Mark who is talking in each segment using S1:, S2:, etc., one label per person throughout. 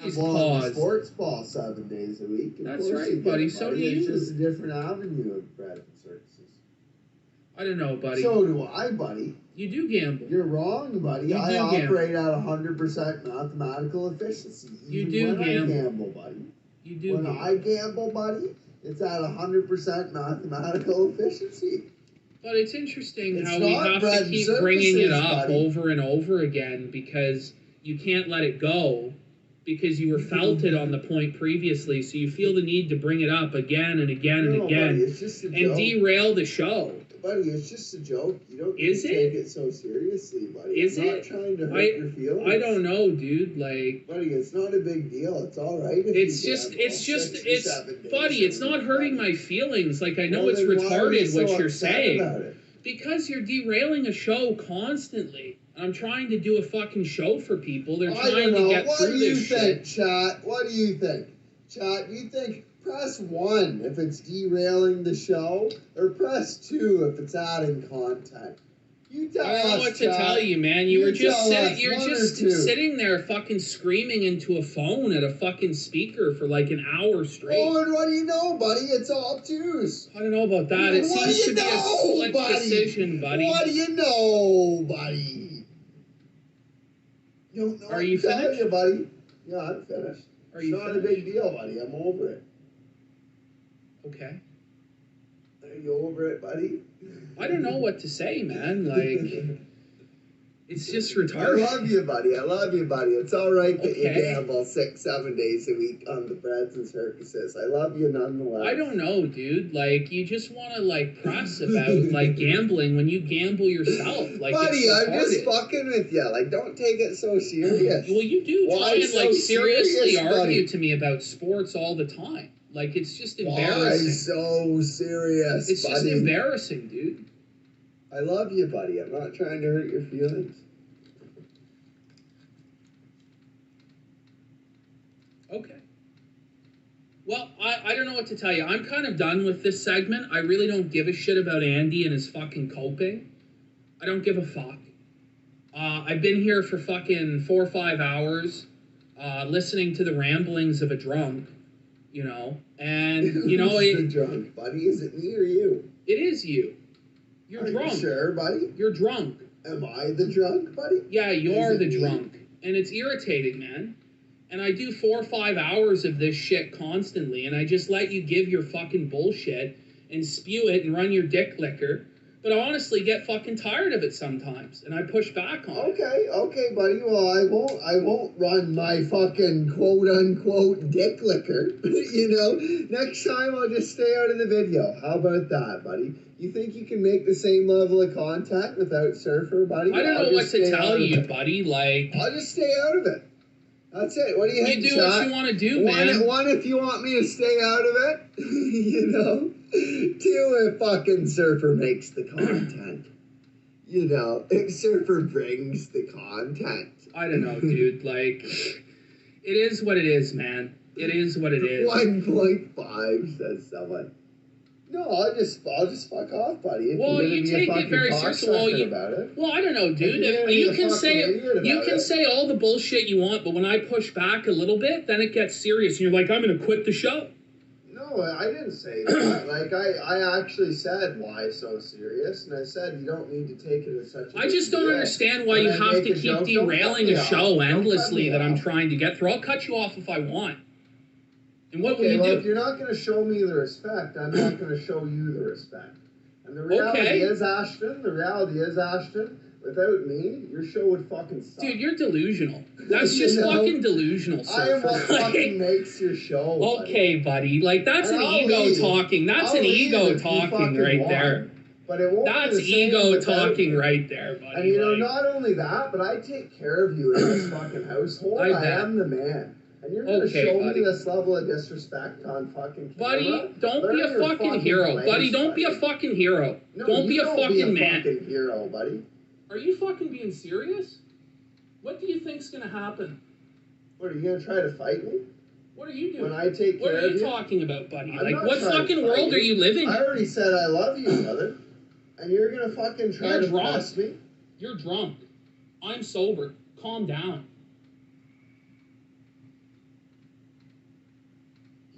S1: Please
S2: Well,
S1: pause.
S2: Sports ball 7 days a week.
S1: That's right, buddy. So do you.
S2: It's just a different avenue of bread and services.
S1: I don't know, buddy.
S2: So do I, buddy.
S1: You do gamble.
S2: You're wrong, buddy.
S1: You
S2: I
S1: do
S2: operate at 100% mathematical efficiency.
S1: You do
S2: when
S1: gamble.
S2: I gamble, buddy.
S1: You do
S2: When
S1: gamble.
S2: I gamble, buddy, it's at 100% mathematical efficiency.
S1: But it's interesting
S2: It's
S1: how we
S2: not
S1: have
S2: bread
S1: to
S2: and
S1: keep bringing it
S2: services,
S1: up
S2: buddy.
S1: over and over again because you can't let it go because you were felted on the point previously, so you feel the need to bring it up again and again and again
S2: buddy, it's just a
S1: and
S2: joke.
S1: derail the show.
S2: Buddy, it's just a joke. You don't
S1: Is
S2: need to
S1: it?
S2: take it so seriously, buddy.
S1: Is
S2: I'm
S1: it?
S2: not trying to hurt your feelings.
S1: I don't know, dude. Like,
S2: buddy, it's not a big deal. It's all right. If
S1: it's
S2: you
S1: just,
S2: gamble
S1: it's just,
S2: 6 or
S1: it's,
S2: 7 days
S1: buddy,
S2: a
S1: it's not
S2: week,
S1: hurting
S2: buddy.
S1: my feelings. Like, I know
S2: Well,
S1: it's
S2: then why are you
S1: retarded
S2: so
S1: what you're
S2: upset
S1: saying.
S2: about it?
S1: Because you're derailing a show constantly. I'm trying to do a fucking show for people. They're
S2: I
S1: trying
S2: don't know.
S1: to get
S2: What
S1: through
S2: do you
S1: this
S2: think,
S1: shit.
S2: chat? What do you think? Chat, you think press 1 if it's derailing the show, or press 2 if it's adding content? You tell
S1: I don't know
S2: us,
S1: what to
S2: chat.
S1: tell you, man.
S2: You
S1: You're just
S2: tell
S1: sitting.
S2: us,
S1: You're
S2: 1 or
S1: just
S2: 2.
S1: sitting there, fucking screaming into a phone at a fucking speaker for like an hour straight.
S2: Oh, and what do you know, buddy? It's obtuse.
S1: I don't know about that. It
S2: What do
S1: seems to
S2: you
S1: be a
S2: know,
S1: split
S2: buddy?
S1: decision, buddy.
S2: What do you know, buddy? You don't know
S1: Are
S2: what
S1: you
S2: to tell
S1: finished?
S2: you, buddy. Yeah, I'm finished.
S1: Are
S2: It's
S1: you
S2: not
S1: finished?
S2: a big deal, buddy. I'm over it.
S1: Okay.
S2: Are you over it, buddy?
S1: I don't know what to say, man. Like, it's just
S2: I
S1: retarded.
S2: love you, buddy. I love you, buddy. It's all right that you
S1: Okay.
S2: gamble 6, 7 days a week on the breads and circuses. I love you nonetheless.
S1: I don't know, dude. Like, you just want to, like, press about, like, gambling when you gamble yourself. Like,
S2: buddy,
S1: it's
S2: I'm just
S1: retarded.
S2: fucking with you. Like, don't take it so serious.
S1: Well, you do
S2: Why
S1: try and,
S2: so
S1: like, seriously
S2: serious,
S1: argue
S2: buddy?
S1: to me about sports all the time. Like, it's just
S2: Why
S1: embarrassing.
S2: so serious,
S1: It's just
S2: buddy?
S1: embarrassing, dude.
S2: I love you, buddy. I'm not trying to hurt your feelings.
S1: Okay. Well, I don't know what to tell you. I'm kind of done with this segment. I really don't give a shit about Andy and his fucking coping. I don't give a fuck. I've been here for fucking 4 or 5 hours, listening to the ramblings of a drunk, you know, and, you know,
S2: Who's the drunk, buddy? Is it me or you?
S1: it is you. You're
S2: Are
S1: drunk.
S2: you sure, buddy?
S1: You're drunk.
S2: Am I the drunk, buddy?
S1: Yeah, you
S2: Is
S1: are
S2: it
S1: the
S2: me?
S1: drunk. And it's irritating, man. And I do 4 or 5 hours of this shit constantly, and I just let you give your fucking bullshit and spew it and run your dick liquor. But I honestly get fucking tired of it sometimes, and I push back on it.
S2: Okay, buddy. Well, I won't run my fucking quote unquote dick liquor. You know, next time I'll just stay out of the video. How about that, buddy? You think you can make the same level of contact without Surfer, buddy?
S1: I don't
S2: I'll
S1: know what
S2: just
S1: to
S2: stay out
S1: tell
S2: of
S1: you,
S2: it.
S1: buddy. Like,
S2: I'll just stay out of it. That's it. What do you think,
S1: you do what
S2: chat?
S1: you want to do, man.
S2: One, if you want me to stay out of it, you know. 2, if fucking Surfer makes the content. You know, if Surfer brings the content.
S1: I don't know, dude. Like, it is what it is, man. It is what it is.
S2: 1.5, says someone. No, I'll just fuck off, buddy. If
S1: Well,
S2: you're
S1: you
S2: gonna be a
S1: take it
S2: fucking
S1: very seriously. Well,
S2: cocksucker
S1: you,
S2: about it.
S1: well, I don't know, dude.
S2: If you're gonna
S1: You
S2: be a
S1: can
S2: fucking
S1: say
S2: idiot
S1: you
S2: about
S1: can
S2: it.
S1: say all the bullshit you want, but when I push back a little bit, then it gets serious, and you're like, I'm gonna quit the show.
S2: No, I didn't say that. Like, I actually said, why so serious? And I said, you don't need to take it as such a
S1: I just don't
S2: deal.
S1: understand why
S2: When
S1: you
S2: I
S1: have
S2: make
S1: to
S2: a
S1: keep
S2: joke, don't cut
S1: derailing
S2: me
S1: a
S2: off.
S1: show
S2: Don't cut
S1: endlessly
S2: me
S1: that I'm
S2: off.
S1: trying to get through. I'll cut you off if I want. And what will
S2: Okay,
S1: you
S2: well,
S1: do?
S2: if you're not going to show me the respect, I'm not going to show you the respect. And the reality is, Ashton, without me, your show would fucking suck.
S1: Dude, you're delusional. That's
S2: You
S1: just
S2: know,
S1: fucking delusional,
S2: I am
S1: sir.
S2: what fucking makes your show, buddy.
S1: Okay, buddy. Like, that's
S2: And
S1: an
S2: I'll
S1: ego
S2: leave.
S1: talking. That's
S2: I'll
S1: an
S2: leave
S1: ego
S2: if you
S1: talking
S2: fucking
S1: right
S2: want.
S1: there.
S2: But it won't
S1: That's
S2: be the same
S1: ego
S2: without
S1: talking
S2: me.
S1: right there, buddy.
S2: And you know,
S1: Like,
S2: not only that, but I take care of you in this fucking household.
S1: I
S2: I
S1: bet.
S2: am the man. And you're going to
S1: Okay,
S2: show
S1: buddy.
S2: me this level of disrespect on fucking camera?
S1: buddy, don't
S2: Learn
S1: be a
S2: your
S1: fucking hero.
S2: place,
S1: Buddy, don't be a
S2: buddy.
S1: fucking hero.
S2: No,
S1: Don't
S2: you
S1: be a
S2: don't
S1: fucking
S2: be a
S1: man.
S2: fucking hero, buddy.
S1: Are you fucking being serious? What do you think's gonna happen?
S2: What, are you going to try to fight me?
S1: What are you doing?
S2: When I take
S1: What
S2: care
S1: are
S2: of
S1: you
S2: you?
S1: talking about, buddy?
S2: I'm
S1: Like,
S2: not
S1: what
S2: trying to
S1: fucking
S2: fight
S1: world are you living
S2: I
S1: in?
S2: already said I love you, brother. And you're going to fucking try
S1: You're
S2: to
S1: drunk.
S2: press me?
S1: You're drunk. I'm sober. Calm down.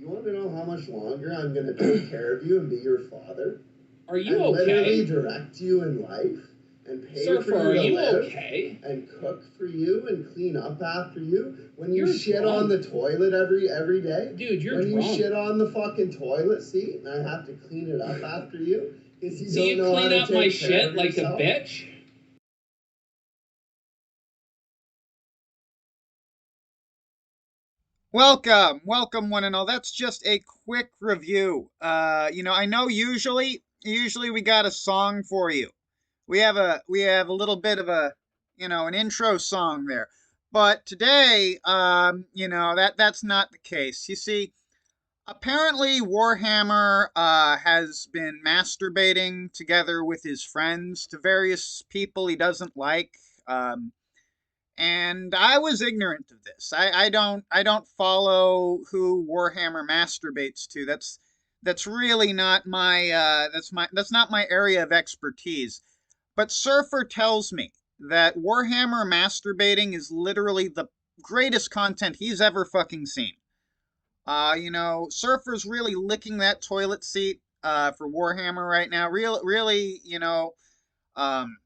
S2: You want to know how much longer I'm going to take care of you and be your father?
S1: Are you
S2: and
S1: okay?
S2: literally direct you in life and pay
S1: Surfer,
S2: for you to live
S1: okay?
S2: and cook for you and clean up after you when you
S1: You're
S2: shit
S1: drunk.
S2: on the toilet every day.
S1: Dude, you're
S2: when
S1: drunk.
S2: you shit on the fucking toilet seat and I have to clean it up after you because you
S1: so
S2: don't
S1: you
S2: know how
S1: clean
S2: to
S1: up
S2: take
S1: my
S2: care
S1: shit
S2: of
S1: like
S2: yourself?
S1: a bitch?
S3: Welcome one and all. That's just a quick review. I know usually we got a song for you. We have a little bit of a, an intro song there. But today, that's not the case. You see, apparently Warhammer has been masturbating together with his friends to various people he doesn't like. And I was ignorant of this. I don't follow who Warhammer masturbates to. That's really not my that's not my area of expertise. But Surfer tells me that Warhammer masturbating is literally the greatest content he's ever fucking seen. Surfer's really licking that toilet seat for Warhammer right now. Really, um,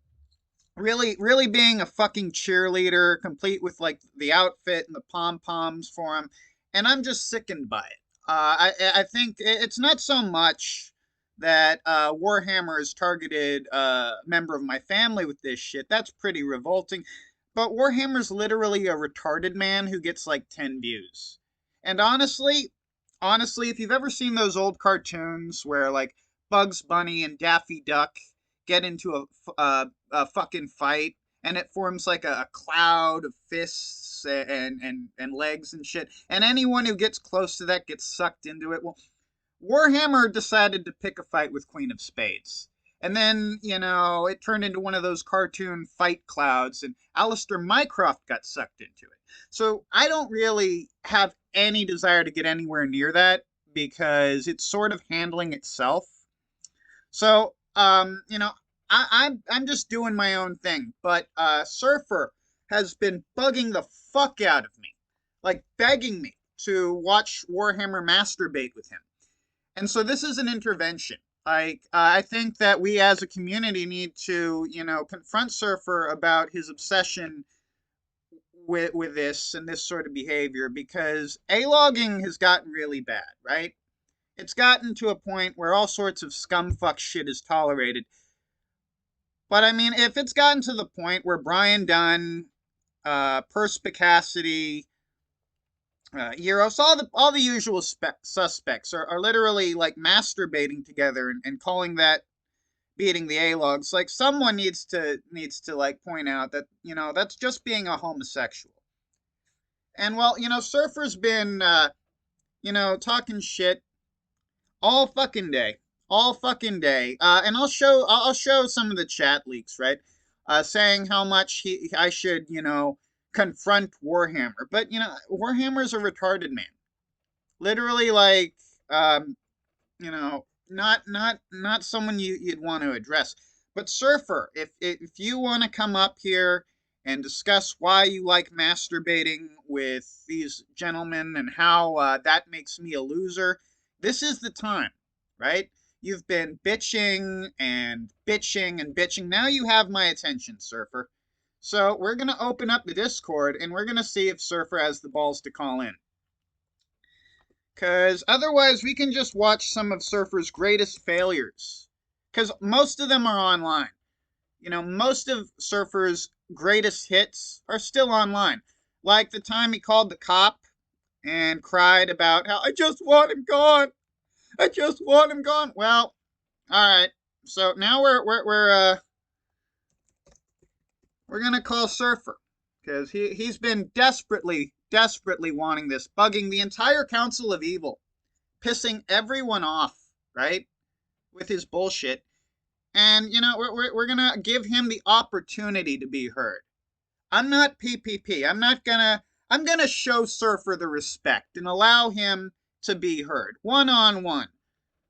S3: really being a fucking cheerleader, complete with like the outfit and the pom poms for him, and I'm just sickened by it. I think it's not so much that Warhammer has targeted a member of my family with this shit. That's pretty revolting. But Warhammer's literally a retarded man who gets like 10 views. And honestly, if you've ever seen those old cartoons where like Bugs Bunny and Daffy Duck get into a fucking fight and it forms like a cloud of fists and legs and shit, and anyone who gets close to that gets sucked into it. Well, Warhammer decided to pick a fight with Queen of Spades. And then, it turned into one of those cartoon fight clouds, and Alistair Mycroft got sucked into it. So I don't really have any desire to get anywhere near that because it's sort of handling itself. So, I'm just doing my own thing. But Surfer has been bugging the fuck out of me, like begging me to watch Warhammer masturbate with him. And so this is an intervention. Like, I think that we as a community need to, confront Surfer about his obsession with this and this sort of behavior, because A-logging has gotten really bad, right? It's gotten to a point where all sorts of scumfuck shit is tolerated. But I mean, if it's gotten to the point where Brian Dunn, Perspicacity, Euros, all the usual suspects are literally like masturbating together and calling that beating the A-logs. Like, someone needs to like point out that that's just being a homosexual. And well, Surfer's been talking shit all fucking day, all fucking day. And I'll show some of the chat leaks, right? Saying how much I should confront Warhammer, but Warhammer's a retarded man, literally, like, not someone you'd want to address. But Surfer, if you want to come up here and discuss why you like masturbating with these gentlemen and how that makes me a loser, this is the time, right? You've been bitching and bitching and bitching. Now you have my attention, Surfer. So we're going to open up the Discord and we're going to see if Surfer has the balls to call in. Because otherwise, we can just watch some of Surfer's greatest failures. Because most of them are online. Most of Surfer's greatest hits are still online. Like the time he called the cop and cried about how, I just want him gone. I just want him gone. Well, all right. So now we're gonna call Surfer because he's been desperately wanting this, bugging the entire Council of Evil, pissing everyone off, right, with his bullshit. And we're gonna give him the opportunity to be heard. I'm not PPP. I'm gonna show Surfer the respect and allow him to be heard one-on-one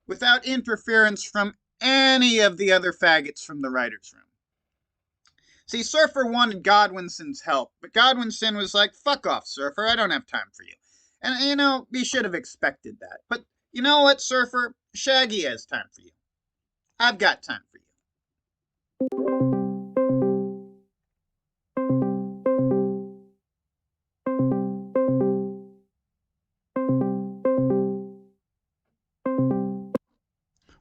S3: without interference from any of the other faggots from the writers' room. See, Surfer wanted Godwinson's help, but Godwinson was like, fuck off, Surfer, I don't have time for you. And, you know, we should have expected that. But you know what, Surfer? Shaggy has time for you. I've got time for you.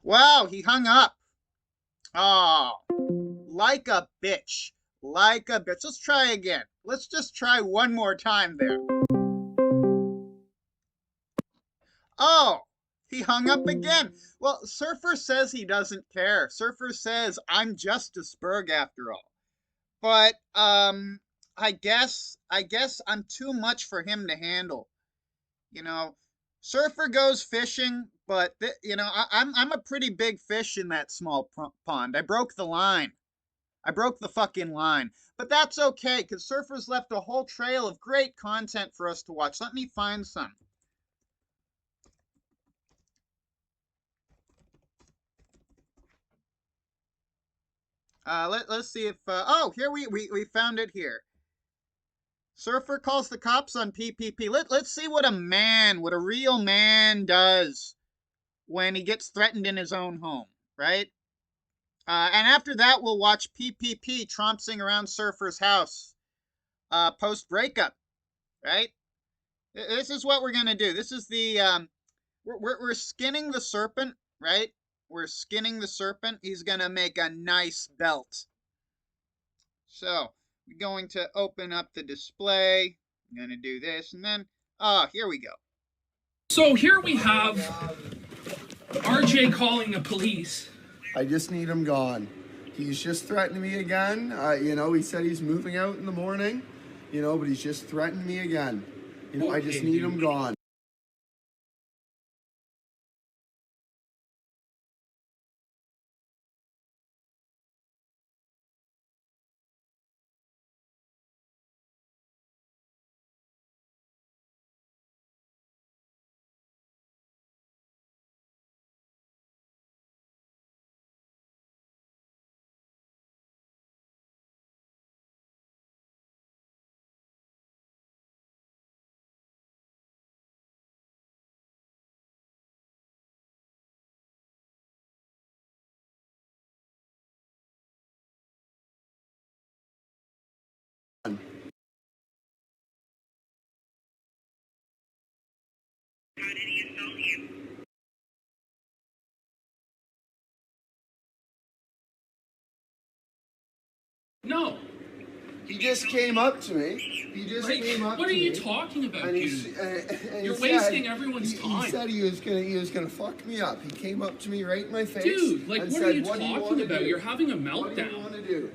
S3: Wow, he hung up. Oh, like a bitch. Like a bitch. Let's try again. Let's just try one more time there. Oh, he hung up again. Well, Surfer says he doesn't care. Surfer says, I'm just a Spurg after all. But, I guess I'm too much for him to handle. You know, Surfer goes fishing, but you know, I'm a pretty big fish in that small pond. I broke the line. I broke the fucking line. But that's okay, because Surfer's left a whole trail of great content for us to watch. Let me find some. Let's see if oh, here we found it here. Surfer calls the cops on PPP. Let's see what a real man does when he gets threatened in his own home, right? And after that, we'll watch PPP trompsing around Surfer's house post breakup, right? This is what we're gonna do. This is the we're skinning the serpent, right? We're skinning the serpent. He's gonna make a nice belt. So we're going to open up the display. I'm gonna do this, and then here we go.
S1: So here we have RJ calling the police.
S2: I just need him gone. He's just threatening me again. You know, he said he's moving out in the morning, you know, but he's just threatening me again. You know, okay, I just need him gone.
S1: No.
S2: He just came up to me. He just came up to me.
S1: What are you talking about, dude? You're wasting everyone's time.
S2: He said he was gonna fuck me up. He came up to me right in my face.
S1: Dude, like,
S2: and
S1: what
S2: said,
S1: are you talking about? You're having a meltdown.
S2: What do you want to do?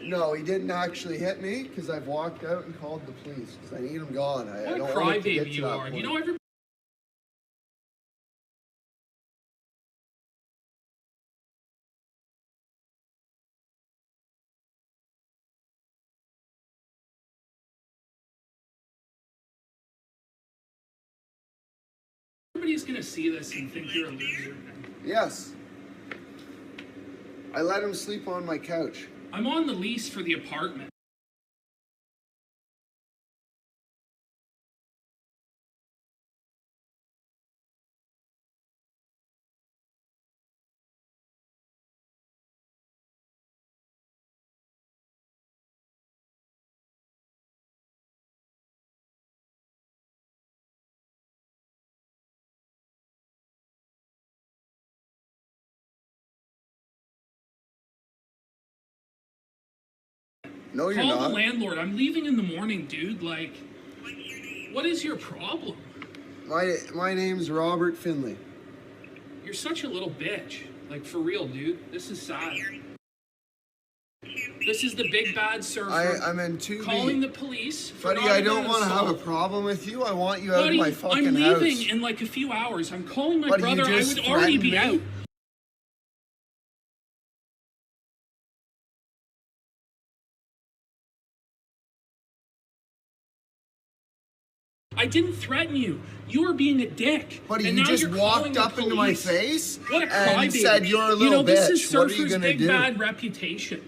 S2: No, he didn't actually hit me because I've walked out and called the police because I need him gone. I don't want to get to that point.
S1: You know, everybody's gonna see this and think you're a loser.
S2: Yes. I let him sleep on my couch.
S1: I'm on the lease for the apartment.
S2: No, you're not.
S1: Call the landlord. I'm leaving in the morning, dude. Like, what is your problem?
S2: My name's Robert Finley.
S1: You're such a little bitch. Like, for real, dude. This is sad. This is the big bad surfer.
S2: I'm in too
S1: calling the police.
S2: Buddy, I don't want to have a problem with you. I want you out of my fucking house.
S1: I'm leaving in like a few hours. I'm calling my brother. I would already be out. I didn't threaten you. You were being a dick.
S2: Buddy, you just walked up into my face
S1: what a
S2: and said you're a little bitch.
S1: This is
S2: what are you
S1: Surfer's
S2: gonna
S1: big
S2: do?
S1: bad reputation.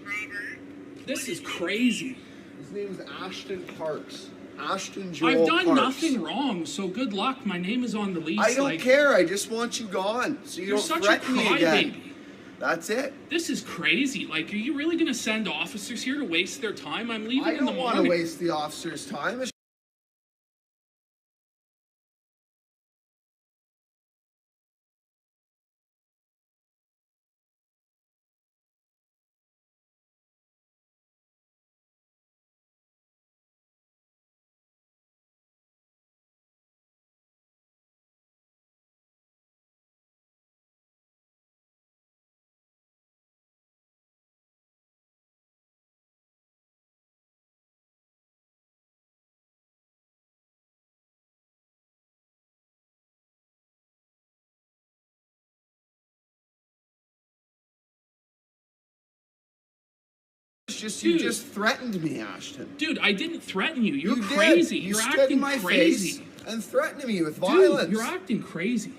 S1: This is crazy.
S2: His name's Ashton Parks. Ashton Joel
S1: I've done
S2: Parks.
S1: nothing wrong, so good luck. My name is on the lease.
S2: I don't care. I just want you gone, so you don't threaten me again.
S1: Baby.
S2: That's it.
S1: This is crazy. Like, are you really gonna send officers here to waste their time? I'm leaving in the morning.
S2: I don't want to waste the officers' time. You just threatened me, Ashton.
S1: Dude, I didn't threaten you. You're crazy. You're acting crazy.
S2: And threatening me with violence.
S1: Dude, you're acting crazy.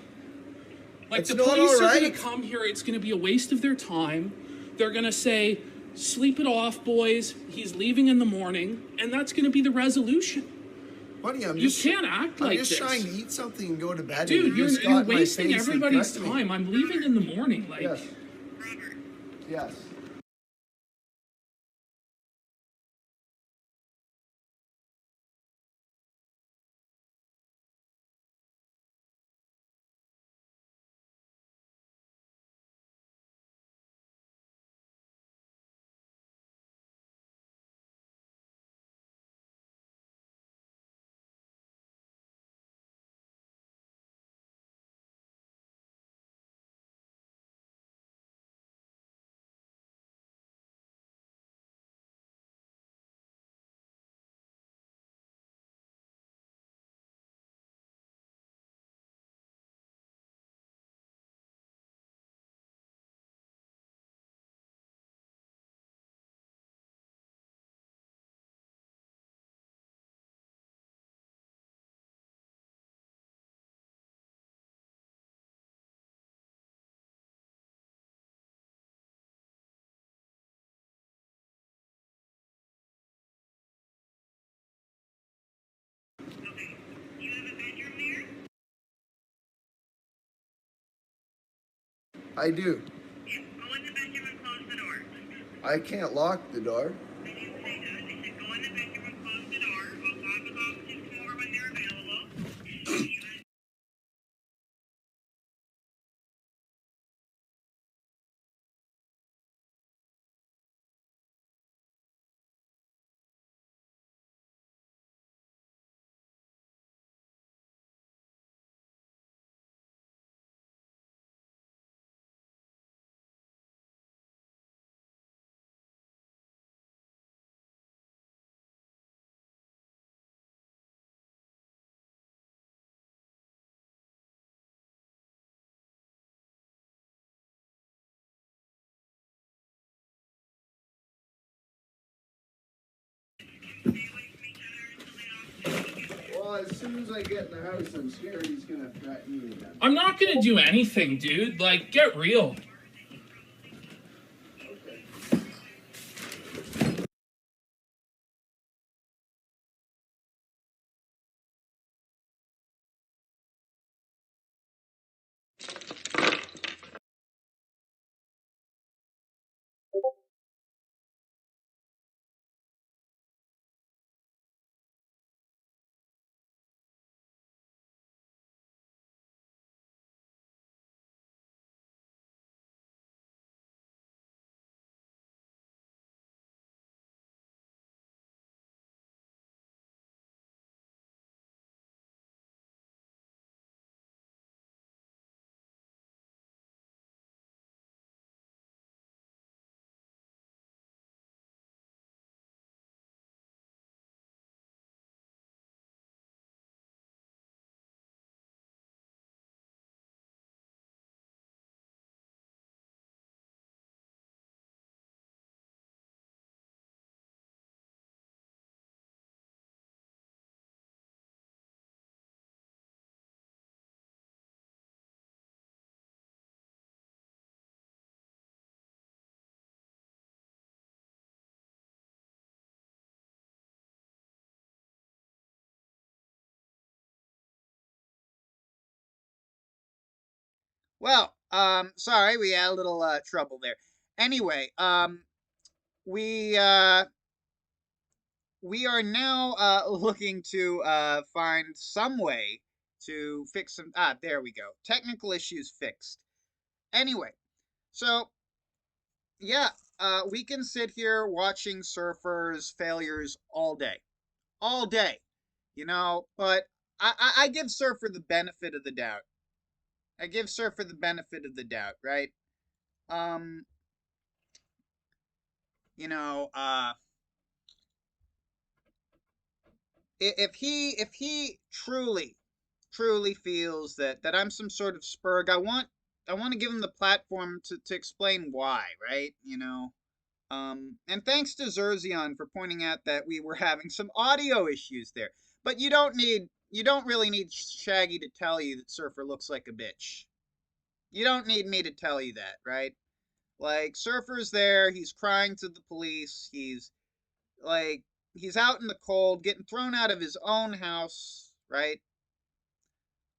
S1: Like, the police are going to come here. It's going to be a waste of their time. They're going to say, sleep it off, boys. He's leaving in the morning. And that's going to be the resolution.
S2: Buddy,
S1: you can't act like this.
S2: I'm just trying to eat something and go to bed.
S1: Dude, you're wasting everybody's time. I'm leaving in the morning. Like,
S2: yes. Yes. I do.
S4: Yeah, go in the bedroom and close the door.
S2: I can't lock the door.
S4: I didn't say that. I said go in the bedroom and close the door. I'll talk with officers tomorrow when they're available.
S2: Well, as soon as I get in the house, I'm scared he's gonna threaten me again.
S1: I'm not going to do anything, dude. Like, get real.
S3: Well, sorry, we had a little trouble there. Anyway, we we are now looking to find some way to fix some. Ah, there we go. Technical issues fixed. Anyway, so yeah, we can sit here watching surfers' failures all day, you know. But I give Surfer the benefit of the doubt. I give Surfer the benefit of the doubt, right? Um, you know, if he truly feels that I'm some sort of spurg, I want to give him the platform to explain why, right? You know. And thanks to Zerzion for pointing out that we were having some audio issues there. But you don't really need Shaggy to tell you that Surfer looks like a bitch. You don't need me to tell you that, right? Like Surfer's there, he's crying to the police, like he's out in the cold, getting thrown out of his own house, right?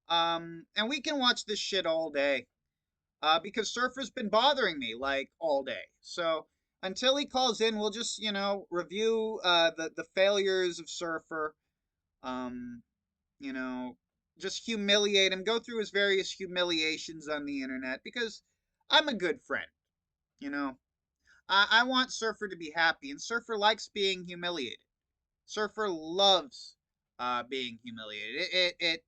S3: And we can watch this shit all day. Because Surfer's been bothering me like all day. So until he calls in, we'll just review the failures of Surfer. Um, you know, just humiliate him, go through his various humiliations on the internet because I'm a good friend. You know, I want Surfer to be happy, and Surfer likes being humiliated. Surfer loves being humiliated.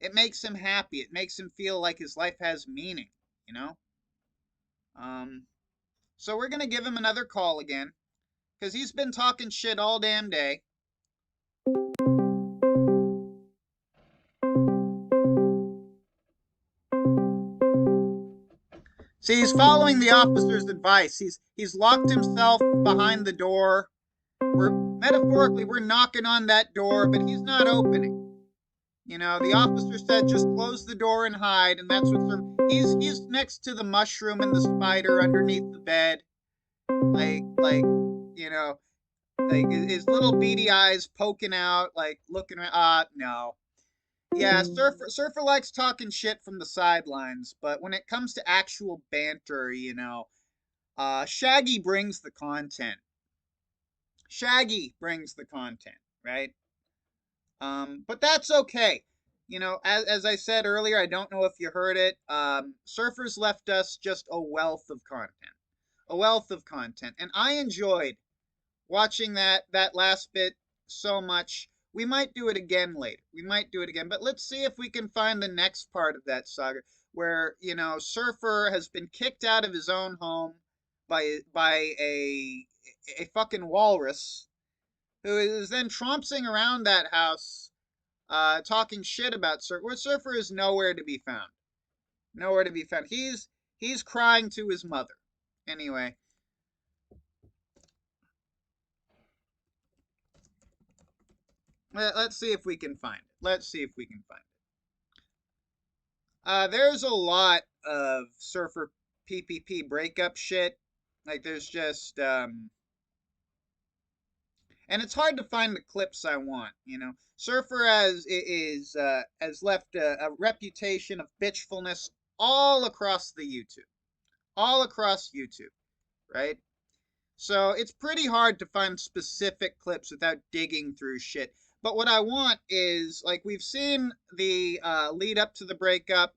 S3: It makes him happy. It makes him feel like his life has meaning. You know. Um, so we're gonna give him another call again, because he's been talking shit all damn day. See, he's following the officer's advice. He's locked himself behind the door. We're knocking on that door, but he's not opening. You know, the officer said just close the door and hide, and that's what's he's next to the mushroom and the spider underneath the bed. Like you know, like his little beady eyes poking out, like looking around. No. Yeah, Surfer likes talking shit from the sidelines, but when it comes to actual banter, Shaggy brings the content. Shaggy brings the content, right? But that's okay. You know, as I said earlier, I don't know if you heard it. Surfer's left us just a wealth of content, and I enjoyed watching that last bit so much. We might do it again later. We might do it again, but let's see if we can find the next part of that saga where Surfer has been kicked out of his own home by a fucking walrus who is then trompsing around that house, talking shit about Surfer. Where Surfer is nowhere to be found. Nowhere to be found. He's crying to his mother. Anyway, let's see if we can find it. Let's see if we can find it. There's a lot of Surfer PPP breakup shit. Like there's just and it's hard to find the clips I want. Surfer has left a reputation of bitchfulness all across YouTube, right? So it's pretty hard to find specific clips without digging through shit. But what I want is, like, we've seen the lead up to the breakup.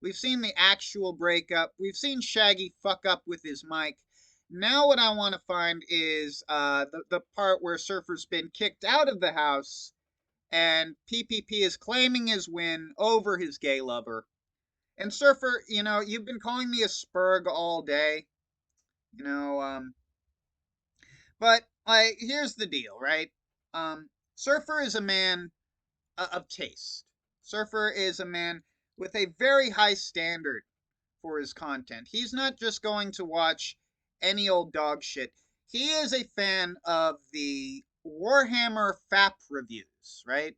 S3: We've seen the actual breakup. We've seen Shaggy fuck up with his mic. Now what I want to find is the part where Surfer's been kicked out of the house and PPP is claiming his win over his gay lover. And Surfer, you've been calling me a spurg all day. You know, but like, here's the deal, right? Surfer is a man of taste. Surfer is a man with a very high standard for his content. He's not just going to watch any old dog shit. He is a fan of the Warhammer FAP reviews, right?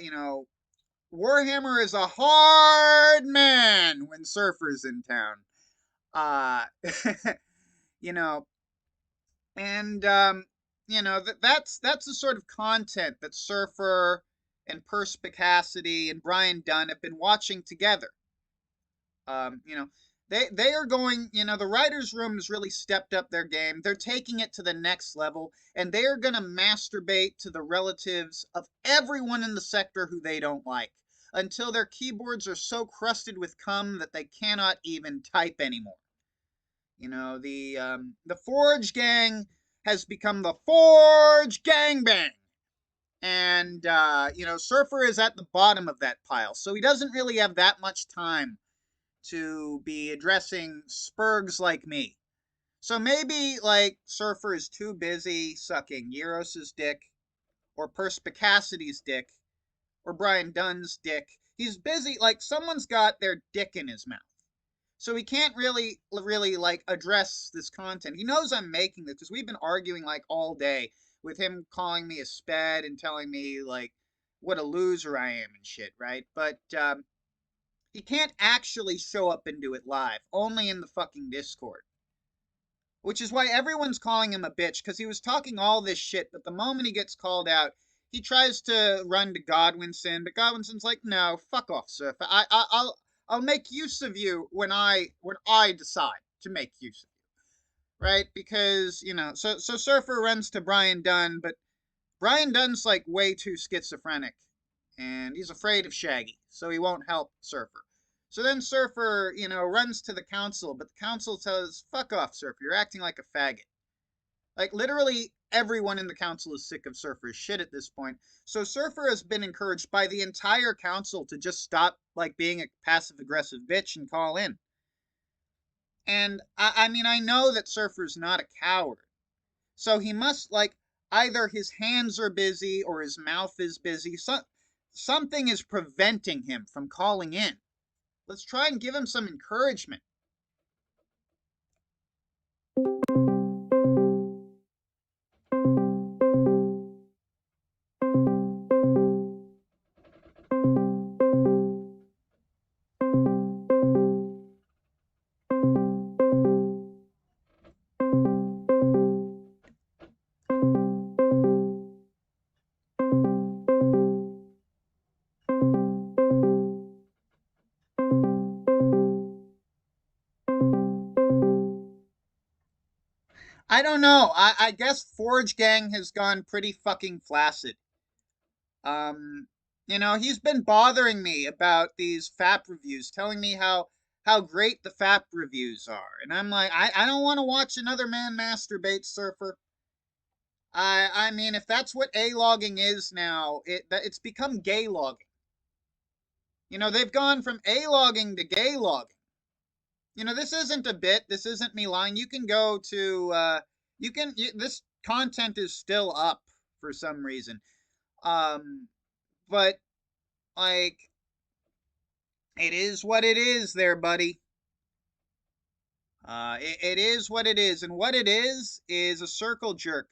S3: You know, Warhammer is a hard man when Surfer's in town. Uh, you know, and that's the sort of content that Surfer and Perspicacity and Brian Dunn have been watching together. You know, they are going, you know, the writers' room has really stepped up their game. They're taking it to the next level, and they are going to masturbate to the relatives of everyone in the sector who they don't like until their keyboards are so crusted with cum that they cannot even type anymore. You know, the Forge Gang has become the Forge Gangbang. And, you know, Surfer is at the bottom of that pile, so he doesn't really have that much time to be addressing spurgs like me. So maybe, like, Surfer is too busy sucking Euros's dick, or Perspicacity's dick, or Brian Dunn's dick. He's busy, like, someone's got their dick in his mouth. So he can't really, like, address this content. He knows I'm making this because we've been arguing, like, all day with him calling me a sped and telling me, like, what a loser I am and shit, right? But, he can't actually show up and do it live, only in the fucking Discord. Which is why everyone's calling him a bitch, because he was talking all this shit, but the moment he gets called out, he tries to run to Godwinson, but Godwinson's like, no, fuck off, Surfer. I'll make use of you when I decide to make use of you, right? Because, you know, so Surfer runs to Brian Dunn, but Brian Dunn's like way too schizophrenic, and he's afraid of Shaggy, so he won't help Surfer. So then Surfer, you know, runs to the council, but the council says, fuck off, Surfer, you're acting like a faggot. Like, literally everyone in the council is sick of Surfer's shit at this point. So Surfer has been encouraged by the entire council to just stop, like, being a passive-aggressive bitch and call in. And, I mean, I know that Surfer's not a coward. So he must, like, either his hands are busy or his mouth is busy. Something is preventing him from calling in. Let's try and give him some encouragement. I don't know. I guess Forge Gang has gone pretty fucking flaccid. Um, you know, he's been bothering me about these FAP reviews, telling me how great the FAP reviews are. And I'm like, I don't want to watch another man masturbate, Surfer. I mean, if that's what A-logging is now, it's become gay logging. You know, they've gone from A-logging to gay logging. You know, this isn't a bit. This isn't me lying. You can go to, this content is still up for some reason. But, like, it is what it is there, buddy. It is what it is. And what it is a circle jerk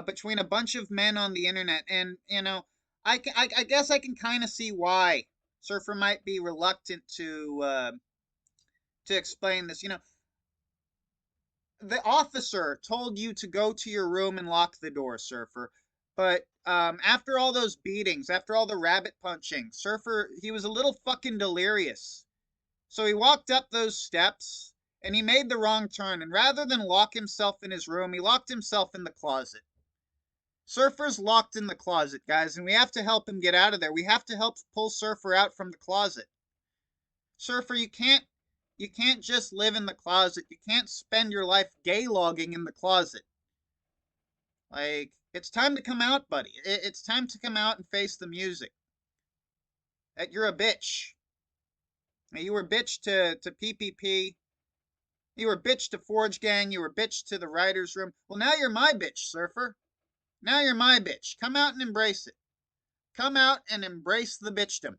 S3: between a bunch of men on the internet. And, you know, I guess I can kind of see why Surfer might be reluctant to explain this. You know, the officer told you to go to your room and lock the door, Surfer. But after all those beatings, after all the rabbit punching, Surfer, he was a little fucking delirious. So he walked up those steps and he made the wrong turn. And rather than lock himself in his room, he locked himself in the closet. Surfer's locked in the closet, guys, and we have to help him get out of there. We have to help pull Surfer out from the closet. Surfer, you can't just live in the closet. You can't spend your life gay logging in the closet. Like, it's time to come out, buddy. It's time to come out and face the music. That you're a bitch. You were bitch to PPP. You were bitch to Forge Gang. You were bitch to the writer's room. Well, now you're my bitch, Surfer. Now you're my bitch. Come out and embrace it. Come out and embrace the bitchdom.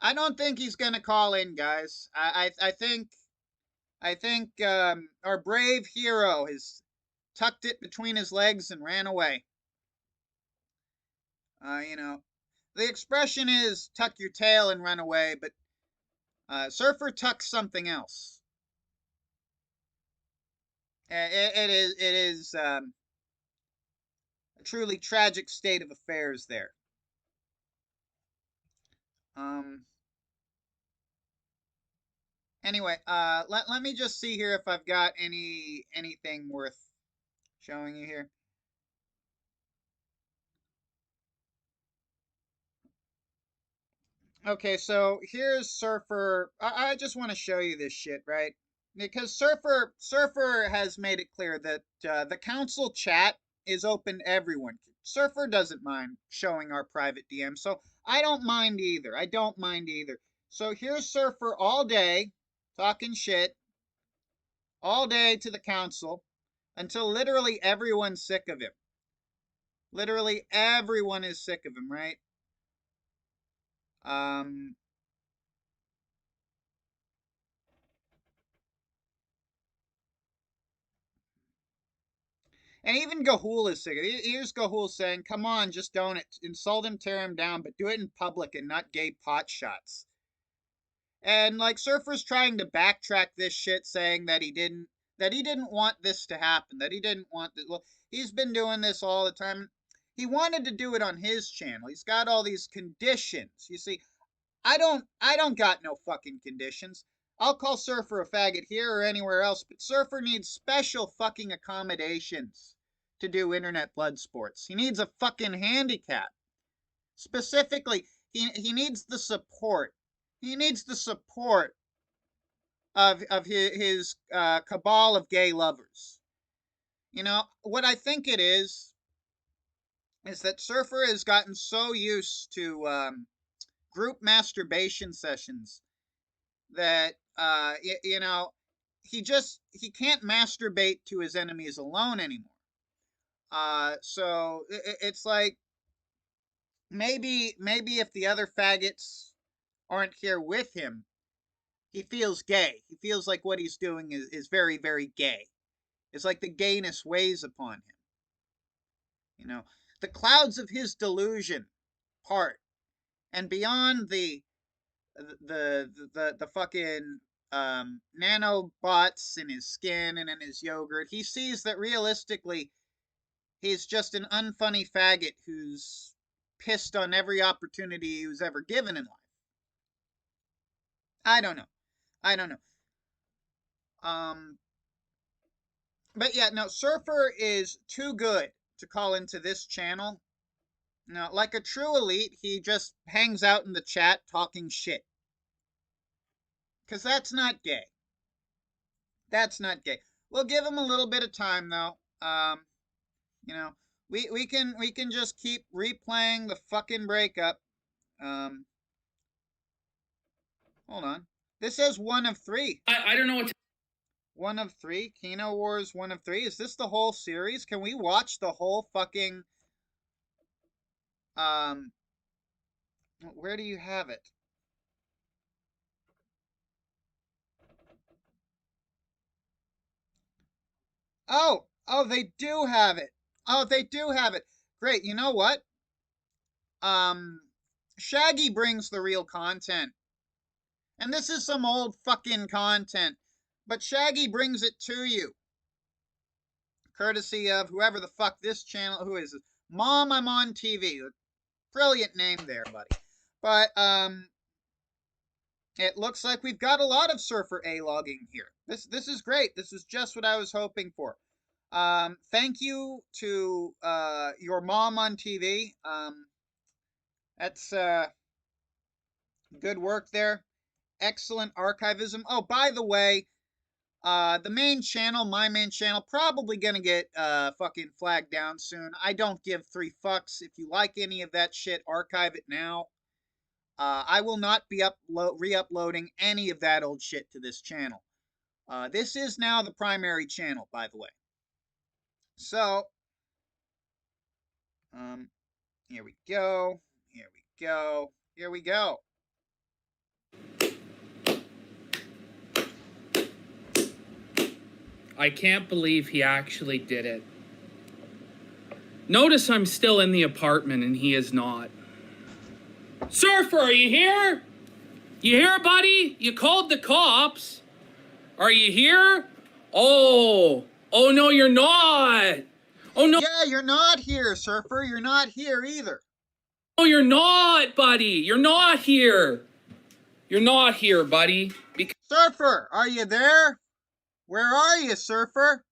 S3: I don't think he's gonna call in, guys. I think our brave hero has tucked it between his legs and ran away. You know, the expression is tuck your tail and run away, but Surfer tucks something else. It is a truly tragic state of affairs there. Anyway, let me just see here if I've got anything worth showing you here. Okay, so here's Surfer. I just want to show you this shit, right? Because Surfer has made it clear that the council chat is open to everyone. Surfer doesn't mind showing our private DM, so I don't mind either. I don't mind either. So here's Surfer all day talking shit all day to the council until literally everyone's sick of him. Literally everyone is sick of him, right? And even Gahul is sick. Here's Gahul saying, come on, just don't insult him, tear him down, but do it in public and not gay pot shots. And like Surfer's trying to backtrack this shit, saying that he didn't want this to happen, that he didn't want this. Well, he's been doing this all the time. He wanted to do it on his channel. He's got all these conditions. You see, I don't got no fucking conditions. I'll call Surfer a faggot here or anywhere else, but Surfer needs special fucking accommodations to do internet blood sports. He needs a fucking handicap. Specifically, he needs the support. He needs the support of his cabal of gay lovers. You know, what I think it is that Surfer has gotten so used to group masturbation sessions that you know, he can't masturbate to his enemies alone anymore. So it's like maybe if the other faggots aren't here with him, he feels gay. He feels like what he's doing is very, very gay. It's like the gayness weighs upon him. You know, the clouds of his delusion part, and beyond the fucking nanobots in his skin and in his yogurt, he sees that realistically he's just an unfunny faggot who's pissed on every opportunity he was ever given in life. I don't know. But yeah, no, Surfer is too good to call into this channel. No, like a true elite, he just hangs out in the chat talking shit. Because that's not gay. That's not gay. We'll give him a little bit of time, though. You know, we can just keep replaying the fucking breakup. Hold on. This says 1 of 3.
S1: I don't know what to...
S3: 1 of 3? Kino Wars 1 of 3? Is this the whole series? Can we watch the whole fucking... Where do you have it? Oh, they do have it. Oh, they do have it. Great. You know what? Shaggy brings the real content. And this is some old fucking content. But Shaggy brings it to you. Courtesy of whoever the fuck this channel, who is this? Mom, I'm on TV. Brilliant name there, buddy. But, it looks like we've got a lot of Surfer A-logging here. This is great. This is just what I was hoping for. Thank you to your mom on TV. That's good work there. Excellent archivism. Oh, by the way, the main channel, my main channel, probably gonna get fucking flagged down soon. I don't give 3 fucks. If you like any of that shit, archive it now. I will not be re-uploading any of that old shit to this channel. This is now the primary channel, by the way. So, here we go. Here we go. Here we go.
S1: I can't believe he actually did it. Notice I'm still in the apartment and he is not. Surfer, are you here? You here, buddy? You called the cops. Are you here? Oh, Oh, no, you're not. Oh, no.
S3: Yeah, you're not here, Surfer. You're not here either.
S1: No, you're not, buddy. You're not here. You're not here, buddy.
S3: Surfer, are you there? Where are you, Surfer?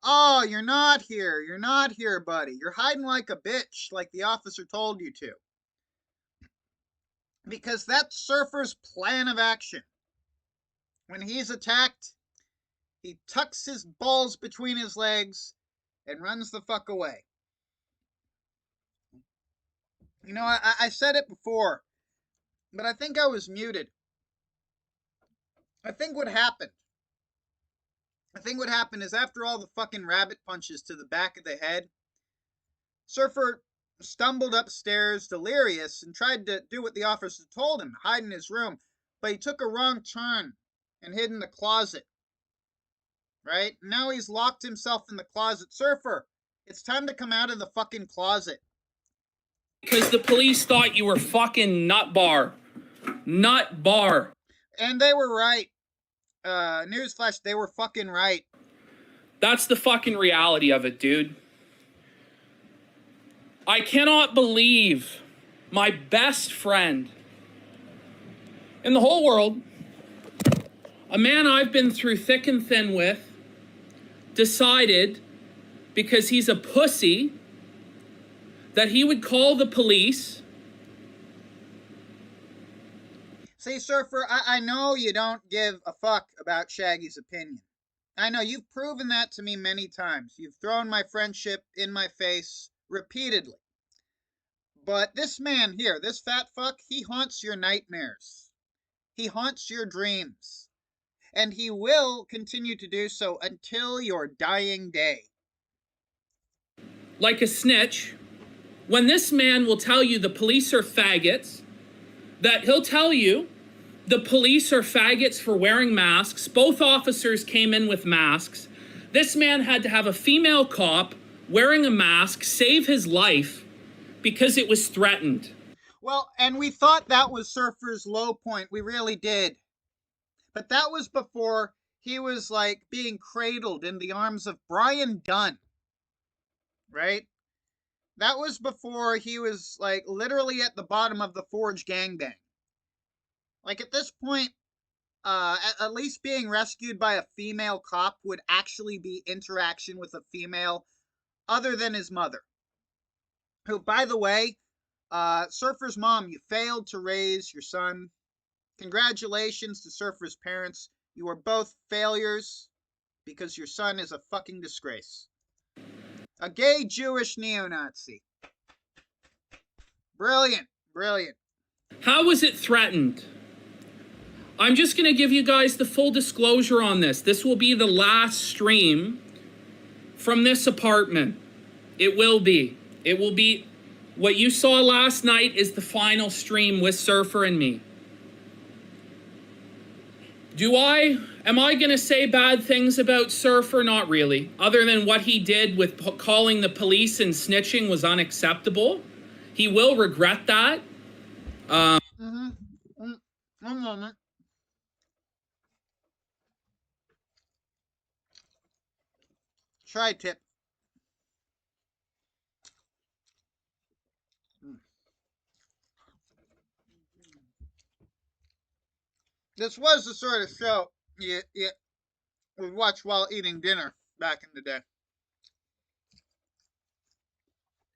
S3: Oh, you're not here. You're not here, buddy. You're hiding like a bitch, like the officer told you to. Because that's Surfer's plan of action. When he's attacked, he tucks his balls between his legs and runs the fuck away. You know, I said it before, but I think I was muted. I think what happened is after all the fucking rabbit punches to the back of the head, Surfer stumbled upstairs delirious and tried to do what the officer told him, hide in his room, but he took a wrong turn and hid in the closet. Right? Now he's locked himself in the closet. Surfer, it's time to come out of the fucking closet.
S1: Because the police thought you were fucking nut bar. Nut bar.
S3: And they were right. Newsflash, they were fucking right.
S1: That's the fucking reality of it, dude. I cannot believe my best friend in the whole world, a man I've been through thick and thin with, decided, because he's a pussy, that he would call the police.
S3: See, Surfer, I know you don't give a fuck about Shaggy's opinion. I know you've proven that to me many times. You've thrown my friendship in my face repeatedly. But this man here, this fat fuck, he haunts your nightmares. He haunts your dreams. And he will continue to do so until your dying day.
S1: Like a snitch, when this man will tell you the police are faggots, that he'll tell you the police are faggots for wearing masks. Both officers came in with masks. This man had to have a female cop wearing a mask save his life because it was threatened.
S3: Well, and we thought that was Surfer's low point. We really did. But that was before he was like being cradled in the arms of Brian Dunn. Right? That was before he was like literally at the bottom of the Forge gangbang. Like at this point, at least being rescued by a female cop would actually be interaction with a female other than his mother. Who, by the way, Surfer's mom, you failed to raise your son. Congratulations to Surfer's parents. You are both failures because your son is a fucking disgrace. A gay Jewish neo-Nazi. Brilliant, brilliant.
S1: How was it threatened? I'm just going to give you guys the full disclosure on this. This will be the last stream from this apartment. It will be. It will be. What you saw last night is the final stream with Surfer and me. Am I going to say bad things about Surfer? Not really. Other than what he did with calling the police and snitching was unacceptable. He will regret that.
S3: One moment. Tri-tip. This was the sort of show you would watch while eating dinner back in the day.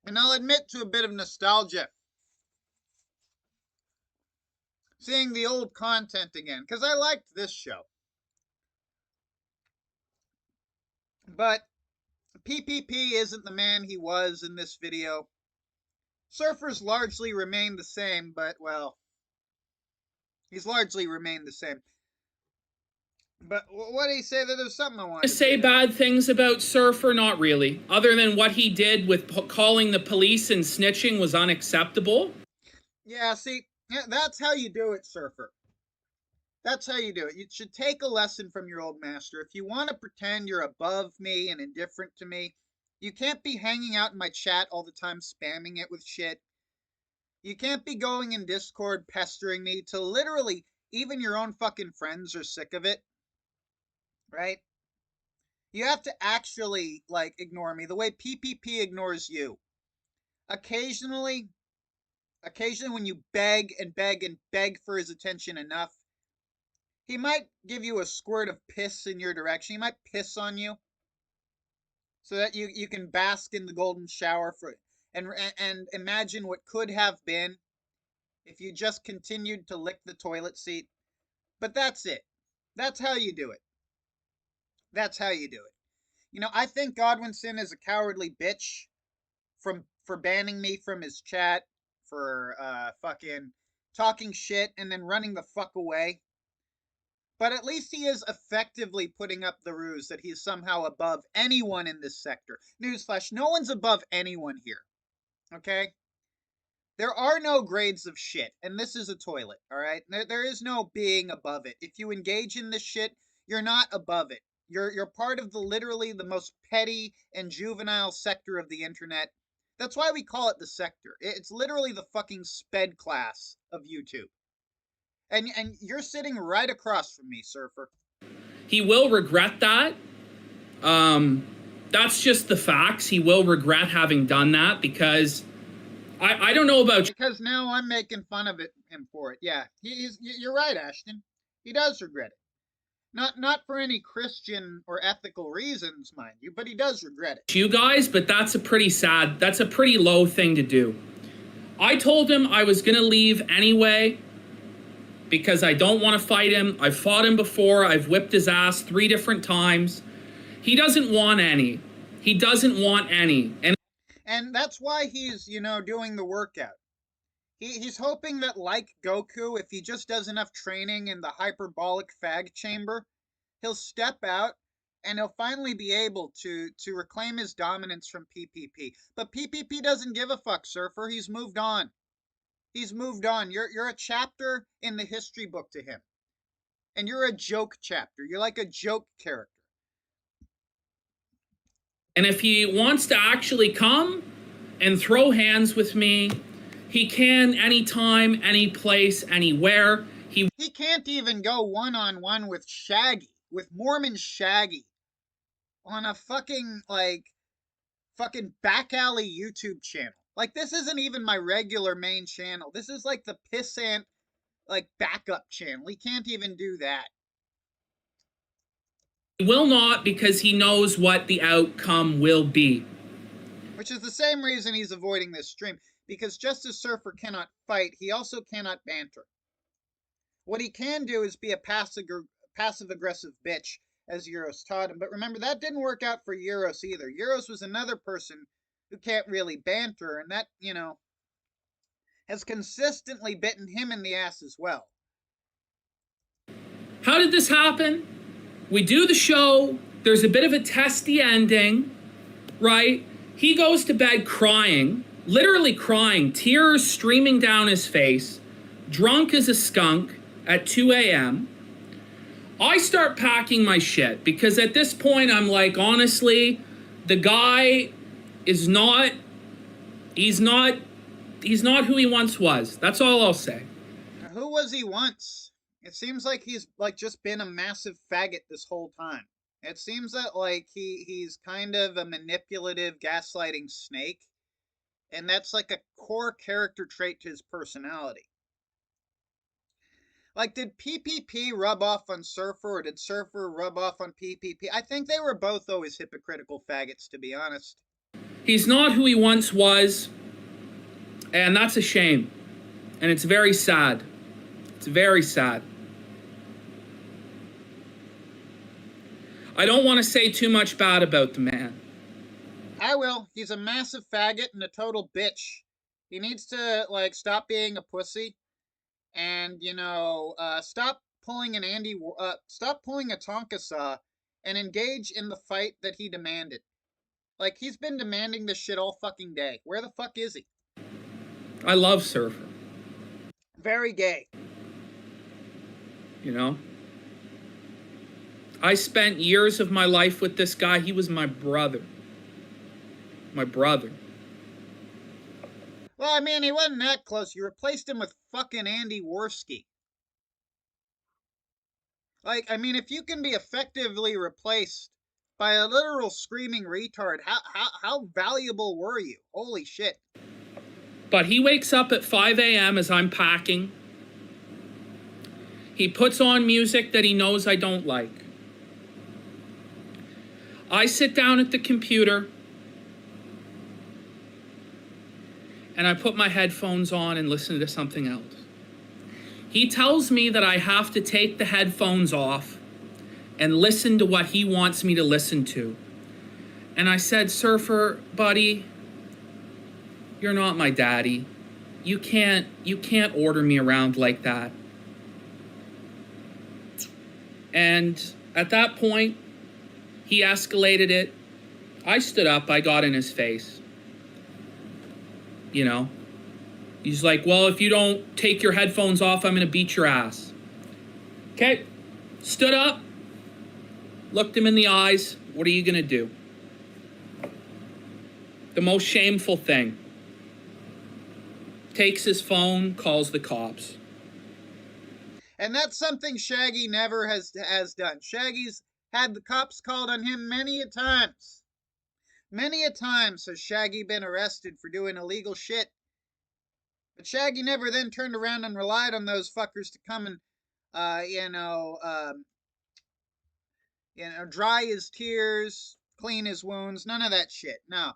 S3: And I'll admit to a bit of nostalgia. Seeing the old content again, because I liked this show. But PPP isn't the man he was in this video. Surfer's largely remained the same, but, well, he's largely remained the same. But what did he say? That there's something I wanted to
S1: say bad things about Surfer? Not really. Other than what he did with calling the police and snitching was unacceptable.
S3: Yeah, see, that's how you do it, Surfer. That's how you do it. You should take a lesson from your old master. If you want to pretend you're above me and indifferent to me, you can't be hanging out in my chat all the time spamming it with shit. You can't be going in Discord pestering me till literally even your own fucking friends are sick of it. Right? You have to actually, like, ignore me the way PPP ignores you. Occasionally when you beg and beg and beg for his attention enough, he might give you a squirt of piss in your direction. He might piss on you so that you can bask in the golden shower and imagine what could have been if you just continued to lick the toilet seat. But that's it. That's how you do it. That's how you do it. You know, I think Godwinson is a cowardly bitch for banning me from his chat, for fucking talking shit and then running the fuck away. But at least he is effectively putting up the ruse that he's somehow above anyone in this sector. Newsflash, no one's above anyone here. Okay? There are no grades of shit, and this is a toilet, alright? There is no being above it. If you engage in this shit, you're not above it. You're part of literally the most petty and juvenile sector of the internet. That's why we call it the sector. It's literally the fucking sped class of YouTube. And you're sitting right across from me, Surfer.
S1: He will regret that. That's just the facts. He will regret having done that because I don't know about...
S3: Because now I'm making fun of him for it. Yeah, you're right, Ashton. He does regret it. Not for any Christian or ethical reasons, mind you, but he does regret it.
S1: You guys, but that's a pretty low thing to do. I told him I was gonna leave anyway because I don't want to fight him. I've fought him before. I've whipped his ass 3 different times. He doesn't want any. He doesn't want any.
S3: And that's why he's, doing the workout. He's hoping that, like Goku, if he just does enough training in the hyperbolic fag chamber, he'll step out and he'll finally be able to reclaim his dominance from PPP. But PPP doesn't give a fuck, Surfer. He's moved on. He's moved on. You're a chapter in the history book to him. And you're a joke chapter. You're like a joke character.
S1: And if he wants to actually come and throw hands with me, he can anytime, any place, anywhere. He
S3: can't even go one-on-one with Shaggy, with Mormon Shaggy, on a fucking back alley YouTube channel. Like, this isn't even my regular main channel. This is like the pissant, backup channel. He can't even do that.
S1: He will not, because he knows what the outcome will be.
S3: Which is the same reason he's avoiding this stream. Because just as Surfer cannot fight, he also cannot banter. What he can do is be a passive-aggressive bitch, as Euros taught him. But remember, that didn't work out for Euros either. Euros was another person who can't really banter, and that, has consistently bitten him in the ass as well.
S1: How did this happen? We do the show. There's a bit of a testy ending, right? He goes to bed crying, literally crying, tears streaming down his face, drunk as a skunk at 2 a.m. I start packing my shit because at this point I'm like, honestly, the guy is not, he's not who he once was. That's all I'll say.
S3: Who was he once? It seems like he's just been a massive faggot this whole time. It seems that he's kind of a manipulative, gaslighting snake. And that's like a core character trait to his personality. Did PPP rub off on Surfer, or did Surfer rub off on PPP? I think they were both always hypocritical faggots, to be honest.
S1: He's not who he once was, and that's a shame. And it's very sad. It's very sad. I don't want to say too much bad about the man.
S3: I will. He's a massive faggot and a total bitch. He needs to, stop being a pussy. And, stop pulling stop pulling a Tonka saw and engage in the fight that he demanded. He's been demanding this shit all fucking day. Where the fuck is he?
S1: I love Surfer.
S3: Very gay.
S1: I spent years of my life with this guy. He was my brother. My brother.
S3: Well, I mean, he wasn't that close. You replaced him with fucking Andy Worski. If you can be effectively replaced by a literal screaming retard. How valuable were you? Holy shit.
S1: But he wakes up at 5 a.m. as I'm packing. He puts on music that he knows I don't like. I sit down at the computer and I put my headphones on and listen to something else. He tells me that I have to take the headphones off and listen to what he wants me to listen to. And I said, Surfer, buddy, you're not my daddy. You can't order me around like that. And at that point, he escalated it. I stood up, I got in his face. You know? He's like, well, if you don't take your headphones off, I'm gonna beat your ass. Okay, stood up, looked him in the eyes. What are you gonna do? The most shameful thing. Takes his phone, calls the cops.
S3: And that's something Shaggy never has done. Shaggy's had the cops called on him many a times. Many a times has Shaggy been arrested for doing illegal shit. But Shaggy never then turned around and relied on those fuckers to come and, dry his tears, clean his wounds, none of that shit. No.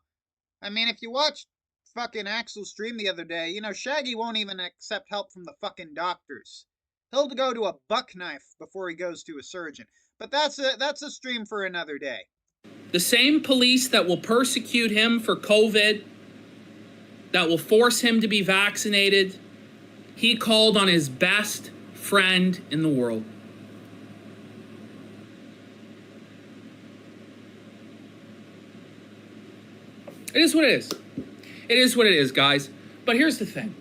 S3: I mean, if you watched fucking Axel's stream the other day, Shaggy won't even accept help from the fucking doctors. He'll go to a buck knife before he goes to a surgeon. But that's a stream for another day.
S1: The same police that will persecute him for COVID, that will force him to be vaccinated, he called on his best friend in the world. It is what it is. It is what it is, guys. But here's the thing.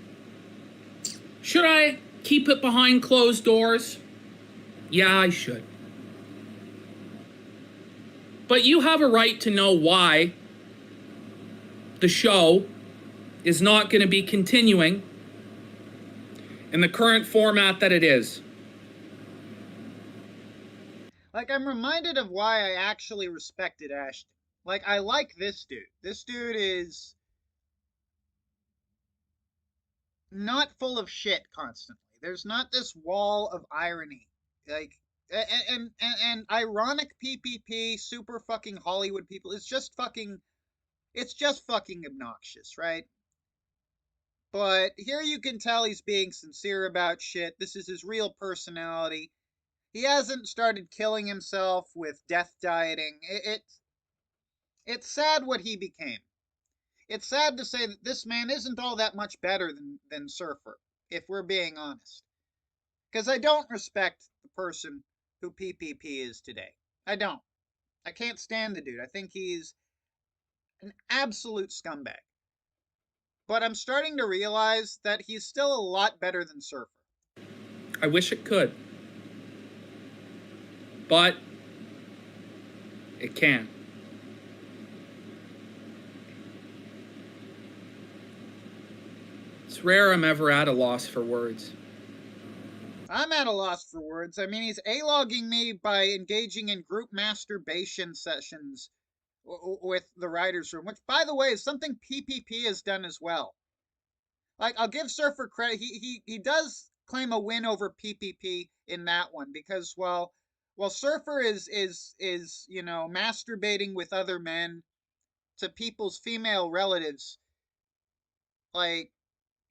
S1: Should I keep it behind closed doors? Yeah, I should. But you have a right to know why the show is not going to be continuing in the current format that it is.
S3: Like, I'm reminded of why I actually respected Ashton. Like, I like this dude. This dude is not full of shit constantly. There's not this wall of irony. Like, and ironic PPP, super fucking Hollywood people, it's just fucking obnoxious, right? But here you can tell he's being sincere about shit. This is his real personality. He hasn't started killing himself with death dieting. It's sad what he became. It's sad to say that this man isn't all that much better than Surfer, if we're being honest. Because I don't respect the person who PPP is today. I don't. I can't stand the dude. I think he's an absolute scumbag. But I'm starting to realize that he's still a lot better than Surfer.
S1: I wish it could. But it can't. It's rare I'm ever at a loss for words.
S3: I'm at a loss for words. I mean, he's A-logging me by engaging in group masturbation sessions with the writer's room, which, by the way, is something PPP has done as well. Like, I'll give Surfer credit. He does claim a win over PPP in that one, because while Surfer is masturbating with other men to people's female relatives, like,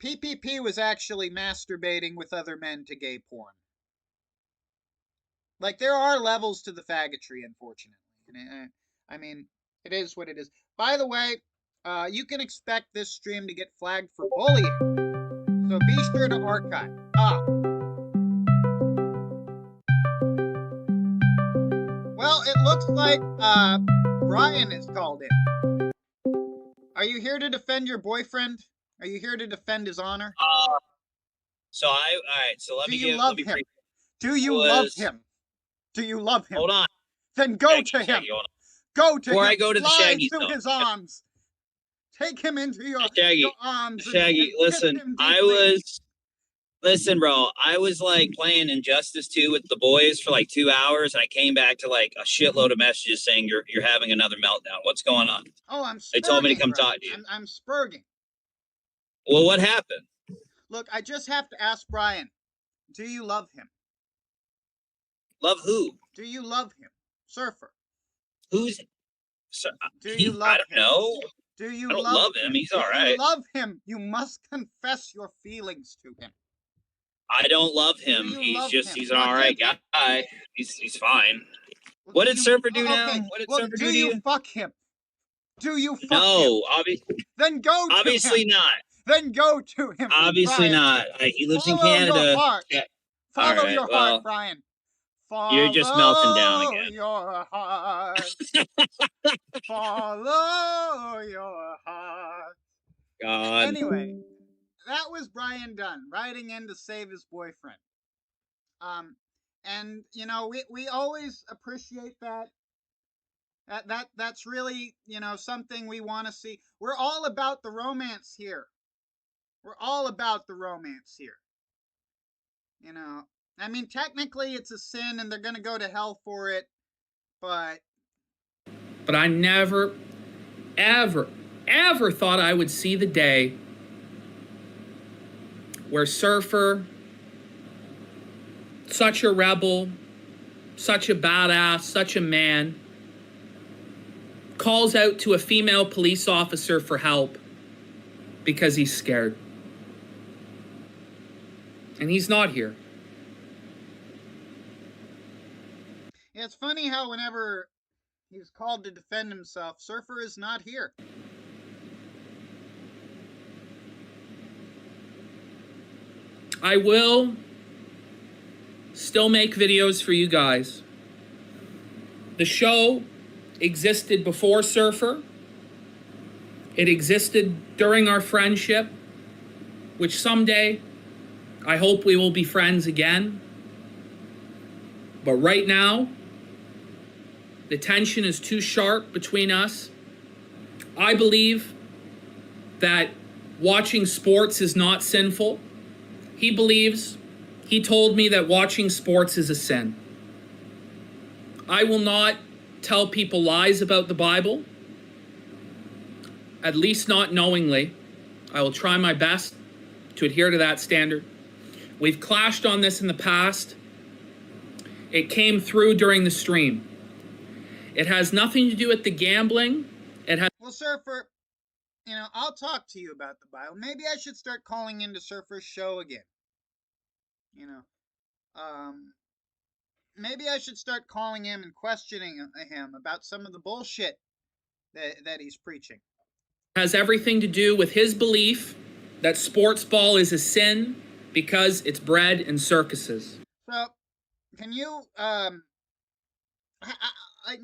S3: PPP was actually masturbating with other men to gay porn. Like, there are levels to the faggotry, unfortunately. I mean, it is what it is. By the way, you can expect this stream to get flagged for bullying, so be sure to archive. Well, it looks like Brian is called in. Are you here to defend your boyfriend? Are you here to defend his honor?
S5: So let me
S3: Do you love him? Do you love him?
S5: Hold on.
S3: Then go to him.
S5: Shaggy,
S3: go to
S5: Before
S3: him.
S5: I go to the
S3: Fly
S5: Shaggy
S3: to his arms. Take him into your
S5: Shaggy,
S3: arms.
S5: Shaggy,
S3: and kiss
S5: listen,
S3: him
S5: I
S3: deeply.
S5: Listen, bro, I was like playing Injustice 2 with the boys for like 2 hours, and I came back to like a shitload of messages saying you're having another meltdown. What's going on?
S3: Oh, I'm
S5: They told me to
S3: spurging,
S5: come
S3: Brian.
S5: talk to you.
S3: I'm spurging.
S5: Well, what happened?
S3: Look, I just have to ask Brian, do you love him?
S5: Love who?
S3: Do you love him? Surfer.
S5: Who's?
S3: Do you
S5: I
S3: love
S5: don't
S3: him?
S5: know.
S3: Do you
S5: I don't
S3: love
S5: love him. He's all
S3: If
S5: right.
S3: you love him, you must confess your feelings to him.
S5: I don't love him.
S3: Do you
S5: He's
S3: love
S5: just
S3: him?
S5: he's an all right guy. He's fine.
S3: Well,
S5: What
S3: do
S5: did
S3: you-
S5: Surfer do now?
S3: Okay,
S5: What did
S3: well,
S5: Surfer
S3: do
S5: do to
S3: you
S5: you?
S3: fuck him? Do you fuck him?
S5: No,
S3: Then go to
S5: obviously
S3: him.
S5: not.
S3: Then go to him.
S5: Obviously
S3: Brian.
S5: not. He lives in
S3: Follow
S5: Canada.
S3: your heart.
S5: Yeah.
S3: Follow
S5: All right,
S3: your
S5: well,
S3: heart, Brian. Follow
S5: you're just melting down again.
S3: your heart. Follow your heart.
S5: God.
S3: Anyway, that was Brian Dunn writing in to save his boyfriend. And you know, we always appreciate that. That's really, you know, something we want to see. We're all about the romance here. We're all about the romance here. You know, I mean, technically it's a sin and they're going to go to hell for it, but
S1: I never, ever, ever thought I would see the day where Surfer, such a rebel, such a badass, such a man, calls out to a female police officer for help because he's scared. And he's not here.
S3: it's funny how whenever he's called to defend himself, Surfer is not here.
S1: I will still make videos for you guys. The show existed before Surfer. It existed during our friendship, which someday I hope we will be friends again. But right now, the tension is too sharp between us. I believe that watching sports is not sinful. He told me that watching sports is a sin. I will not tell people lies about the Bible, at least not knowingly. I will try my best to adhere to that standard. We've clashed on this in the past. It came through during the stream. It has nothing to do with the gambling.
S3: Well, Surfer, you know, I'll talk to you about the Bible. Maybe I should start calling into Surfer's show again. You know, maybe I should start calling him and questioning him about some of the bullshit that he's preaching.
S1: Has everything to do with his belief that sports ball is a sin because it's bred in circuses.
S3: So, can you,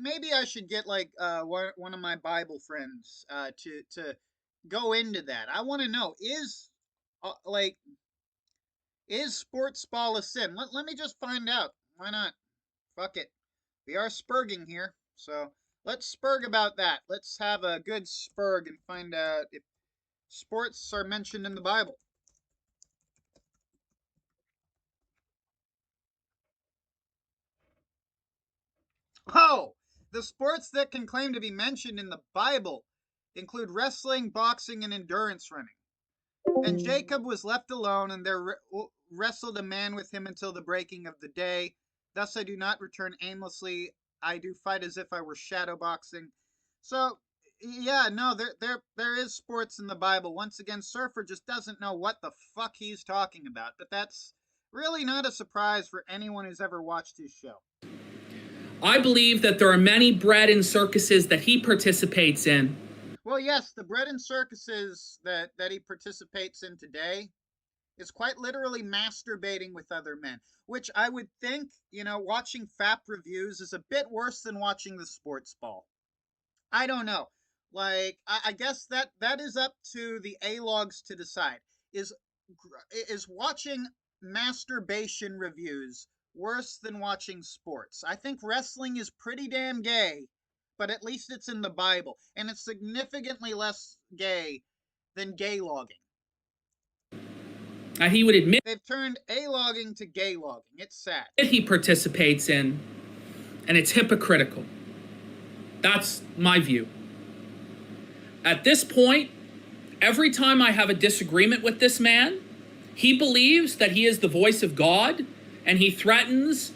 S3: maybe I should get like one of my Bible friends to go into that. I want to know, is sports ball a sin? Let me just find out. Why not? Fuck it. We are spurging here, so let's spurg about that. Let's have a good spurg and find out if sports are mentioned in the Bible. Oh, the sports that can claim to be mentioned in the Bible include wrestling, boxing, and endurance running. And Jacob was left alone, and there wrestled a man with him until the breaking of the day. Thus I do not return aimlessly. I do fight as if I were shadow boxing. So, yeah, no, there is sports in the Bible. Once again, Surfer just doesn't know what the fuck he's talking about. But that's really not a surprise for anyone who's ever watched his show.
S1: I believe that there are many bred in circuses that he participates in.
S3: Well, yes, the bred in circuses that he participates in today is quite literally masturbating with other men, which I would think, you know, watching FAP reviews is a bit worse than watching the sports ball. I don't know. Like, I guess that is up to the A-logs to decide. Is watching masturbation reviews worse than watching sports? I think wrestling is pretty damn gay, but at least it's in the Bible, and it's significantly less gay than gay logging.
S1: that he would admit
S3: They've turned A-logging to gay logging. It's sad.
S1: he participates in, and it's hypocritical. That's my view. At this point, every time I have a disagreement with this man, he believes that he is the voice of God, and he threatens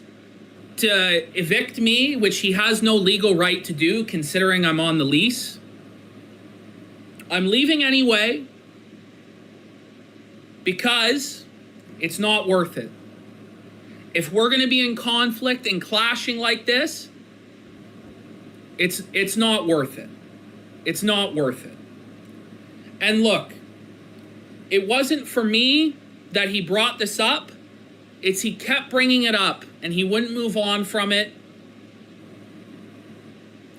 S1: to evict me, which he has no legal right to do, considering I'm on the lease. I'm leaving anyway because it's not worth it. If we're going to be in conflict and clashing like this, it's not worth it. It's not worth it. And look, it wasn't for me that he brought this up. It's he kept bringing it up and he wouldn't move on from it.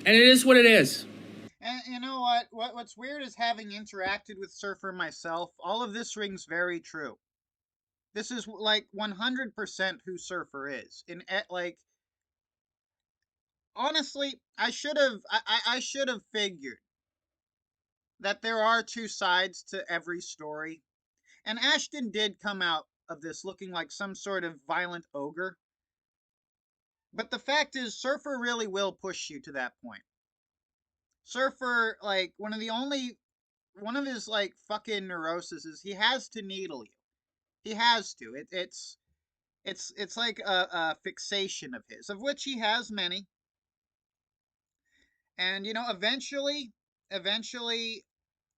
S1: And it is what it is.
S3: And you know what's weird is having interacted with Surfer myself, all of this rings very true. This is like 100% who Surfer is. Like, honestly, I should have figured that there are two sides to every story. And Ashton did come out of this looking like some sort of violent ogre. But the fact is, Surfer really will push you to that point. Surfer, like, one of his, like, fucking neuroses is he has to needle you. He has to. It's like a fixation of his, of which he has many. And, you know, eventually,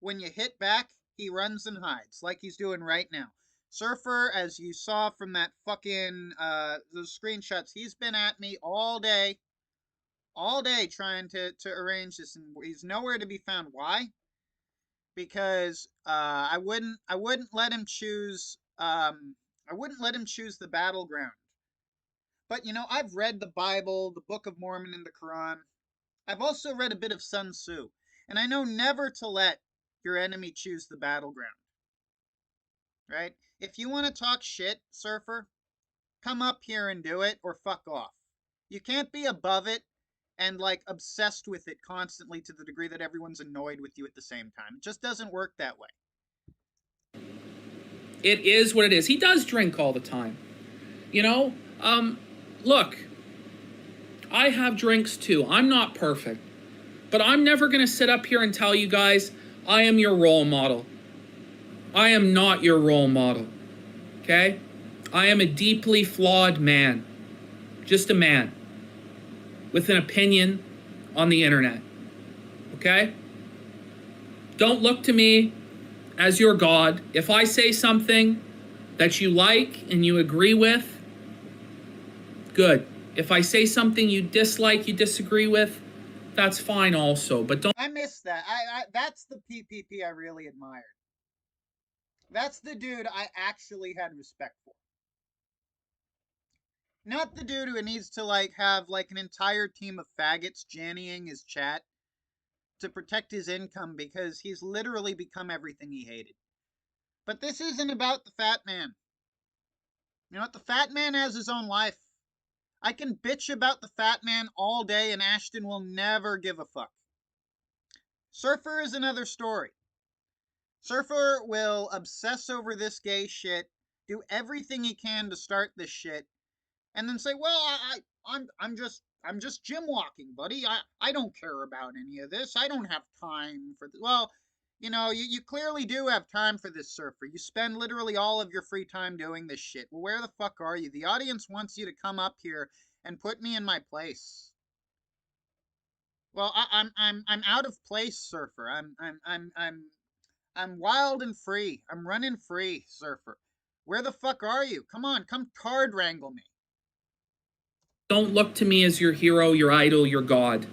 S3: when you hit back, he runs and hides, like he's doing right now. Surfer, as you saw from that fucking, those screenshots, he's been at me all day trying to arrange this, and he's nowhere to be found. Why? Because, I wouldn't let him choose, the battleground. But, you know, I've read the Bible, the Book of Mormon, and the Quran. I've also read a bit of Sun Tzu, and I know never to let your enemy choose the battleground. Right? If you want to talk shit, Surfer, come up here and do it, or fuck off. You can't be above it and, like, obsessed with it constantly to the degree that everyone's annoyed with you at the same time. It just doesn't work that way.
S1: It is what it is. He does drink all the time. You know, look, I have drinks too. I'm not perfect. But I'm never going to sit up here and tell you guys, I am your role model. I am not your role model. Okay? I am a deeply flawed man. Just a man. With an opinion on the internet. Okay? Don't look to me as your God. If I say something that you like and you agree with, good. If I say something you dislike, you disagree with, that's fine also. But don't...
S3: I miss that. That's the PPP I really admired. That's the dude I actually had respect for. Not the dude who needs to, like, have, like, an entire team of faggots jannying his chat to protect his income because he's literally become everything he hated. But this isn't about the fat man. You know what? The fat man has his own life. I can bitch about the fat man all day and Ashton will never give a fuck. Surfer is another story. Surfer will obsess over this gay shit, do everything he can to start this shit, and then say, "Well, I'm just gym walking, buddy. I don't care about any of this. I don't have time for this." Well, you know, you clearly do have time for this, Surfer. You spend literally all of your free time doing this shit. Well, where the fuck are you? The audience wants you to come up here and put me in my place. Well, I'm out of place, Surfer. I'm wild and free. I'm running free, Surfer. Where the fuck are you? Come on, come card wrangle me.
S1: Don't look to me as your hero, your idol, your God.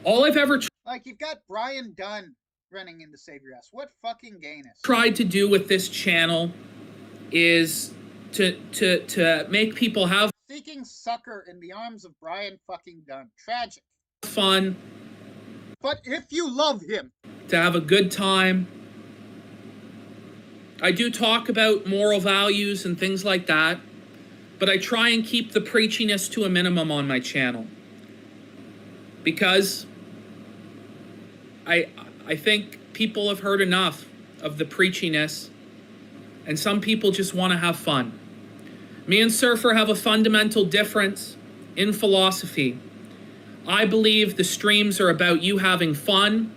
S1: All I've ever
S3: like, you've got Brian Dunn running in to save your ass. What fucking gayness?
S1: Tried to do with this channel is to make people have
S3: seeking succor in the arms of Brian fucking Dunn. Tragic.
S1: Fun.
S3: But if you love him,
S1: to have a good time. I do talk about moral values and things like that, but I try and keep the preachiness to a minimum on my channel. Because I think people have heard enough of the preachiness and some people just want to have fun. Me and Surfer have a fundamental difference in philosophy. I believe the streams are about you having fun.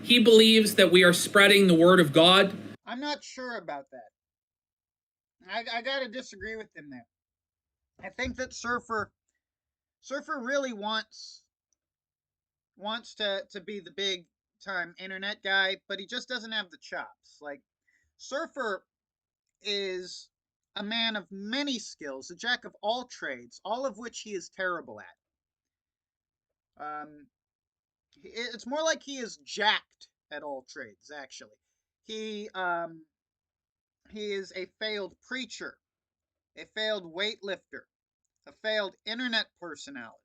S1: He believes that we are spreading the word of God.
S3: I'm not sure about that. I gotta disagree with him there. I think that Surfer really wants to be the big time internet guy, but he just doesn't have the chops. Like, Surfer is a man of many skills, a jack of all trades, all of which he is terrible at. It's more like he is jacked at all trades. Actually, he is a failed preacher, a failed weightlifter, a failed internet personality,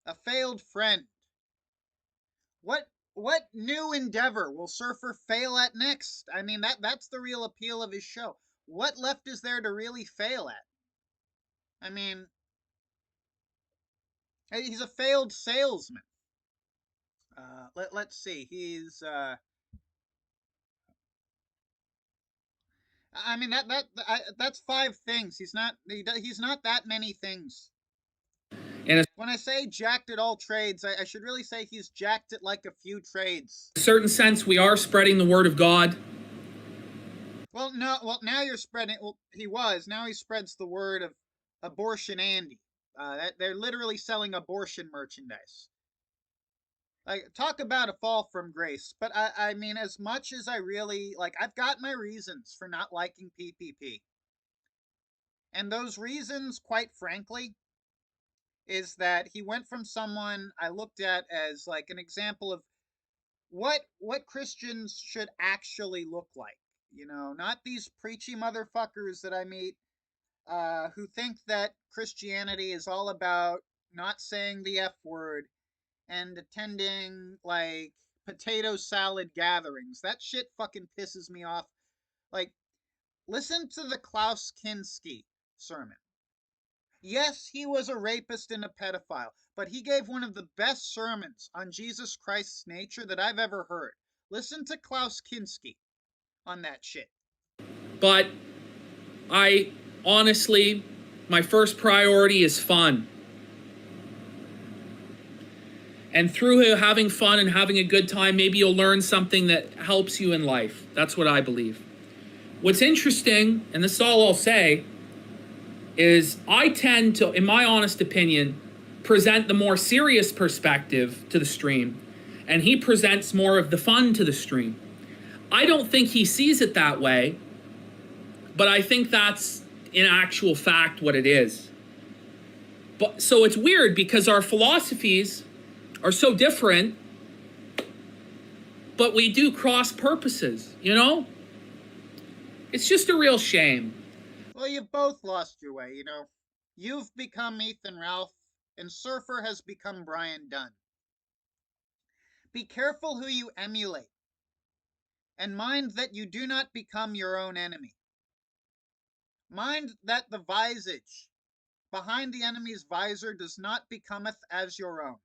S3: a failed friend. What new endeavor will Surfer fail at next? I mean, that's the real appeal of his show. What left is there to really fail at? I mean, he's a failed salesman. Let's see. I mean, that's 5 things. He's not that many things.
S1: In
S3: When I say jacked at all trades, I should really say he's jacked at like a few trades.
S1: a certain sense, we are spreading the word of God.
S3: Well, no. Well, now you're spreading. Well, he was. Now he spreads the word of abortion Andy. They're literally selling abortion merchandise. Like, talk about a fall from grace. But I mean, as much as I really like, I've got my reasons for not liking PPP, and those reasons, quite frankly, is that he went from someone I looked at as like an example of what Christians should actually look like. You know, not these preachy motherfuckers that I meet who think that Christianity is all about not saying the F word and attending like potato salad gatherings. That shit fucking pisses me off. Like, listen to the Klaus Kinski sermon. Yes, he was a rapist and a pedophile, but he gave one of the best sermons on Jesus Christ's nature that I've ever heard. Listen to Klaus Kinski on that shit.
S1: But I honestly, my first priority is fun. And through having fun and having a good time, maybe you'll learn something that helps you in life. That's what I believe. What's interesting, and this is all I'll say, is I tend to, in my honest opinion, present the more serious perspective to the stream, and he presents more of the fun to the stream. I don't think he sees it that way, but I think that's in actual fact what it is. But so it's weird because our philosophies are so different, but we do cross purposes, you know? It's just a real shame.
S3: Well, you've both lost your way, you know. You've become Ethan Ralph, and Surfer has become Brian Dunn. Be careful who you emulate, and mind that you do not become your own enemy. Mind that the visage behind the enemy's visor does not becometh as your own.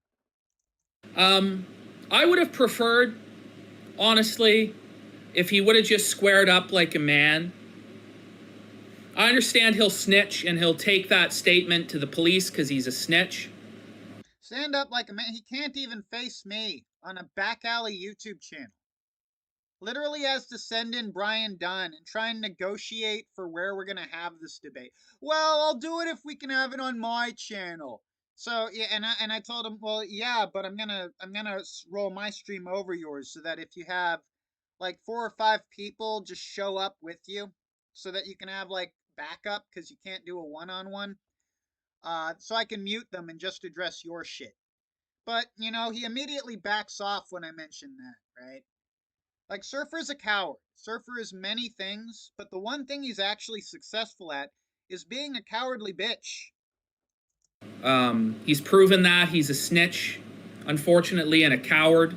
S1: I would have preferred, honestly, if he would have just squared up like a man. I understand he'll snitch and he'll take that statement to the police because he's a snitch.
S3: Stand up like a man. He can't even face me on a back alley YouTube channel. Literally has to send in Brian Dunn and try and negotiate for where we're gonna have this debate. Well, I'll do it if we can have it on my channel. So yeah, and I told him, well, yeah, but I'm gonna roll my stream over yours so that if you have like 4 or 5 people just show up with you, so that you can have like backup because you can't do a one-on-one. So I can mute them and just address your shit. But you know, he immediately backs off when I mention that, right? Like, Surfer's a coward. Surfer is many things, but the one thing he's actually successful at is being a cowardly bitch.
S1: He's proven that. He's a snitch, unfortunately, and a coward.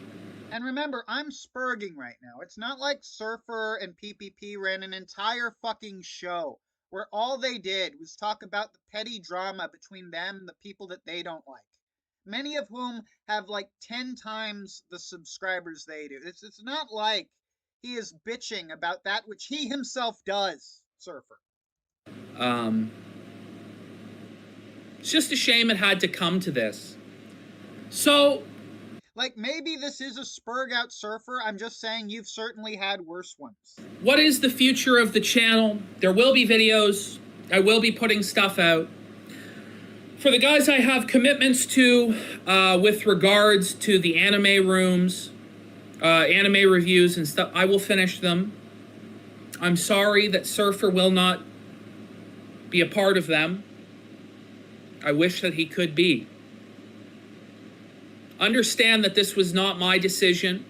S3: And remember, I'm spurging right now. It's not like Surfer and PPP ran an entire fucking show where all they did was talk about the petty drama between them and the people that they don't like. Many of whom have like 10 times the subscribers they do. It's not like he is bitching about that which he himself does, Surfer.
S1: It's just a shame it had to come to this. So,
S3: like, maybe this is a spurg out, Surfer. I'm just saying you've certainly had worse ones.
S1: What is the future of the channel? There will be videos. I will be putting stuff out. For the guys I have commitments to with regards to the anime rooms, anime reviews and stuff, I will finish them. I'm sorry that Surfer will not be a part of them. I wish that he could be. Understand that this was not my decision.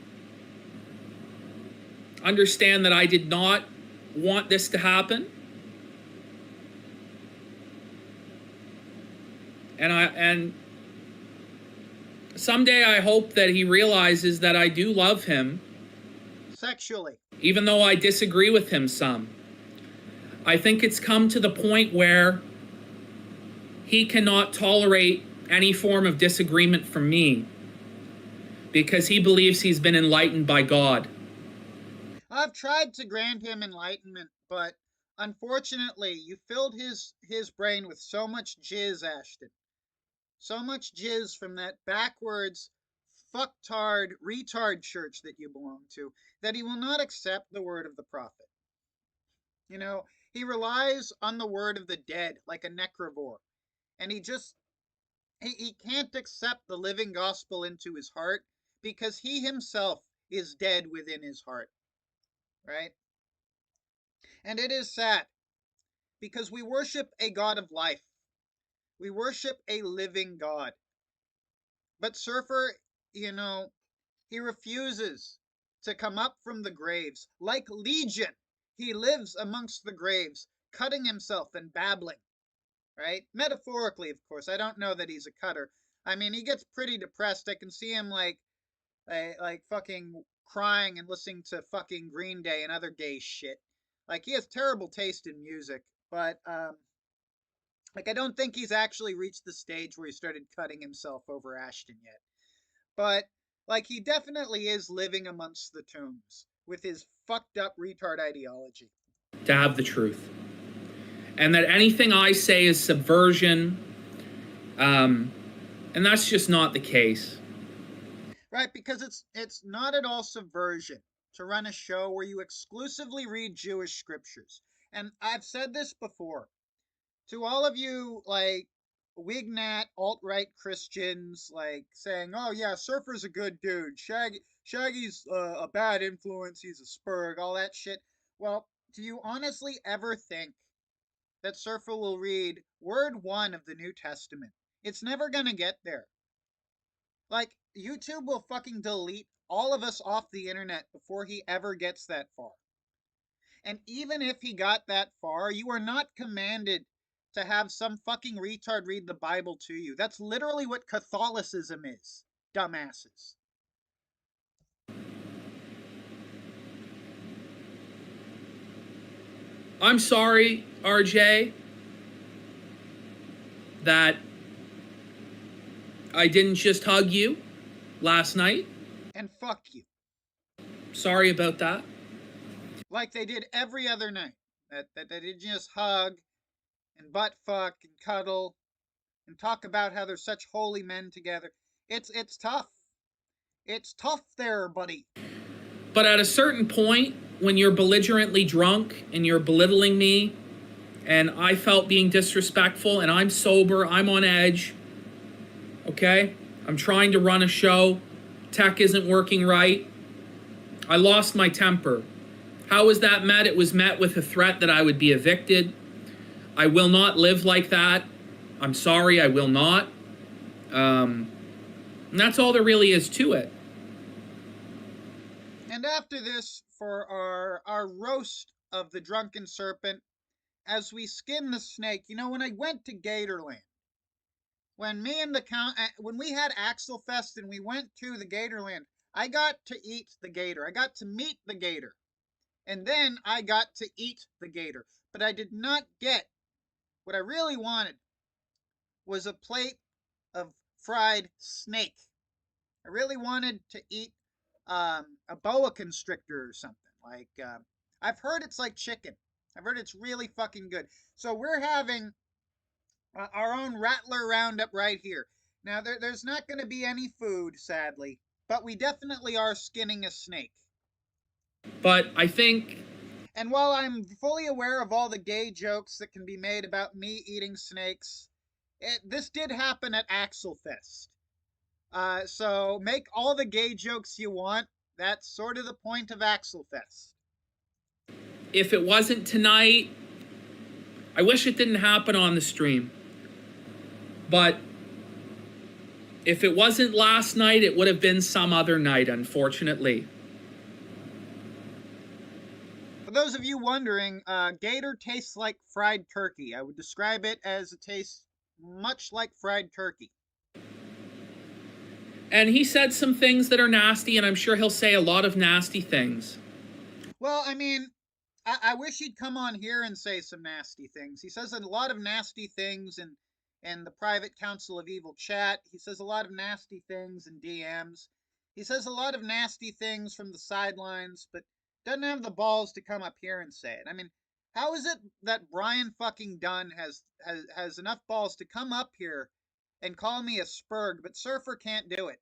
S1: Understand that I did not want this to happen. And someday I hope that he realizes that I do love him.
S3: Sexually.
S1: Even though I disagree with him some. I think it's come to the point where he cannot tolerate any form of disagreement from me because he believes he's been enlightened by God.
S3: I've tried to grant him enlightenment, but unfortunately, you filled his brain with so much jizz, Ashton. So much jizz from that backwards, fucktard, retard church that you belong to, that he will not accept the word of the prophet. You know, he relies on the word of the dead like a necrovore. And he can't accept the living gospel into his heart because he himself is dead within his heart. Right? And it is sad because we worship a God of life. We worship a living God. But Surfer, you know, he refuses to come up from the graves. Like Legion, he lives amongst the graves, cutting himself and babbling. Right? Metaphorically, of course. I don't know that he's a cutter. I mean, he gets pretty depressed. I can see him like fucking crying and listening to fucking Green Day and other gay shit. Like, he has terrible taste in music, but like, I don't think he's actually reached the stage where he started cutting himself over Ashton yet. But like, he definitely is living amongst the tombs with his fucked up retard ideology.
S1: To have the truth. And that anything I say is subversion. And that's just not the case.
S3: Right, because it's not at all subversion to run a show where you exclusively read Jewish scriptures. And I've said this before. To all of you, like, Wignat, alt-right Christians, like, saying, oh yeah, Surfer's a good dude, Shaggy's a bad influence, he's a spurg, all that shit. Well, do you honestly ever think that Surfer will read word 1 of the New Testament? It's never gonna get there. Like, YouTube will fucking delete all of us off the internet before he ever gets that far. And even if he got that far, you are not commanded to have some fucking retard read the Bible to you. That's literally what Catholicism is, dumbasses.
S1: I'm sorry, RJ, that I didn't just hug you last night.
S3: And fuck you.
S1: Sorry about that.
S3: Like they did every other night. That they didn't just hug and butt fuck and cuddle and talk about how they're such holy men together. It's tough. It's tough there, buddy.
S1: But at a certain point, when you're belligerently drunk and you're belittling me, and I felt being disrespectful, and I'm sober, I'm on edge, okay? I'm trying to run a show. Tech isn't working right. I lost my temper. How was that met? It was met with a threat that I would be evicted. I will not live like that. I'm sorry, I will not. And that's all there really is to it.
S3: And after this, for our roast of the Drunken Surpent, as we skin the snake, you know, when I went to Gatorland, when we had Axelfest and we went to the Gatorland, I got to eat the gator. I got to meet the gator. And then I got to eat the gator. But I did not get what I really wanted was a plate of fried snake. I really wanted to eat a boa constrictor or something. Like, I've heard it's like chicken. I've heard it's really fucking good. So we're having our own Rattler Roundup right here. Now, there's not going to be any food, sadly, but we definitely are skinning a snake.
S1: But I think.
S3: And while I'm fully aware of all the gay jokes that can be made about me eating snakes, this did happen at Axelfest. So make all the gay jokes you want. That's sort of the point of Axelfest.
S1: If it wasn't tonight, I wish it didn't happen on the stream. But if it wasn't last night, it would have been some other night, unfortunately.
S3: For those of you wondering, gator tastes like fried turkey. I would describe it as it tastes much like fried turkey.
S1: And he said some things that are nasty, and I'm sure he'll say a lot of nasty things.
S3: Well, I mean, I wish he'd come on here and say some nasty things. He says a lot of nasty things in the private council of evil chat. He says a lot of nasty things in DMs. He says a lot of nasty things from the sidelines, but doesn't have the balls to come up here and say it. I mean, how is it that Brian fucking Dunn has enough balls to come up here and call me a spurg, but Surfer can't do it?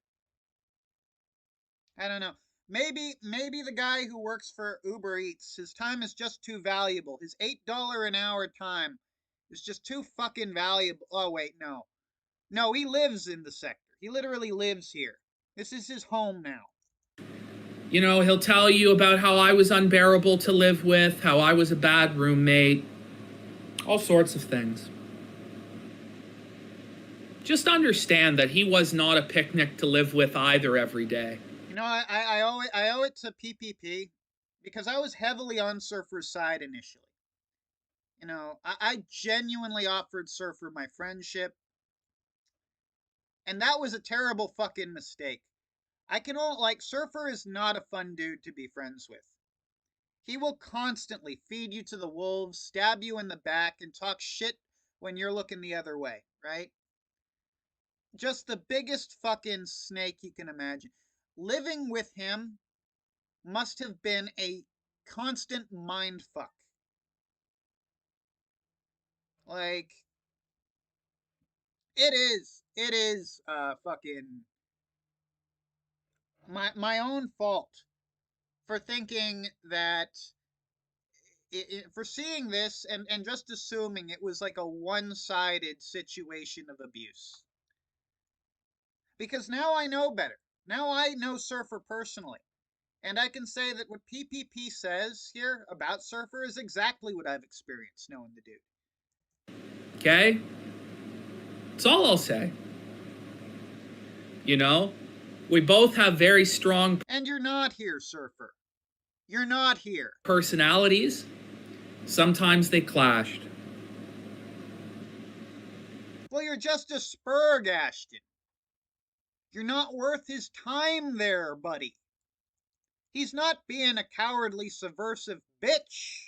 S3: I don't know. Maybe the guy who works for Uber Eats, his time is just too valuable. His $8 an hour time is just too fucking valuable. Oh wait, no. No, he lives in the sector. He literally lives here. This is his home now.
S1: You know, he'll tell you about how I was unbearable to live with, how I was a bad roommate, all sorts of things. Just understand that he was not a picnic to live with either every day.
S3: You know, I owe it to PPP because I was heavily on Surfer's side initially. You know, I genuinely offered Surfer my friendship, and that was a terrible fucking mistake. Surfer is not a fun dude to be friends with. He will constantly feed you to the wolves, stab you in the back, and talk shit when you're looking the other way, right? Just the biggest fucking snake you can imagine. Living with him must have been a constant mind fuck. Like, it is fucking my own fault for thinking that for seeing this and just assuming it was like a one-sided situation of abuse. Because now I know better. Now I know Surfer personally. And I can say that what PPP says here about Surfer is exactly what I've experienced knowing the dude.
S1: Okay? That's all I'll say. You know? We both have very strong...
S3: And you're not here, Surfer. You're not here.
S1: ...personalities. Sometimes they clashed.
S3: Well, you're just a spurg, Ashton. You're not worth his time there, buddy. He's not being a cowardly, subversive bitch.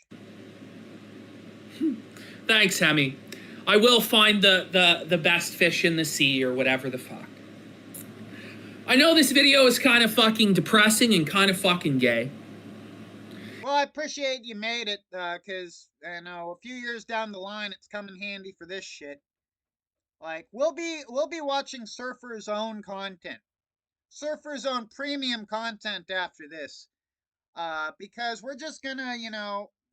S1: Thanks, Hemi. I will find the best fish in the sea or whatever the fuck. I know this video is kind of fucking depressing and kind of fucking gay.
S3: Well, I appreciate you made it, because, I know, a few years down the line, it's coming handy for this shit. Like, we'll be watching Surfer's own content. Surfer's own premium content after this. Because we're just gonna,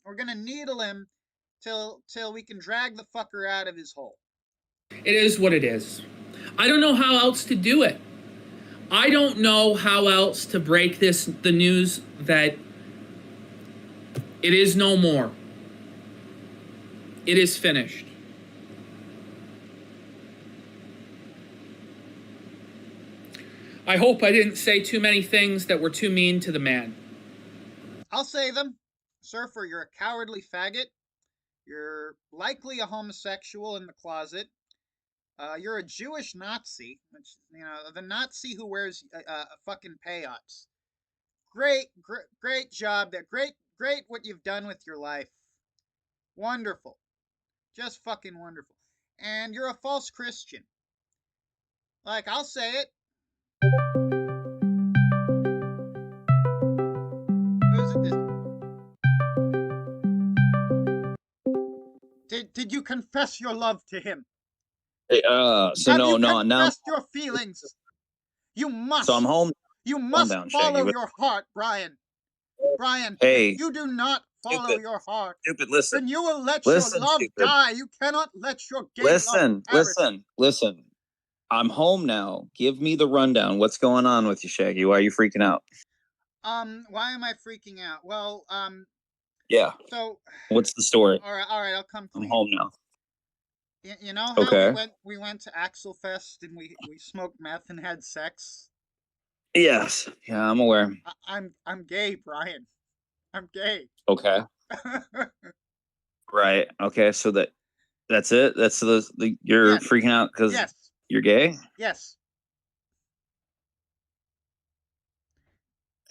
S3: we're gonna needle him till we can drag the fucker out of his hole.
S1: It is what it is. I don't know how else to do it. I don't know how else to break the news that it is no more. It is finished. I hope I didn't say too many things that were too mean to the man.
S3: I'll say them. Surfer, you're a cowardly faggot. You're likely a homosexual in the closet. You're a Jewish Nazi, which, the Nazi who wears fucking payots. Great job there. Great what you've done with your life. Wonderful. Just fucking wonderful. And you're a false Christian. Like, I'll say it. Who's it? Did you confess your love to him?
S5: So
S3: Have
S5: no,
S3: you
S5: no, now.
S3: confessed your feelings? You must.
S5: So I'm home.
S3: You
S5: Calm
S3: must
S5: down,
S3: follow
S5: Shaggy.
S3: your heart, Brian. Brian, if
S5: Hey,
S3: you do not follow
S5: stupid,
S3: your heart,
S5: stupid. Listen,
S3: then you will let your
S5: listen,
S3: love
S5: stupid.
S3: die. You cannot let your gay love perish.
S5: Listen. I'm home now. Give me the rundown. What's going on with you, Shaggy? Why are you freaking out?
S3: Why am I freaking out? Well,
S5: Yeah.
S3: so
S5: What's the story?
S3: all right, I'll come
S5: I'm
S3: clean.
S5: home now.
S3: You know how
S5: Okay.
S3: we went to Axelfest and we smoked meth and had sex?
S5: Yes. Yeah, I'm aware.
S3: I'm gay, Brian. I'm gay.
S5: Okay. Right. Okay. So that's it. That's the you're
S3: Yes.
S5: freaking out because
S3: Yes.
S5: you're gay.
S3: Yes.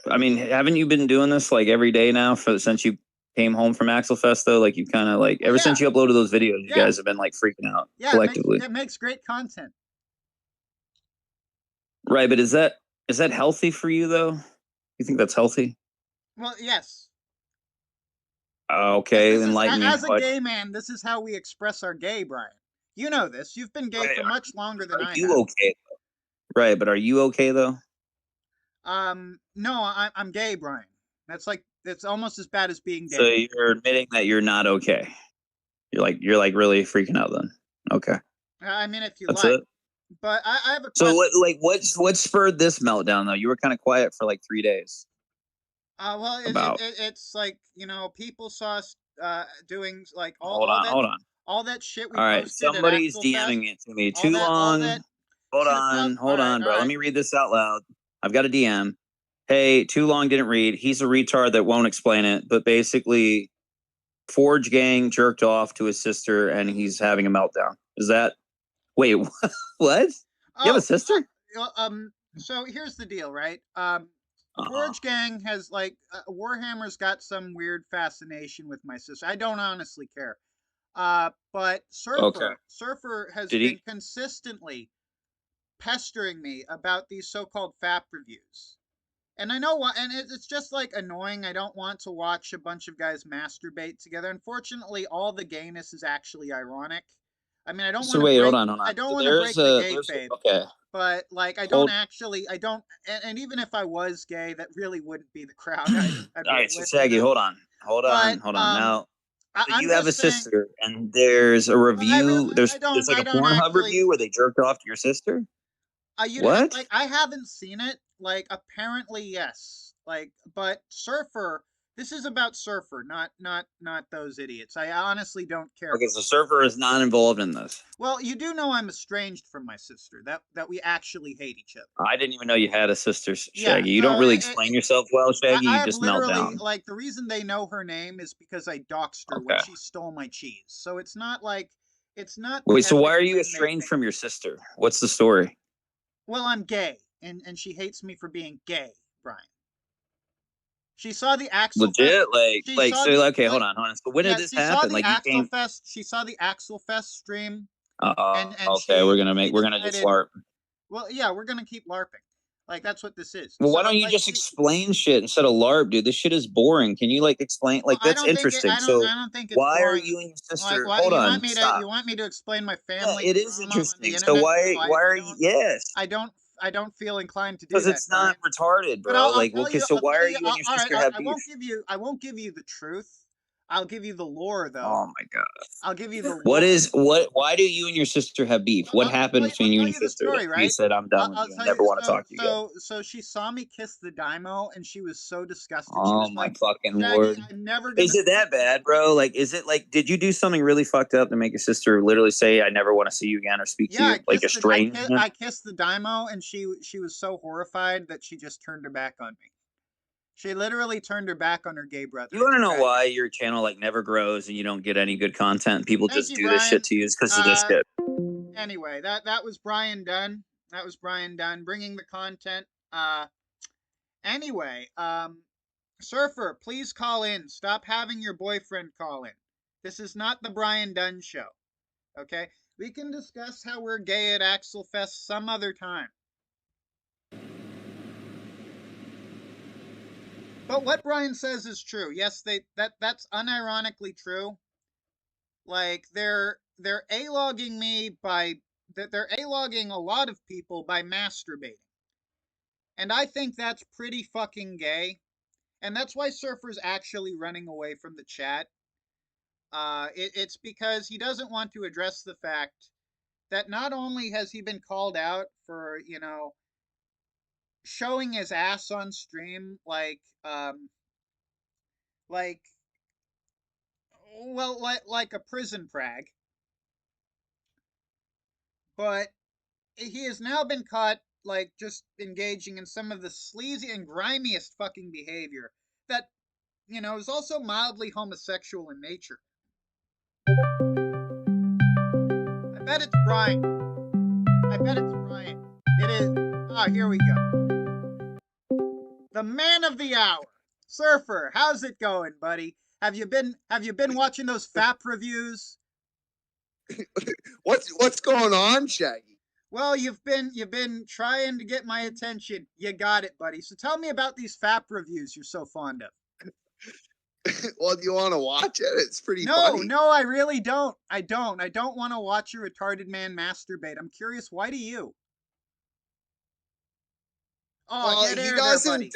S5: I mean, haven't you been doing this like every day now since you came home from Axelfest though? Like you kind of like ever since you uploaded those videos, you guys have been like freaking out collectively.
S3: It makes great content.
S5: Right, but is that healthy for you though? You think that's healthy?
S3: Well, yes.
S5: Okay, enlighten me.
S3: As a gay man, this is how we express our gay, Brian. You know this. You've been gay for much longer than I have.
S5: Are you okay? Right, but are you okay though?
S3: No, I'm gay, Brian. That's almost as bad as being gay.
S5: So you're admitting that you're not okay. You're like really freaking out then. Okay.
S3: I mean, if you
S5: That's
S3: like.
S5: it?
S3: But I have a question.
S5: So what spurred this meltdown though? You were kind of quiet for like 3 days.
S3: Well, it's like, you know, people saw us doing like
S5: Hold on.
S3: all that shit we
S5: All right,
S3: posted
S5: somebody's
S3: at Axelfest,
S5: DMing it to me.
S3: all
S5: Too
S3: that,
S5: long. Hold on, bro.
S3: right.
S5: Let me read this out loud. I've got a DM. Hey, too long, didn't read. He's a retard that won't explain it, but basically, Forge Gang jerked off to his sister, and he's having a meltdown. Is that? Wait, what? You have a sister?
S3: So here's the deal, right?
S5: Uh-huh.
S3: Forge Gang has like Warhammer's got some weird fascination with my sister. I don't honestly care. But Surfer has been consistently pestering me about these so-called FAP reviews. And I know why, and it's just like annoying. I don't want to watch a bunch of guys masturbate together. Unfortunately, all the gayness is actually ironic. I mean, I don't want to break.
S5: Hold on.
S3: I don't want to break the kayfabe.
S5: Okay.
S3: But like, I don't, and even if I was gay, that really wouldn't be the crowd.
S5: All right, so Shaggy, hold on. Now, you have a sister, and there's a review. There's like a Pornhub review where they jerked off to your sister. What?
S3: Like, I haven't seen it. Like, apparently, yes. Like, but Surfer. This is about Surfer, not those idiots. I honestly don't care.
S5: Okay, so Surfer is not involved in this.
S3: Well, you do know I'm estranged from my sister. That we actually hate each other.
S5: I didn't even know you had a sister, Shaggy.
S3: Yeah,
S5: you don't really explain yourself well, Shaggy. You just melt down.
S3: Like, the reason they know her name is because I doxed her when she stole my cheese. So it's not like Wait,
S5: so why are you estranged from your sister? What's the story?
S3: Well, I'm gay, and she hates me for being gay, Brian. She saw the Axelfest.
S5: Legit, hold on. So when did this happen?
S3: She saw the Axelfest stream.
S5: Okay, we're gonna just LARP.
S3: Well, yeah, we're gonna keep LARPing. Like, that's what this is.
S5: Well, why don't you just explain shit instead of LARP, dude? This shit is boring. Can you like explain? Like, that's interesting. I don't think it's
S3: why
S5: boring. Are you and your sister?
S3: Like,
S5: hold on, stop.
S3: You want me to explain my family?
S5: Yeah, it is interesting. So why are you? Yes.
S3: I don't feel inclined to do that.
S5: Because it's not retarded, bro. Like, okay, so why are you and your sister have beef?
S3: I won't give you the truth. I'll give you the lore, though.
S5: Oh my god.
S3: I'll give you the lore.
S5: Why do you and your sister have beef? What happened between you and your sister?
S3: Story, right?
S5: You said I'm done with you. I never want to talk to you again.
S3: So she saw me kiss the Daimo, and she was so disgusted.
S5: Oh my fucking lord! Is it that bad, bro? Like, is it like? Did you do something really fucked up to make your sister literally say, "I never want to see you again" or speak to you? Like a stranger?
S3: I kissed the Daimo, and she was so horrified that she just turned her back on me. She literally turned her back on her gay brother.
S5: You want to know why your channel like never grows and you don't get any good content? People just do this shit to you because of this shit.
S3: Anyway, that was Brian Dunn. That was Brian Dunn bringing the content. Anyway, Surfer, please call in. Stop having your boyfriend call in. This is not the Brian Dunn show. Okay? We can discuss how we're gay at Axelfest some other time. But what Brian says is true. Yes, that's unironically true. Like they're a-logging me by they're a-logging a lot of people by masturbating. And I think that's pretty fucking gay. And that's why Surfer's actually running away from the chat. It's because he doesn't want to address the fact that not only has he been called out for, showing his ass on stream, like, well, like a prison prag, but he has now been caught, like, just engaging in some of the sleazy and grimiest fucking behavior that, is also mildly homosexual in nature. I bet it's Brian. It is. Here we go. The man of the hour, Surfer. How's it going, buddy? Have you been watching those FAP reviews?
S2: What's going on, Shaggy?
S3: Well, you've been trying to get my attention. You got it, buddy. So tell me about these FAP reviews you're so fond of.
S2: Well, do you want to watch it? It's pretty
S3: No,
S2: funny.
S3: I really don't. I don't want to watch a retarded man masturbate. I'm curious, why do you? Oh,
S2: Well, he doesn't.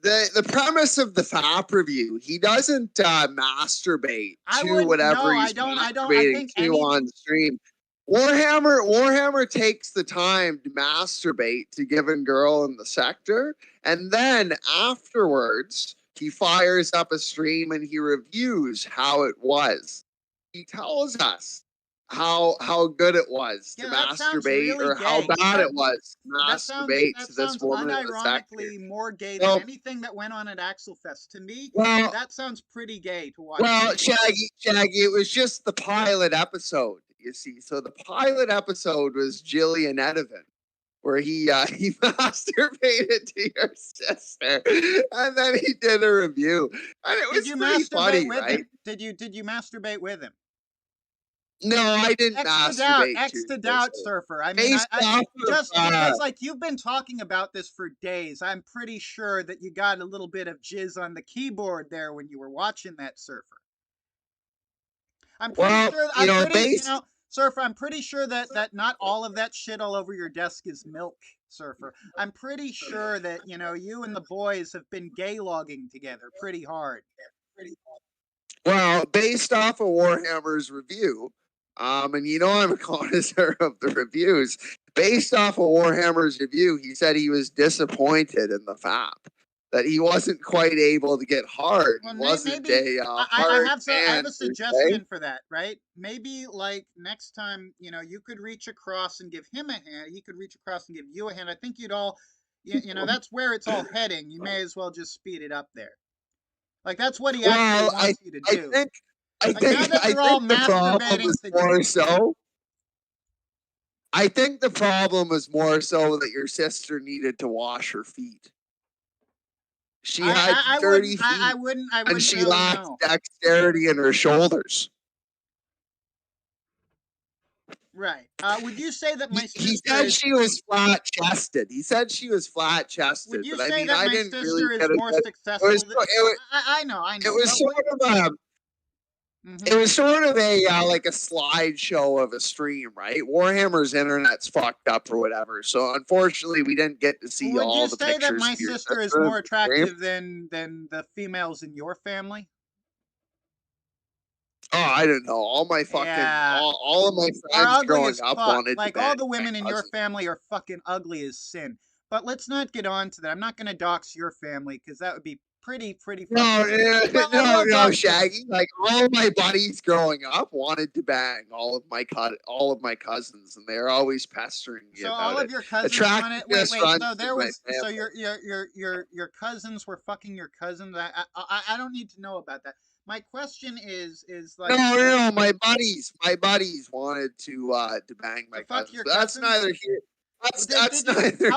S2: The premise of the FAP review, he doesn't masturbate to whatever he's masturbating to on stream. Warhammer takes the time to masturbate to Given Girl in the sector, and then afterwards he fires up a stream and he reviews how it was. He tells us how good it was to masturbate, really or how bad it was to masturbate to this woman.
S3: Unironically more gay than anything that went on at Axelfest. To me, that sounds pretty gay to watch.
S2: Well, Shaggy, it was just the pilot episode, you see. So the pilot episode was Jillian Edovan, where he masturbated to your sister, and then he did a review, and it was pretty funny, right?
S3: Did you masturbate with him?
S2: No, I didn't masturbate.
S3: X to doubt, Surfer. I mean, just because, like, you've been talking about this for days, I'm pretty sure that you got a little bit of jizz on the keyboard there when you were watching that, Surfer. I'm pretty sure. Surfer, I'm pretty sure that not all of that shit all over your desk is milk, Surfer. I'm pretty sure that you and the boys have been gay logging together pretty hard.
S2: Well, based off of Warhammer's review. And I'm a connoisseur of the reviews. Based off of Warhammer's review, he said he was disappointed in the FAP, that he wasn't quite able to get hard. Well, he wasn't
S3: I have a suggestion for that, right? Maybe, like, next time, you could reach across and give him a hand. He could reach across and give you a hand. I think you'd all, that's where it's all heading. You may as well just speed it up there. Like, that's what he actually wants you to do.
S2: I think the problem is more so. I think the problem is more so that your sister needed to wash her feet. She had dirty feet, and she lacked dexterity in her shoulders.
S3: Right. Would you say that my sister?
S2: He said she was flat chested.
S3: Would you say that my sister is more successful? I know.
S2: It was sort of It was sort of a like a slideshow of a stream, right? Warhammer's internet's fucked up or whatever, so unfortunately we didn't get to see all the pictures.
S3: Would you say that my sister is more attractive than the females in your family?
S2: Oh, I don't know. All my fucking all of my friends growing up wanted
S3: like all the women in your family are fucking ugly as sin. But let's not get on to that. I'm not going to dox your family because that would be pretty.
S2: No, Shaggy. Like all of my buddies growing up wanted to bang all of my cousins, and they're always pestering me about it.
S3: So all of your cousins wanted. Wait. So there was. So your cousins were fucking your cousins. I don't need to know about that. My question is like.
S2: No. My buddies wanted to bang my cousins. That's neither here. That's neither here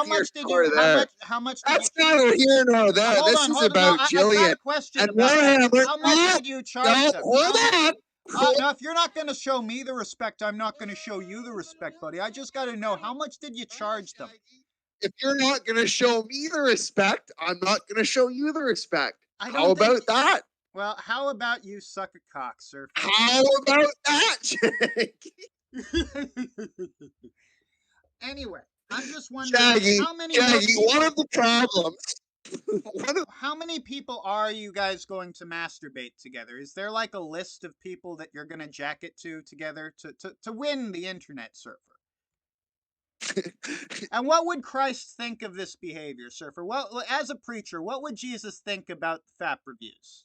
S2: nor there.
S3: How much?
S2: That's neither here nor there. This is about Jillian.
S3: And Warhammer. How much did you charge them?
S2: Hold on.
S3: Now, if you're not going to show me the respect, I'm not going to show you the respect, buddy. I just got to know, how much did you charge them?
S2: If you're not going to show me the respect, I'm not going to show you the respect. How about that?
S3: Well, how about you suck a cock, Surfer?
S2: How about that, Shaggy?
S3: Anyway, I'm just wondering how many more
S2: Shaggy,
S3: people,
S2: one of the problems.
S3: how many people are you guys going to masturbate together? Is there like a list of people that you're gonna jack it to together to win the internet, Surfer? And what would Christ think of this behavior, Surfer? Well, as a preacher, what would Jesus think about the FAP reviews?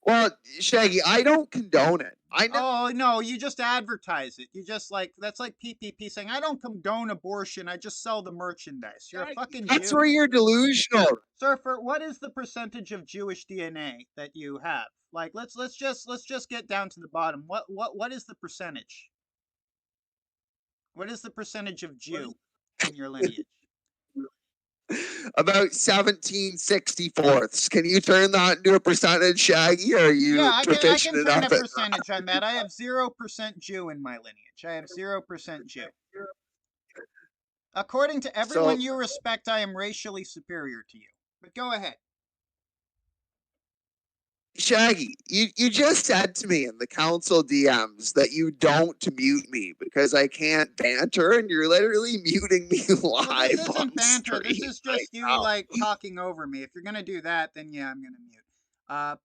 S2: Well, Shaggy, I don't condone it. I know.
S3: Oh no, you just advertise it. You just that's like PPP saying, I don't condone abortion, I just sell the merchandise. You're a fucking
S2: That's
S3: Jew.
S2: where you're delusional.
S3: Surfer, what is the percentage of Jewish DNA that you have? Like let's just get down to the bottom. What is the percentage? What is the percentage of Jew in your lineage?
S2: About 17/64. Can you turn that into a percentage, Shaggy? Or are you
S3: Yeah, I
S2: proficient
S3: can turn
S2: enough
S3: a
S2: at
S3: percentage on that. I have 0% Jew in my lineage. I have 0% Jew. According to everyone you respect, I am racially superior to you. But go ahead.
S2: Shaggy, you just said to me in the council DMs that you don't mute me because I can't banter, and you're literally muting me live.
S3: Well, this isn't
S2: on
S3: banter. This
S2: stream
S3: is just you
S2: now.
S3: like talking over me. If you're gonna do that, then yeah, I'm gonna mute.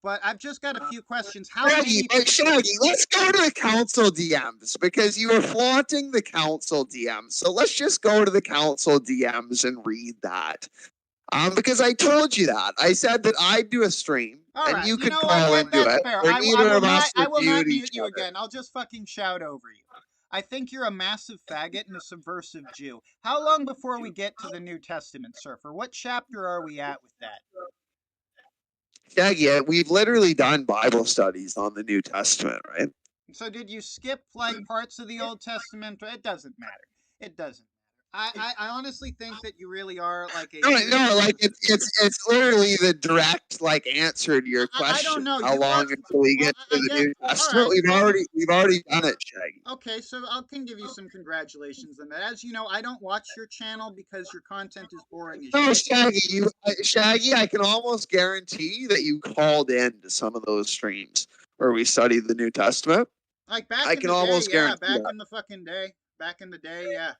S3: But I've just got a few questions. How
S2: Shaggy,
S3: many?
S2: Shaggy, let's go to the council DMs because you were flaunting the council DMs. So let's just go to the council DMs and read that. Because I told you that. I said that I'd do a stream
S3: All
S2: and
S3: right,
S2: you
S3: you
S2: could
S3: know what?
S2: call and do
S3: That's
S2: it.
S3: fair.
S2: Or
S3: I
S2: neither
S3: will
S2: of us
S3: not. I will not
S2: reviewed
S3: mute
S2: each
S3: you
S2: other.
S3: again. I'll just fucking shout over you. I think you're a massive faggot and a subversive Jew. How long before we get to the New Testament, Surfer? What chapter are we at with that?
S2: Shaggy, we've literally done Bible studies on the New Testament, right?
S3: So did you skip like parts of the Old Testament? It doesn't matter. It doesn't. I honestly think that you really are like a.
S2: No, like it's literally the direct like answer to your
S3: I don't
S2: question.
S3: know.
S2: How long until we get to the New
S3: All
S2: Testament?
S3: right.
S2: We've already done it, Shaggy.
S3: Okay, so I can give you some congratulations on that. As you know, I don't watch your channel because your content is boring as
S2: No,
S3: shit.
S2: Shaggy, I can almost guarantee that you called in to some of those streams where we studied the New Testament.
S3: Like back
S2: I
S3: in
S2: can
S3: the day,
S2: almost
S3: yeah.
S2: guarantee
S3: Back
S2: that.
S3: in the fucking day. Back in the day, yeah.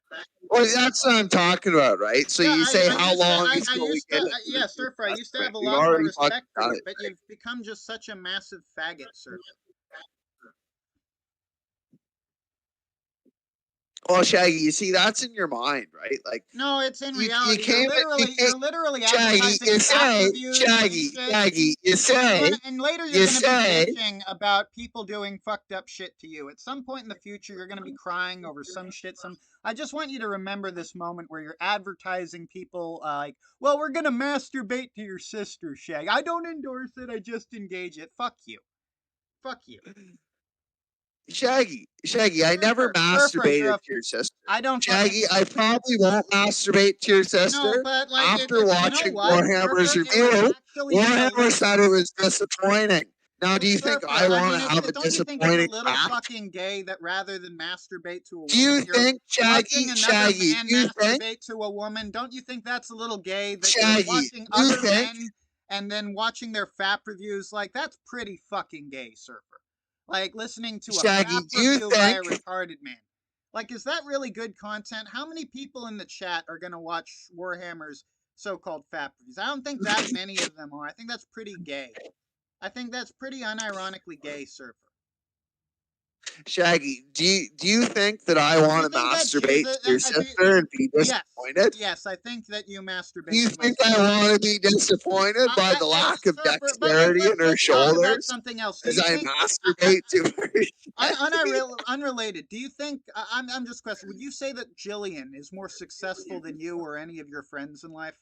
S2: Well, that's what I'm talking about, right? So
S3: Yeah,
S2: you say
S3: I
S2: how
S3: used to,
S2: long
S3: I
S2: until we
S3: used to,
S2: get it?
S3: yeah, Surfer. I used to have a
S2: We've
S3: lot more
S2: already fucking
S3: respect for
S2: done
S3: you,
S2: it.
S3: but you've become just such a massive faggot, Surfer.
S2: Well, Shaggy, you see, that's in your mind, right? Like,
S3: No, it's in
S2: you
S3: reality.
S2: came,
S3: You're literally
S2: Shaggy,
S3: advertising
S2: you
S3: app
S2: say,
S3: reviews and shit.
S2: Shaggy, you
S3: And later you're gonna
S2: say,
S3: be bitching about people doing fucked up shit to you. At some point in the future, you're gonna be crying over some shit. I just want you to remember this moment where you're advertising people like, well, we're gonna masturbate to your sister, Shag. I don't endorse it. I just engage it. Fuck you. Fuck you.
S2: Shaggy, I never
S3: Surfer,
S2: masturbated to your sister.
S3: I don't
S2: Shaggy,
S3: fucking.
S2: I probably won't masturbate to your sister
S3: No, but like
S2: after
S3: you know
S2: watching
S3: what,
S2: Warhammer's
S3: Surfer? It would
S2: review.
S3: actually be
S2: Warhammer said it was disappointing. Now, do you think
S3: Surfer,
S2: I
S3: I
S2: want
S3: mean,
S2: to have a
S3: don't you think it's a
S2: disappointing
S3: little
S2: back?
S3: fucking gay that rather than masturbate to a
S2: Do you
S3: woman, you're
S2: think,
S3: watching another man
S2: do you think,
S3: masturbate to a woman? Don't you think that's a little gay that you're
S2: Shaggy,
S3: watching
S2: do you
S3: other
S2: think,
S3: men and then watching their FAP reviews? Like, that's pretty fucking gay, Surfer. Like, listening to a
S2: Shaggy,
S3: FAP
S2: do you
S3: review by a
S2: think,
S3: retarded man. Like, is that really good content? How many people in the chat are going to watch Warhammer's so-called FAP reviews? I don't think that many of them are. I think that's pretty gay. I think that's pretty unironically gay, Surfer.
S2: Shaggy, do you think that I want to masturbate to your sister and be disappointed?
S3: Yes, I think that you masturbate.
S2: Do you
S3: to my
S2: think
S3: sister.
S2: I want to be disappointed by the lack of
S3: Surfer, but
S2: dexterity in her
S3: let's talk about
S2: shoulders
S3: something else. Do
S2: as
S3: you
S2: I
S3: think,
S2: masturbate to her?
S3: unrelated, do you think, I'm just questioning, would you say that Jillian is more successful than you or any of your friends in life?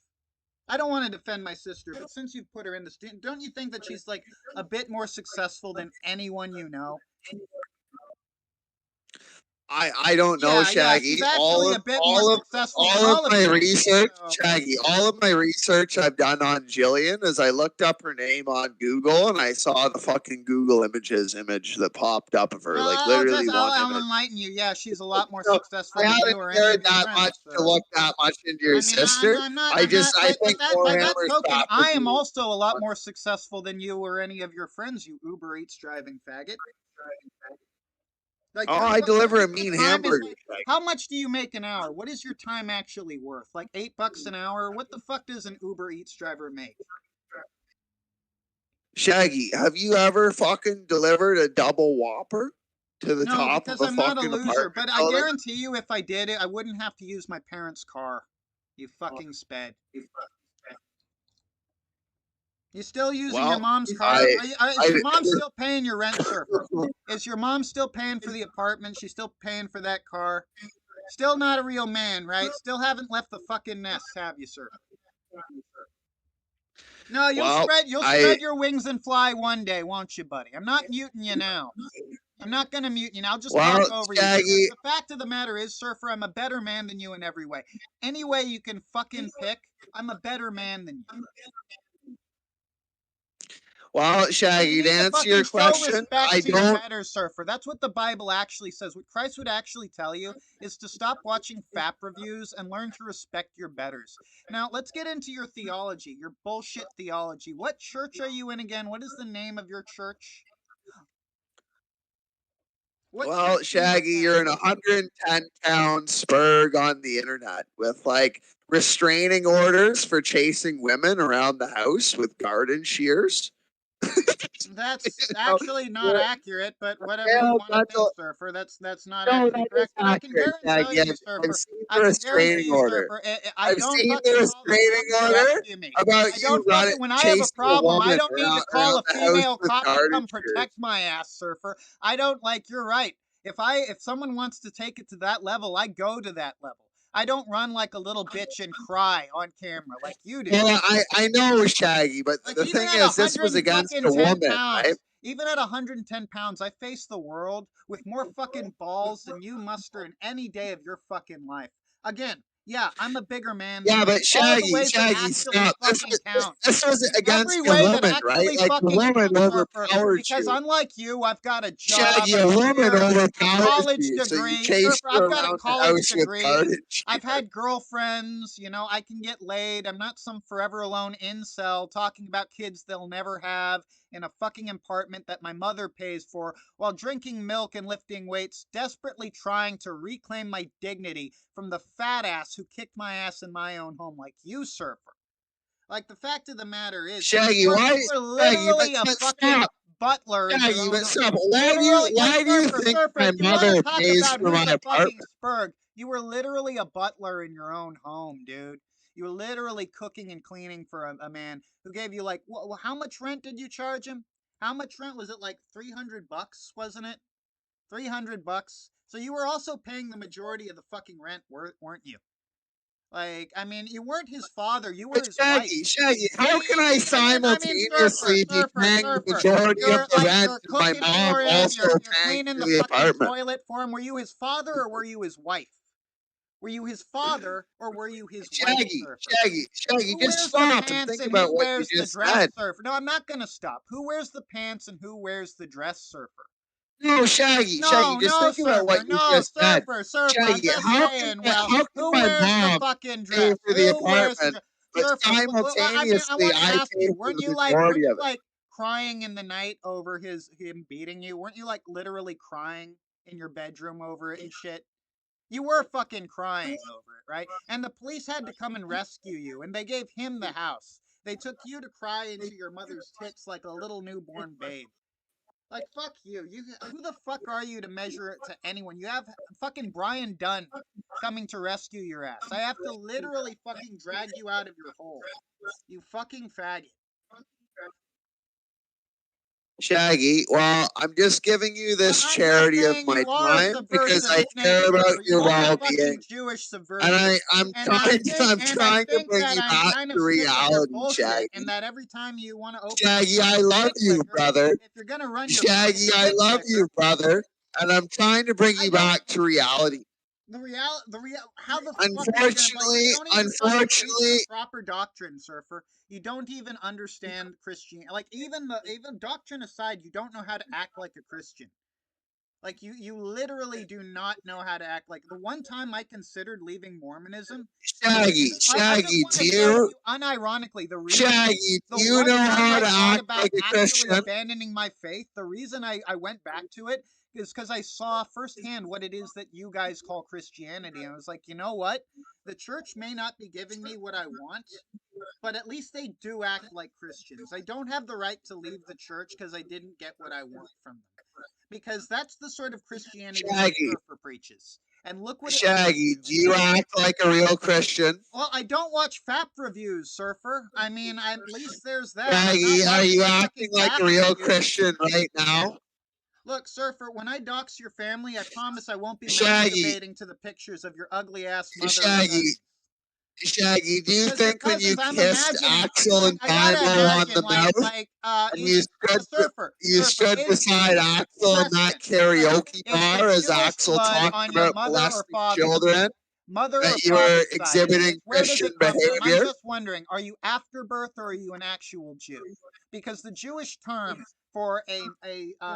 S3: I don't want to defend my sister, but since you've put her in this, don't you think that she's like a bit more successful than anyone you know?
S2: I don't know,
S3: Yeah,
S2: Shaggy.
S3: she's actually a bit more successful than
S2: all
S3: all
S2: of
S3: of
S2: my
S3: you.
S2: research,
S3: So,
S2: Shaggy, all of my research I've done on Jillian is I looked up her name on Google and I saw the fucking Google Images image that popped up of her,
S3: well,
S2: like literally one
S3: I'll
S2: image.
S3: enlighten you. Yeah, she's a lot more
S2: So
S3: successful
S2: I
S3: than
S2: haven't
S3: you or any
S2: cared
S3: of your
S2: that
S3: friends.
S2: much to
S3: So.
S2: look that much into your
S3: I mean,
S2: sister.
S3: I'm not,
S2: I
S3: but
S2: think
S3: by that
S2: Warhammer's
S3: token,
S2: got
S3: I
S2: to
S3: am
S2: be.
S3: also a lot more successful than you or any of your friends, you Uber Eats driving faggot. Like,
S2: Oh, I deliver a
S3: your
S2: mean
S3: time is
S2: hamburger.
S3: like, how much do you make an hour? What is your time actually worth? Like $8 an hour? What the fuck does an Uber Eats driver make?
S2: Shaggy, have you ever fucking delivered a double Whopper to the
S3: No,
S2: top
S3: because
S2: of a
S3: I'm not a
S2: fucking
S3: loser.
S2: apartment
S3: But I
S2: building?
S3: guarantee you, if I did it, I wouldn't have to use my parents' car. You fucking sped. You still using your
S2: Well,
S3: mom's car? Is your mom still paying your rent, Surfer? Is your mom still paying for the apartment? She's still paying for that car? Still not a real man, right? Still haven't left the fucking nest, have you, Surfer? No, you'll
S2: well,
S3: spread your wings and fly one day, won't you, buddy? I'm not muting you now. I'm not gonna mute you now. I'll just
S2: well,
S3: talk over you.
S2: Shaggy,
S3: The fact of the matter is, Surfer, I'm a better man than you in every way. Any way you can fucking pick, I'm a better man than you.
S2: well,
S3: You
S2: Shaggy, to
S3: need to
S2: answer
S3: fucking
S2: your
S3: show
S2: question,
S3: respect
S2: I
S3: to your
S2: don't.
S3: betters, Surfer. That's what the Bible actually says. What Christ would actually tell you is to stop watching FAP reviews and learn to respect your betters. Now, let's get into your theology, your bullshit theology. What church are you in again? What is the name of your church? What
S2: Well,
S3: church do you
S2: Shaggy,
S3: attend?
S2: you're in a 110-pound spurg on the internet with like restraining orders for chasing women around the house with garden shears.
S3: That's
S2: You know,
S3: actually not
S2: you're-
S3: accurate, but whatever you
S2: yeah,
S3: want to
S2: that's
S3: think, Surfer. That's not
S2: no,
S3: actually
S2: that is
S3: correct. But I can
S2: accurate,
S3: guarantee
S2: Shaggy.
S3: you,
S2: I've
S3: Surfer.
S2: seen the
S3: I can guarantee
S2: restraining
S3: you,
S2: order.
S3: Surfer. I
S2: I've
S3: don't
S2: seen the
S3: fucking call them out
S2: restraining
S3: to
S2: order
S3: rescue me.
S2: about
S3: I
S2: you
S3: don't fucking when I have a
S2: chasing a
S3: problem, I
S2: woman
S3: don't need to call
S2: around
S3: a
S2: the house
S3: female
S2: with
S3: cop to
S2: garden
S3: come
S2: shears.
S3: protect my ass, Surfer. I don't like. You're right. If someone wants to take it to that level, I go to that level. I don't run like a little bitch and cry on camera like you do.
S2: Well, I know it was Shaggy, but
S3: Like
S2: the
S3: even
S2: thing
S3: at
S2: is, this was against a
S3: 110
S2: woman, right?
S3: pounds, even at 110 pounds, I face the world with more fucking balls than you muster in any day of your fucking life. Again, yeah, I'm a bigger man than
S2: Yeah,
S3: you
S2: but
S3: in all the ways that
S2: Shaggy,
S3: actually
S2: stop.
S3: fucking count.
S2: This was
S3: In every
S2: against a
S3: way that
S2: woman, right?
S3: actually
S2: Like a
S3: fucking
S2: woman
S3: counts, Surfer,
S2: overpowered
S3: because
S2: you.
S3: unlike you, I've got a job,
S2: Shaggy,
S3: a
S2: a woman
S3: career, a
S2: overpowers
S3: college
S2: you, so you
S3: degree.
S2: chased
S3: Surfer,
S2: her
S3: I've got a
S2: around the
S3: college
S2: house with
S3: degree.
S2: garden
S3: I've
S2: shears.
S3: had girlfriends, I can get laid. I'm not some forever alone incel talking about kids they'll never have in a fucking apartment that my mother pays for while drinking milk and lifting weights, desperately trying to reclaim my dignity from the fat ass who kicked my ass in my own home like you, Surfer. Like the fact of the matter is,
S2: Shaggy,
S3: you
S2: why?
S3: are
S2: Shaggy,
S3: literally a
S2: but
S3: fucking
S2: stop.
S3: butler in your
S2: Shaggy,
S3: own
S2: but
S3: home.
S2: stop.
S3: Literally, like
S2: Why do you
S3: Surfer,
S2: think
S3: Surfer,
S2: my
S3: if you want to
S2: mother
S3: talk
S2: pays
S3: about
S2: for
S3: who's
S2: my
S3: a fucking
S2: apartment?
S3: spurg, you were literally a butler in your own home, dude. You were literally cooking and cleaning for a man who gave you like, how much rent did you charge him? How much rent was it? Like $300, wasn't it? $300. So you were also paying the majority of the fucking rent, weren't you? Like, I mean, you weren't his father, you were
S2: But
S3: his wife.
S2: Shaggy, how can I
S3: I mean,
S2: simultaneously be paying the
S3: surfer.
S2: majority of the rent
S3: You're
S2: and my
S3: cooking
S2: mom
S3: for him.
S2: also
S3: You're
S2: paying
S3: cleaning
S2: for
S3: the
S2: the
S3: fucking
S2: apartment?
S3: toilet for him. Were you his father or were you his wife? Were you his father or were you his wife, Surfer?
S2: Shaggy,
S3: Who
S2: just
S3: wears the
S2: stop and
S3: pants
S2: think
S3: and
S2: about
S3: who
S2: what you
S3: wears the
S2: just
S3: dress,
S2: said.
S3: Surfer? No, I'm not gonna stop. Who wears the pants and who wears the dress, Surfer?
S2: No, Shaggy,
S3: No,
S2: just
S3: no,
S2: think about what
S3: surfer,
S2: you
S3: no,
S2: just said.
S3: surfer. I'm
S2: Shaggy,
S3: just saying. Well,
S2: how can
S3: who
S2: my
S3: wears the
S2: mom
S3: fucking
S2: pay
S3: dress?
S2: for the
S3: Who wears the
S2: apartment,
S3: dress?
S2: but
S3: Surfer. I
S2: simultaneously
S3: want to
S2: I
S3: ask
S2: pay
S3: you,
S2: for
S3: weren't
S2: the
S3: you
S2: majority of it?
S3: like crying in the night over him beating you? Weren't you like literally crying in your bedroom over it and shit? You were fucking crying over it, right? And the police had to come and rescue you, and they gave him the house. They took you to cry into your mother's tits like a little newborn babe. Like fuck you. Who the fuck are you to measure it to anyone? You have fucking Brian Dunn coming to rescue your ass. I have to literally fucking drag you out of your hole. You fucking faggot.
S2: Shaggy, well, I'm just giving you this
S3: I'm just
S2: charity of
S3: saying
S2: my
S3: you are a
S2: time because
S3: subversive
S2: I
S3: snake,
S2: care about
S3: Surfer. You
S2: your
S3: are a fucking
S2: well-being,
S3: Jewish
S2: and
S3: subversive.
S2: I'm
S3: I
S2: trying to
S3: think
S2: bring
S3: that
S2: you
S3: I'm
S2: back
S3: kind
S2: to
S3: of sick of your
S2: reality,
S3: bullshit, and
S2: Shaggy.
S3: that every time you want to open your
S2: Shaggy,
S3: fucking
S2: I love
S3: dick
S2: you,
S3: liquor,
S2: brother.
S3: if you're gonna run your
S2: Shaggy,
S3: fucking
S2: I
S3: dick
S2: love
S3: liquor,
S2: you, brother. and I'm trying to bring
S3: I
S2: you
S3: don't-
S2: back to reality.
S3: How the fuck are you gonna, like, you don't even fucking preach the proper doctrine, Surfer. You don't even understand Christianity. Like, even doctrine aside, you don't know how to act like a Christian. Like, you literally do not know how to act like. The one time I considered leaving Mormonism,
S2: Shaggy,
S3: I just
S2: Shaggy,
S3: want
S2: do
S3: to show
S2: you,
S3: you unironically the reason.
S2: Shaggy,
S3: The
S2: do you
S3: one
S2: know
S3: time
S2: how
S3: I
S2: to
S3: thought
S2: act
S3: about
S2: like a
S3: actually
S2: Christian?
S3: abandoning my faith, the reason I went back to it is because I saw firsthand what it is that you guys call Christianity. And I was like, you know what? The church may not be giving me what I want, but at least they do act like Christians. I don't have the right to leave the church because I didn't get what I want from them. Because that's the sort of Christianity that
S2: Shaggy,
S3: Surfer preaches. And look what it.
S2: Shaggy, do you act like a real Christian?
S3: Well, I don't watch FAP reviews, Surfer. I mean, at least there's that.
S2: Shaggy, are you acting
S3: fucking
S2: like
S3: FAP
S2: a real
S3: reviews.
S2: Christian right now?
S3: Look, Surfer, when I dox your family, I promise I won't be
S2: Shaggy,
S3: masturbating to the pictures of your ugly ass mother or
S2: Shaggy,
S3: cousins.
S2: Shaggy, do you
S3: Because your
S2: think when you
S3: cousins, I'm
S2: kissed
S3: imagining.
S2: Axel and
S3: I gotta
S2: Bible on
S3: imagine,
S2: the mouth, and you
S3: Surfer,
S2: stood
S3: is
S2: beside Axel in that karaoke
S3: is the
S2: bar as
S3: Jewish
S2: Axel
S3: blood
S2: talked
S3: on your
S2: about
S3: mother or
S2: molesting
S3: father's
S2: children,
S3: mother or
S2: that you were
S3: father's side?
S2: exhibiting
S3: Where does
S2: Christian
S3: it come from? I'm
S2: behavior?
S3: just wondering, are you afterbirth or are you an actual Jew? Because the Jewish term for a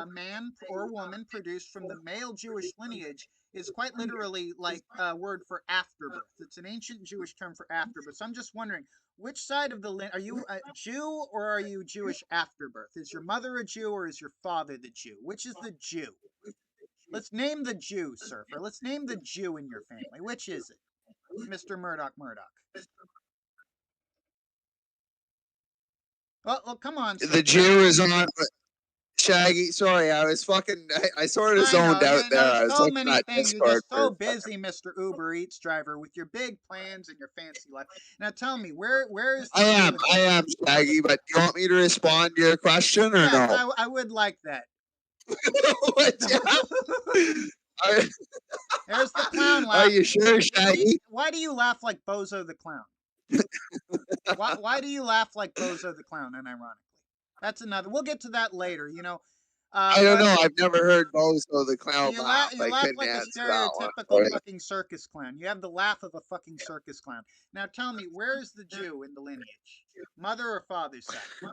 S3: man or woman produced from the male Jewish lineage is quite literally like a word for afterbirth. It's an ancient Jewish term for afterbirth. So I'm just wondering, which side of the are you a Jew or are you Jewish afterbirth? Is your mother a Jew or is your father the Jew? Which is the Jew? Let's name the Jew, Surfer. Let's name the Jew in your family. Which is it, Mr. Murdoch? Well, come on, Surfer.
S2: The Jew is on. Shaggy, sorry, I was fucking. I sort of zoned out there. I was
S3: so
S2: looking
S3: many
S2: at
S3: things. You're
S2: Discord
S3: just so
S2: for
S3: busy, Mr. Uber Eats driver, with your big plans and your fancy life. Now tell me, where is the
S2: I
S3: Jew
S2: am Shaggy, but do you want me to respond to your question or
S3: Yes,
S2: no?
S3: I would like that. There's the clown laugh.
S2: Are you sure, Shaggy?
S3: Why do you laugh like Bozo the Clown? Why do you laugh like Bozo the Clown, unironically? That's another. We'll get to that later, you know.
S2: I don't know. I've never heard Bozo the Clown laugh.
S3: You
S2: I
S3: laugh
S2: couldn't
S3: like a
S2: answer that one.
S3: stereotypical fucking circus clown. You have the laugh of a fucking circus clown. Now tell me, where's the Jew in the lineage? Mother or father's side?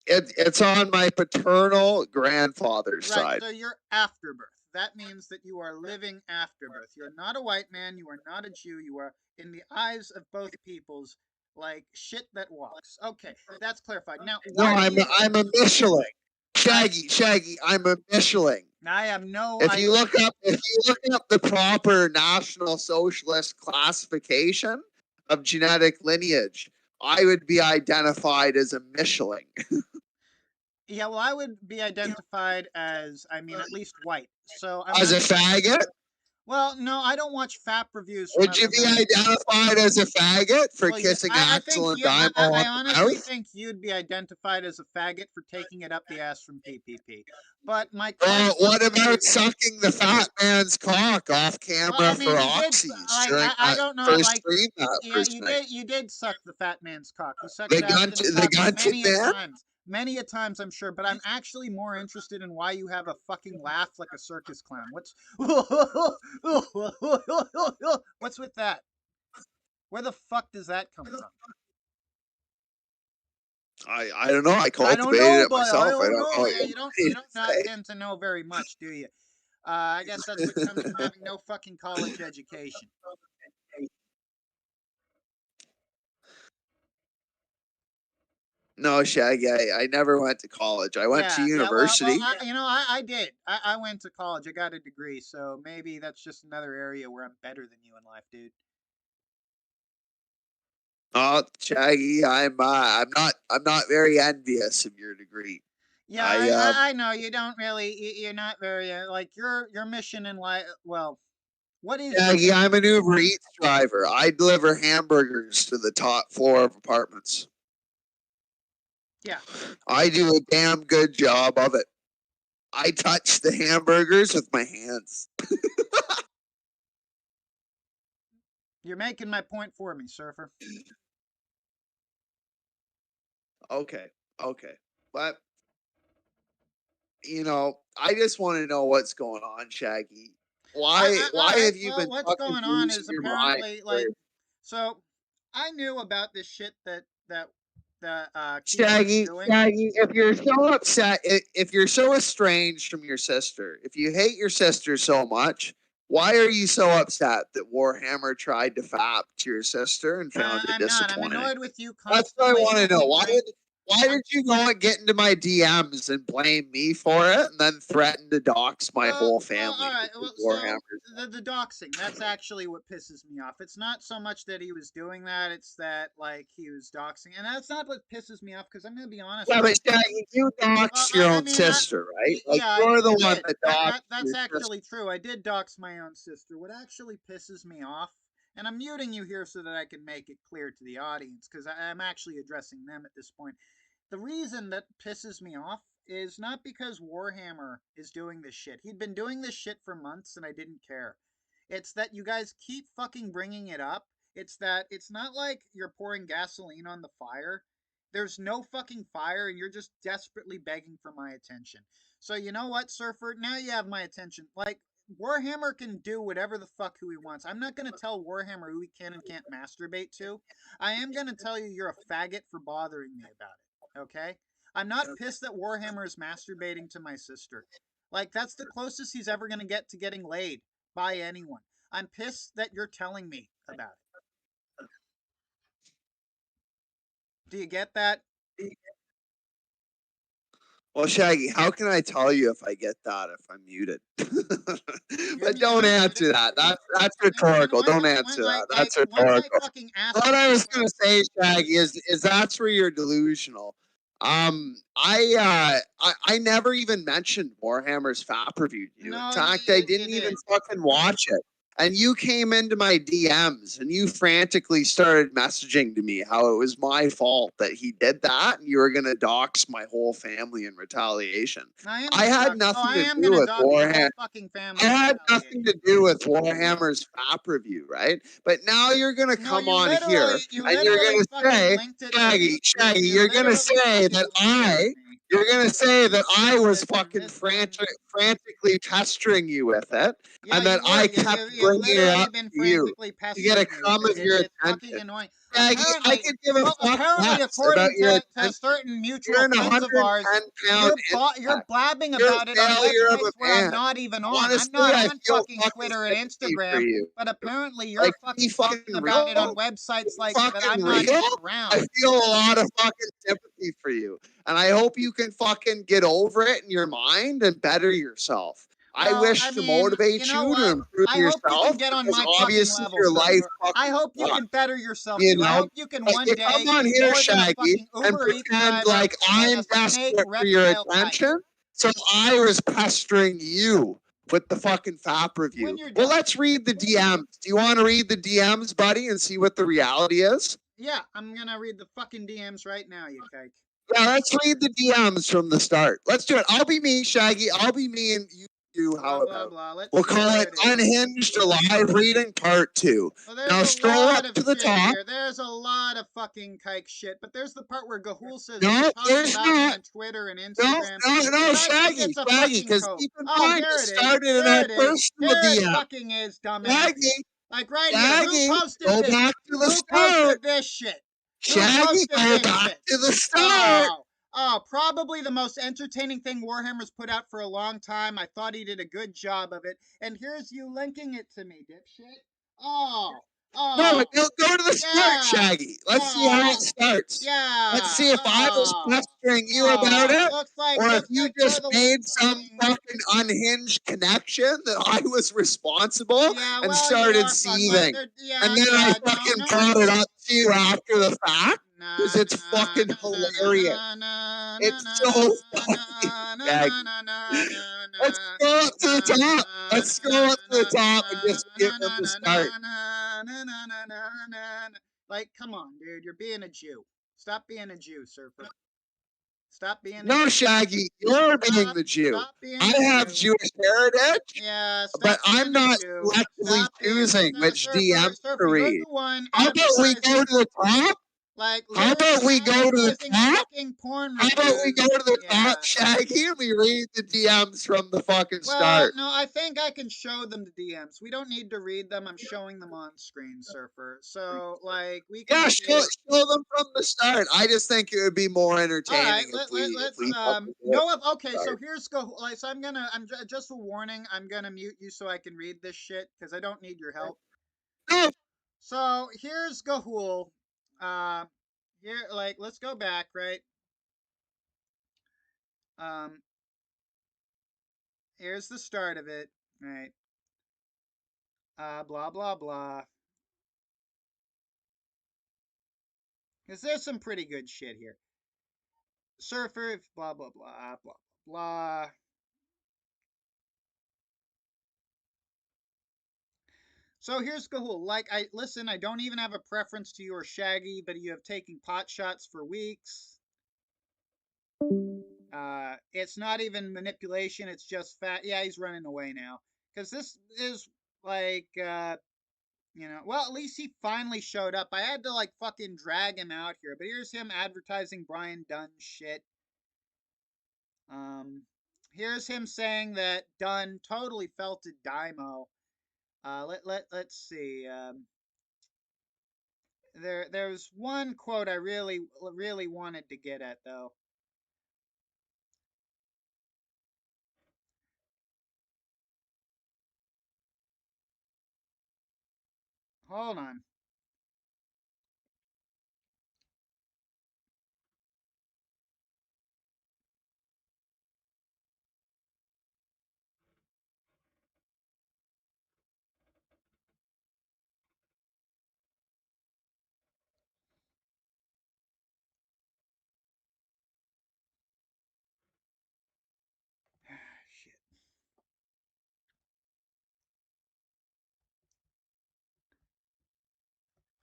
S2: It's on my paternal grandfather's side.
S3: So you're afterbirth. That means that you are living afterbirth. You're not a white man. You are not a Jew. You are, in the eyes of both peoples, like shit that walks. Okay, that's clarified. Now,
S2: No, I'm a Michelin. Shaggy, I'm a Michelin.
S3: I have no.
S2: If you look up the proper National Socialist classification of genetic lineage, I would be identified as a Michelin.
S3: Yeah, well, I would be identified as, I mean, at least white. So
S2: as a faggot?
S3: Well, no, I don't watch FAP reviews.
S2: Would you be identified as a faggot for kissing Axel and Dimo on the mouth?
S3: I honestly think you'd be identified as a faggot for taking it up the ass from PPP. But my question,
S2: what about sucking the fat man's cock off camera for oxys during
S3: I don't know,
S2: first stream that first night?
S3: You did suck the fat man's cock. You sucked
S2: The
S3: it many a
S2: man?
S3: times. Many a times, I'm sure, but I'm actually more interested in why you have a fucking laugh like a circus clown. What's with that? Where the fuck does that come from?
S2: I don't know. I cultivated it myself. I don't know.
S3: Yeah, you don't tend to know very much, do you? I guess that's what comes from having no fucking college education.
S2: No, Shaggy, I never went to college. I went to university.
S3: I did. I went to college. I got a degree, so maybe that's just another area where I'm better than you in life, dude.
S2: Oh, Shaggy, I'm not very envious of your degree.
S3: Yeah, I know you don't really. You're not very like your mission in life. Well, what is
S2: Shaggy? I'm an Uber Eats driver. I deliver hamburgers to the top floor of apartments.
S3: Yeah.
S2: I do a damn good job of it. I touch the hamburgers with my hands.
S3: You're making my point for me, Surfer.
S2: Okay. But I just want to know what's going on, Shaggy. Why have you been
S3: what's
S2: fucking
S3: going on
S2: losing
S3: is
S2: your mind?
S3: apparently so I knew about this shit that Keith was
S2: Shaggy,
S3: doing.
S2: if you're so upset, if you're so estranged from your sister, if you hate your sister so much, why are you so upset that Warhammer tried to fap to your sister and found it
S3: I'm not. I'm
S2: disappointing?
S3: annoyed with you
S2: That's what I
S3: constantly.
S2: want to know. Why did you go and get into my DMs and blame me for it, and then threaten to dox my whole family?
S3: All right.
S2: because
S3: So
S2: Warhammer's
S3: the doxing, that's actually what pisses me off. It's not so much that he was doing that; it's that like he was doxing, and that's not what pisses me off. Because I'm gonna be honest.
S2: Yeah,
S3: with
S2: but Shaggy, you dox your own sister, right? Like
S3: yeah,
S2: you're the
S3: I
S2: one
S3: did.
S2: that doxed
S3: That's
S2: your sister.
S3: actually true. I did dox my own sister. What actually pisses me off, and I'm muting you here so that I can make it clear to the audience, because I'm actually addressing them at this point. The reason that pisses me off is not because Warhammer is doing this shit. He'd been doing this shit for months and I didn't care. It's that you guys keep fucking bringing it up. It's that it's not like you're pouring gasoline on the fire. There's no fucking fire and you're just desperately begging for my attention. So you know what, Surfer? Now you have my attention. Like, Warhammer can do whatever the fuck who he wants. I'm not going to tell Warhammer who he can and can't masturbate to. I am going to tell you you're a faggot for bothering me about it. Okay? I'm not pissed that Warhammer is masturbating to my sister. Like, that's the closest he's ever going to get to getting laid by anyone. I'm pissed that you're telling me about it. Do you get that?
S2: Well, Shaggy, how can I tell you if I get that if I'm muted? But don't
S3: muted.
S2: answer that. That's rhetorical. Don't answer that. That's rhetorical. What I was gonna say, Shaggy, is that's where you're delusional. I never even mentioned Warhammer's FAP review to you. In fact, I didn't even fucking watch it. And you came into my DMs and you frantically started messaging to me how it was my fault that he did that and you were going to dox my whole family in retaliation. I had nothing to do with Warhammer. I had nothing to do with Warhammer's FAP review, right? But now you're going to come on here and you're going to say, Shaggy, you're going to say that I was fucking frantically pestering you with it, and that I kept bringing it up to you to get a crumb of your attention. Shaggy, I could give a fuck less about your attention.
S3: certain mutual
S2: You're an
S3: friends of ours,
S2: 110-pound
S3: you're blabbing
S2: You're
S3: about
S2: a
S3: it on
S2: failure of
S3: websites
S2: a
S3: where I'm
S2: man.
S3: not even on.
S2: Honestly,
S3: I'm not
S2: I
S3: on
S2: feel
S3: fucking
S2: fucking
S3: Twitter and
S2: sympathy for
S3: Instagram,
S2: you.
S3: but apparently you're
S2: Like,
S3: fucking
S2: be fucking
S3: talking about it on
S2: real.
S3: websites like
S2: Fucking
S3: that I'm not
S2: real.
S3: even around.
S2: I feel a lot of fucking sympathy for you, and I hope you can fucking get over it in your mind and better yourself. I wish to motivate you to improve
S3: I hope
S2: yourself
S3: you can get on
S2: because
S3: my fucking
S2: obviously
S3: level,
S2: your life
S3: Surfer.
S2: fucking
S3: I hope you
S2: sucks.
S3: can better yourself
S2: You
S3: too. I
S2: know,
S3: hope you can
S2: like,
S3: one
S2: you
S3: day
S2: come on here,
S3: more than a
S2: Shaggy,
S3: fucking
S2: and
S3: Uber Eats
S2: pretend
S3: driver
S2: like
S3: and
S2: I'm
S3: a snake
S2: desperate for your
S3: reptile type.
S2: attention. So I was pestering you with the fucking FAP review.
S3: When you're
S2: Well,
S3: done.
S2: let's read the DMs. Do you want to read the DMs, buddy, and see what the reality is?
S3: Yeah, I'm gonna read the fucking DMs right now, you kike.
S2: Yeah, let's read the DMs from the start. Let's do it. I'll be me, Shaggy. I'll be me, and you do how about? We'll call it Unhinged Live Reading Part 2.
S3: Well,
S2: Now scroll up to the top.
S3: Here. There's a lot of fucking kike shit, but there's the part where Gahul says
S2: no, there's not.
S3: On Twitter and Instagram.
S2: No, Shaggy, because keep in mind, it started in our personal DM.
S3: Fucking is, dumbass.
S2: Shaggy,
S3: like right
S2: Shaggy,
S3: here. Who posted
S2: go
S3: this?
S2: back to the
S3: Who
S2: start.
S3: posted this shit?
S2: Shaggy, go back to the start.
S3: Probably the most entertaining thing Warhammer's put out for a long time. I thought he did a good job of it. And here's you linking it to me, dipshit. No,
S2: go to the start, Shaggy. Let's see how it starts.
S3: Yeah.
S2: Let's see if I was pestering you about it, or if you just made some fucking unhinged connection that I was responsible and started seething. And then I fucking brought it up to you after the fact. Because it's fucking hilarious. It's so funny, Shaggy. Let's go up to the top. Let's go up to the top and just give them the start.
S3: Like, come on, dude. You're being a Jew. Stop being a Jew, Surfer. Stop being a Jew.
S2: No, Shaggy, you're being the Jew. I have Jewish heritage, but I'm not selectively choosing which DM to read. How about we go to the top
S3: Like,
S2: How about we go to the
S3: advertising
S2: top?
S3: fucking porn
S2: How about we
S3: reviews.
S2: go to the
S3: Yeah.
S2: top, Shaggy, and we read the DMs from the fucking
S3: Well,
S2: start?
S3: no, I think I can show them the DMs. We don't need to read them. I'm showing them on screen, Surfer. So, like, we can
S2: Yeah,
S3: see
S2: show
S3: it.
S2: them from the start. I just think it would be more
S3: All
S2: entertaining
S3: right,
S2: if we fucking do
S3: go
S2: it.
S3: up. Okay, so here's go. Like, so I'm just a warning. I'm gonna mute you so I can read this shit because I don't need your help.
S2: No,
S3: So here's Gahul. Here, like, let's go back, right? Um, here's the start of it, right? Blah blah blah. Because there's some pretty good shit here. Surfer, blah blah blah blah blah. So here's Gahul. Like, I don't even have a preference to you or Shaggy, but you have taken pot shots for weeks. It's not even manipulation, it's just fat. Yeah, he's running away now. Because this is like, well, at least he finally showed up. I had to, like, fucking drag him out here. But here's him advertising Brian Dunn shit. Here's him saying that Dunn totally felt a Dymo. Let's see. There's one quote I really wanted to get at though. Hold on. Shit.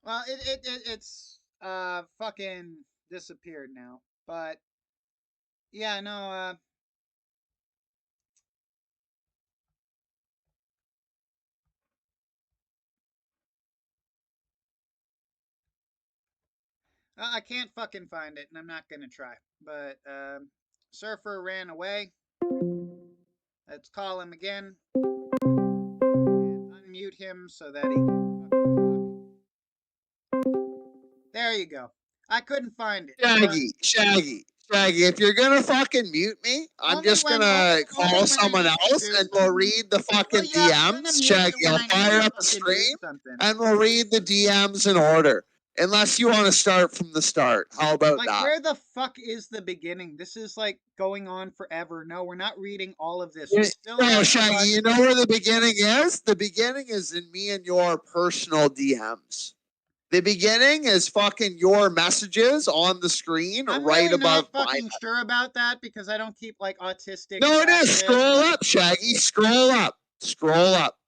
S3: Well, it's fucking disappeared now. But yeah, no. I can't fucking find it, and I'm not gonna try. But Surfer ran away. Let's call him again. And unmute him so that he can fucking talk. There you go. I couldn't find it.
S2: Shaggy. If you're gonna fucking mute me, I'm
S3: Only
S2: just
S3: when-
S2: gonna
S3: only
S2: call
S3: when
S2: someone
S3: I need
S2: else
S3: to.
S2: and we'll read the fucking
S3: Well, yeah, I'm gonna
S2: DMs.
S3: mute
S2: Shaggy,
S3: you when
S2: I'll
S3: I
S2: fire
S3: need
S2: up
S3: to
S2: a
S3: fucking do
S2: stream
S3: something.
S2: and we'll read the DMs in order. Unless you want to start from the start. How about
S3: Like,
S2: that?
S3: where the fuck is the beginning? This is, like, going on forever. No, we're not reading all of this.
S2: Yeah,
S3: We still
S2: no,
S3: have
S2: Shaggy, you know where the beginning is? The beginning is in me and your personal DMs. The beginning is fucking your messages on the screen
S3: I'm
S2: right
S3: really
S2: above
S3: not fucking sure about that because I don't keep, like, autistic.
S2: No, it is.
S3: shit,
S2: Scroll
S3: but-
S2: up, Shaggy. Scroll up. Scroll up.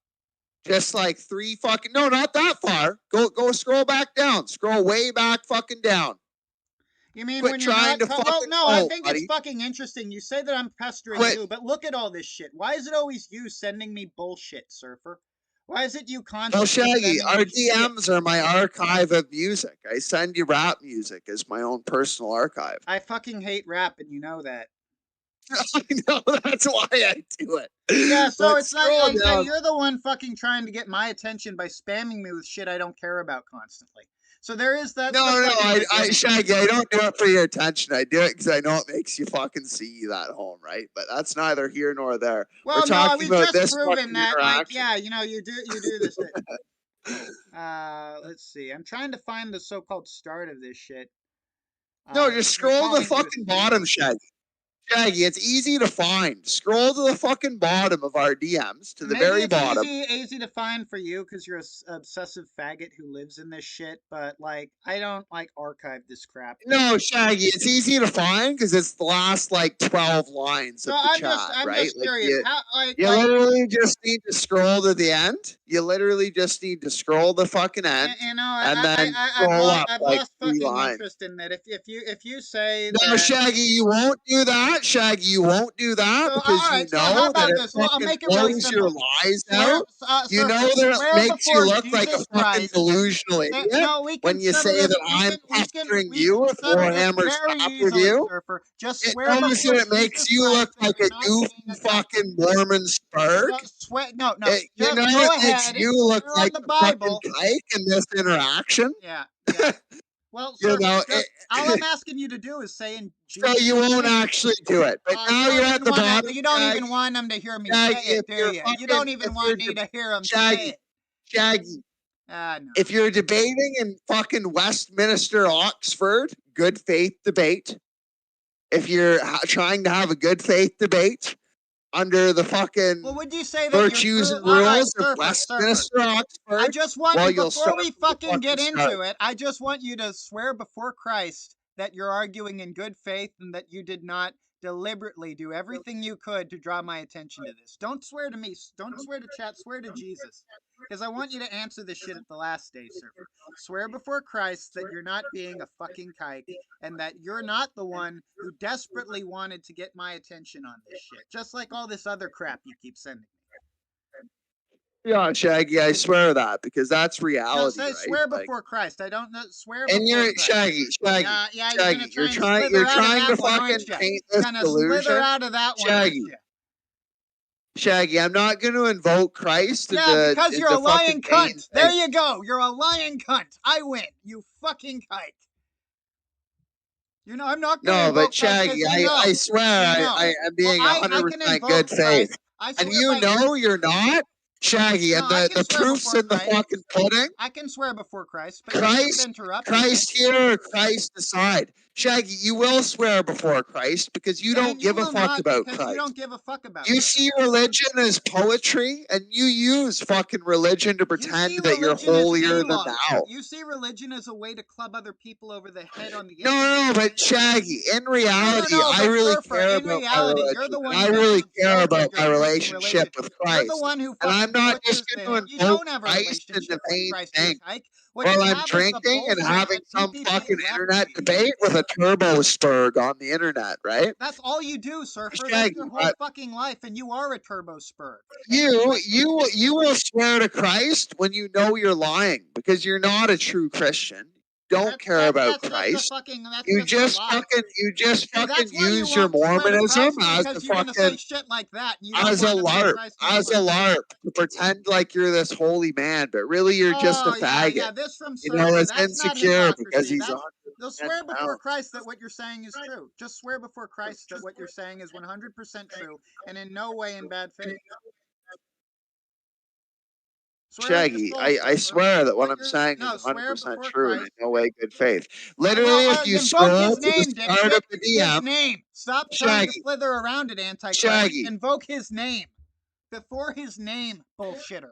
S2: Just like three fucking no, not that far. Go scroll back down. Scroll way back fucking down.
S3: You mean
S2: Quit
S3: when you're
S2: trying
S3: not?
S2: to
S3: Well,
S2: fucking
S3: no, I
S2: go,
S3: think
S2: buddy.
S3: it's fucking interesting. You say that I'm pestering
S2: Quit.
S3: you, but look at all this shit. Why is it always you sending me bullshit, Surfer? Why is it you
S2: Well,
S3: constantly
S2: Shaggy,
S3: sending
S2: our
S3: me shit?
S2: DMs are my archive of music. I send you rap music as my own personal archive.
S3: I fucking hate rap, and you know that.
S2: I know, that's why I do it.
S3: Yeah, so
S2: But
S3: it's not
S2: scroll
S3: like
S2: down.
S3: you're the one fucking trying to get my attention by spamming me with shit I don't care about constantly. So there is that.
S2: No, Shaggy, I don't do it for your attention. I do it because I know it makes you fucking see that home, right? But that's neither here nor there.
S3: Well,
S2: We're talking
S3: we've
S2: about
S3: just
S2: this
S3: proven
S2: fucking
S3: that, like,
S2: interaction.
S3: yeah, you do this. Let's see. I'm trying to find the so-called start of this shit.
S2: No, just scroll to the
S3: calling you a
S2: fucking bottom, Shaggy. Shaggy, it's easy to find. Scroll to the fucking bottom of our DMs, to the
S3: Maybe
S2: very
S3: it's
S2: bottom.
S3: easy to find for you because you're a obsessive faggot who lives in this shit. But, like, I don't, like, archive this crap.
S2: No, Shaggy, it's easy to find because it's the last like 12 lines of
S3: So
S2: the
S3: I'm
S2: chat, right?
S3: just curious. How,
S2: you literally just need to scroll to the end. You literally just need to scroll the fucking end,
S3: you know,
S2: and then scroll up
S3: I've
S2: like
S3: lost
S2: 3
S3: fucking
S2: lines.
S3: interest in that. If you say
S2: No,
S3: that,
S2: Shaggy, you won't do that that, Shaggy. You won't do that
S3: So,
S2: because
S3: all
S2: you
S3: right, so how
S2: know
S3: about
S2: that it
S3: this? Well, I'll
S2: fucking
S3: make it really
S2: blows your
S3: simple.
S2: lies
S3: Swear,
S2: out. You
S3: Surfer,
S2: know that it
S3: swear
S2: makes you
S3: before
S2: look like a
S3: Jesus
S2: fucking
S3: Christ.
S2: delusional idiot
S3: No, we
S2: when
S3: can
S2: you
S3: settle
S2: say
S3: this.
S2: that I'm pestering
S3: We
S2: you
S3: can
S2: with
S3: settle this
S2: Warhammer's
S3: very
S2: top
S3: easily,
S2: review.
S3: Surfer. Just
S2: It
S3: swear
S2: knows
S3: before
S2: that it makes
S3: Jesus
S2: you look
S3: Christ that
S2: like
S3: you're
S2: a
S3: not being
S2: goofy
S3: a cunt.
S2: fucking Mormon spurg.
S3: No.
S2: You
S3: Just
S2: know
S3: go
S2: it makes
S3: ahead
S2: you
S3: and
S2: look
S3: swear on
S2: like
S3: the
S2: a fucking
S3: Bible.
S2: kike in this interaction.
S3: Yeah. Well,
S2: You
S3: Surfer,
S2: know,
S3: all I'm asking you to do is say in
S2: so
S3: Jesus'
S2: you won't
S3: name.
S2: actually do it. But now you're at the bottom.
S3: You don't even want them to hear me
S2: Shaggy,
S3: say it, do you? You don't even want me to hear them say it.
S2: Shaggy,
S3: No.
S2: if you're debating in fucking Westminster, Oxford, good faith debate. If you're trying to have a good faith debate under the fucking
S3: Well, would you say that
S2: virtues and rules of Westminster, Oxford,
S3: I just want you,
S2: you'll
S3: before
S2: start
S3: we
S2: from the
S3: fucking get
S2: fucking
S3: into
S2: start.
S3: it, I just want you to swear before Christ that you're arguing in good faith and that you did not deliberately do everything you could to draw my attention to this. Don't swear to me. Don't swear to chat. Swear to Jesus. Because I want you to answer this shit at the last day, Surfer. Swear before Christ that you're not being a fucking kike and that you're not the one who desperately wanted to get my attention on this shit. Just like all this other crap you keep sending me.
S2: Yeah, Shaggy, I swear that because that's reality,
S3: no, say
S2: right?
S3: swear before Christ. I don't know. Swear
S2: And
S3: before
S2: you're
S3: Christ.
S2: Shaggy.
S3: Yeah, you're gonna try and slither
S2: You're
S3: out of
S2: trying
S3: that
S2: to
S3: one,
S2: fucking
S3: aren't you?
S2: paint this
S3: Gonna
S2: delusion.
S3: slither out of that one, aren't you?
S2: Shaggy, I'm not going to invoke Christ.
S3: Because you're a lying cunt. There
S2: you
S3: you go. You're a lying cunt. I win. You fucking kike. You know, I'm not going to invoke Christ because you know.
S2: I swear I'm being 100% good faith. And you know you're not? Shaggy, and the proof's in the fucking pudding.
S3: I can swear before Christ, but Christ
S2: here or Christ aside. Shaggy, you will swear before Christ because you don't give a fuck about Christ.
S3: You don't give a fuck about
S2: You see religion as poetry, and you use fucking religion to pretend that you're holier than thou.
S3: You see religion as a way to club other people over the head on the
S2: internet. No, but Shaggy, in reality, I really care about my religion.
S3: You're the one
S2: I really care about my relationship with Christ.
S3: You're the one who
S2: and I'm not just going to invoke Christ in the main thing. While I'm drinking and having some fucking internet debate with a turbo spurg on the internet, right?
S3: That's all you do, Surfer.
S2: Shaggy,
S3: that's your whole fucking life, and you are a turbo spurg.
S2: You will swear to Christ when you know you're lying because you're not a true Christian. Don't care about Christ. You just fucking use your Mormonism as a fucking
S3: shit like that.
S2: As a LARP to pretend like you're this holy man, but really you're just a faggot.
S3: Yeah, this from
S2: you know, it's insecure because he's
S3: They'll swear before Christ that what you're saying is true. Just swear before Christ that what you're saying is 100% true and in no way in bad faith.
S2: Shaggy, I swear that what I'm saying is 100% true and in no way good faith. Literally, if you scroll to the start of the DM,
S3: his name. Stop trying to slither around it, Antichrist. Invoke his name. Before his name, bullshitter.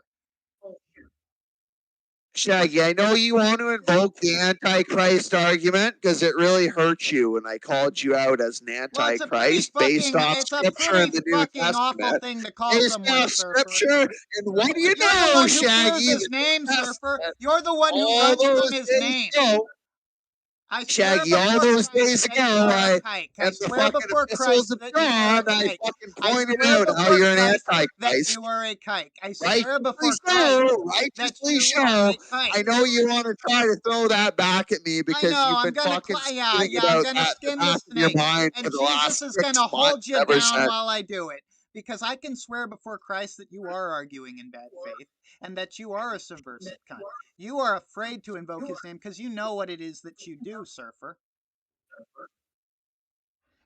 S2: Shaggy, I know you want to invoke the Antichrist argument because it really hurt you when I called you out as an Antichrist based off Scripture in the New Testament. Based off Scripture, and what do you know, Shaggy?
S3: His name, Surfer. You're the one who runs from his name.
S2: Shaggy, all those days ago, and the fucking epistles of John, I fucking pointed out how you're an Antichrist.
S3: You are a kike. I
S2: swear before Christ righteously so. I know you want to try to throw that back at me because you've been fucking spitting it out at the back of your mind for the last 6 months. And Jesus is going to hold you down
S3: while I do it. Because I can swear before Christ that you are arguing in bad faith and that you are a subversive cunt. You are afraid to invoke his name because you know what it is that you do, Surfer.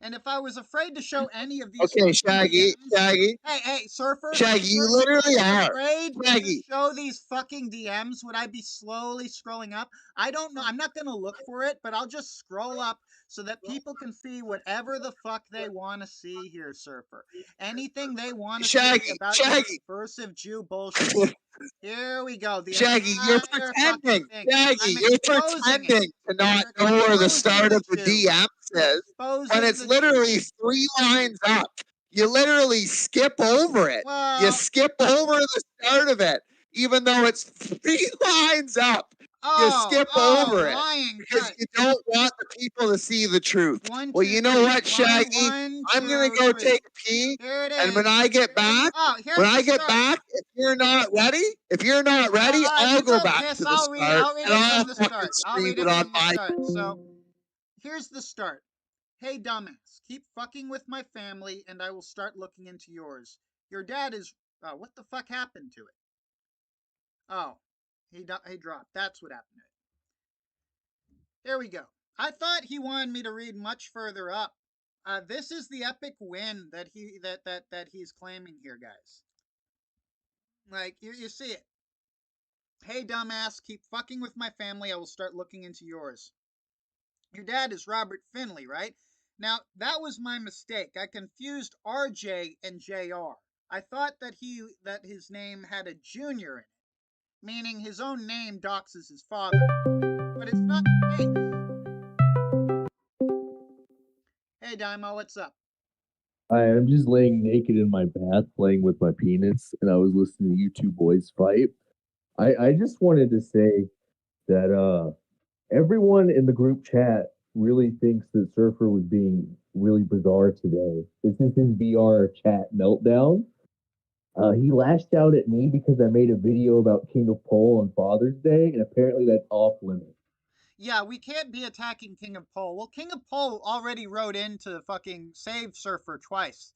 S3: And if I was afraid to show any of these...
S2: Okay, Shaggy.
S3: Hey, Surfer.
S2: Shaggy, you literally are.
S3: Afraid to show these fucking DMs, would I be slowly scrolling up? I don't know. I'm not going to look for it, but I'll just scroll up so that people can see whatever the fuck they want to see here, Surfer. Anything they want to see about subversive Jew bullshit. Here we go.
S2: Shaggy, you're pretending. Shaggy, you're pretending to not know where the start of the DM is. And it's literally 3 lines up. You literally skip over it. You skip over the start of it, even though it's 3 lines up. skip over it
S3: lying
S2: because
S3: cunt.
S2: you don't want the people to see the truth.
S3: One,
S2: Well,
S3: two,
S2: you know
S3: three.
S2: what, Shaggy? I'm gonna go take a pee,
S3: Here it
S2: and when
S3: is.
S2: I get back,
S3: Here's the start.
S2: if you're not ready, I'll
S3: you
S2: go
S3: go
S2: back
S3: piss,
S2: to the
S3: I'll read it.
S2: start,
S3: I'll read
S2: and
S3: it
S2: I'll
S3: from the
S2: fucking
S3: start. I'll
S2: stream
S3: read
S2: it
S3: it
S2: on
S3: from the
S2: my.
S3: start. So, here's the start. Hey, dumbass, keep fucking with my family, and I will start looking into yours. Your dad is. What the fuck happened to it? Oh, he dropped. That's what happened to it. There we go. I thought he wanted me to read much further up. This is the epic win that he's claiming here, guys. Like you see it. Hey, dumbass, keep fucking with my family. I will start looking into yours. Your dad is Robert Finley, right? Now, that was my mistake. I confused RJ and JR. I thought that his name had a junior in it, meaning his own name doxes his father. But it's not the case. Hey, Daimo, what's up?
S6: I'm just laying naked in my bath playing with my penis, and I was listening to you two boys fight. I just wanted to say that everyone in the group chat really thinks that Surfer was being really bizarre today. This is his VR chat meltdown. He lashed out at me because I made a video about King of Pole on Father's Day, and apparently that's off limits.
S3: Yeah, we can't be attacking King of Pole. Well, King of Pole already wrote in to fucking save Surfer twice.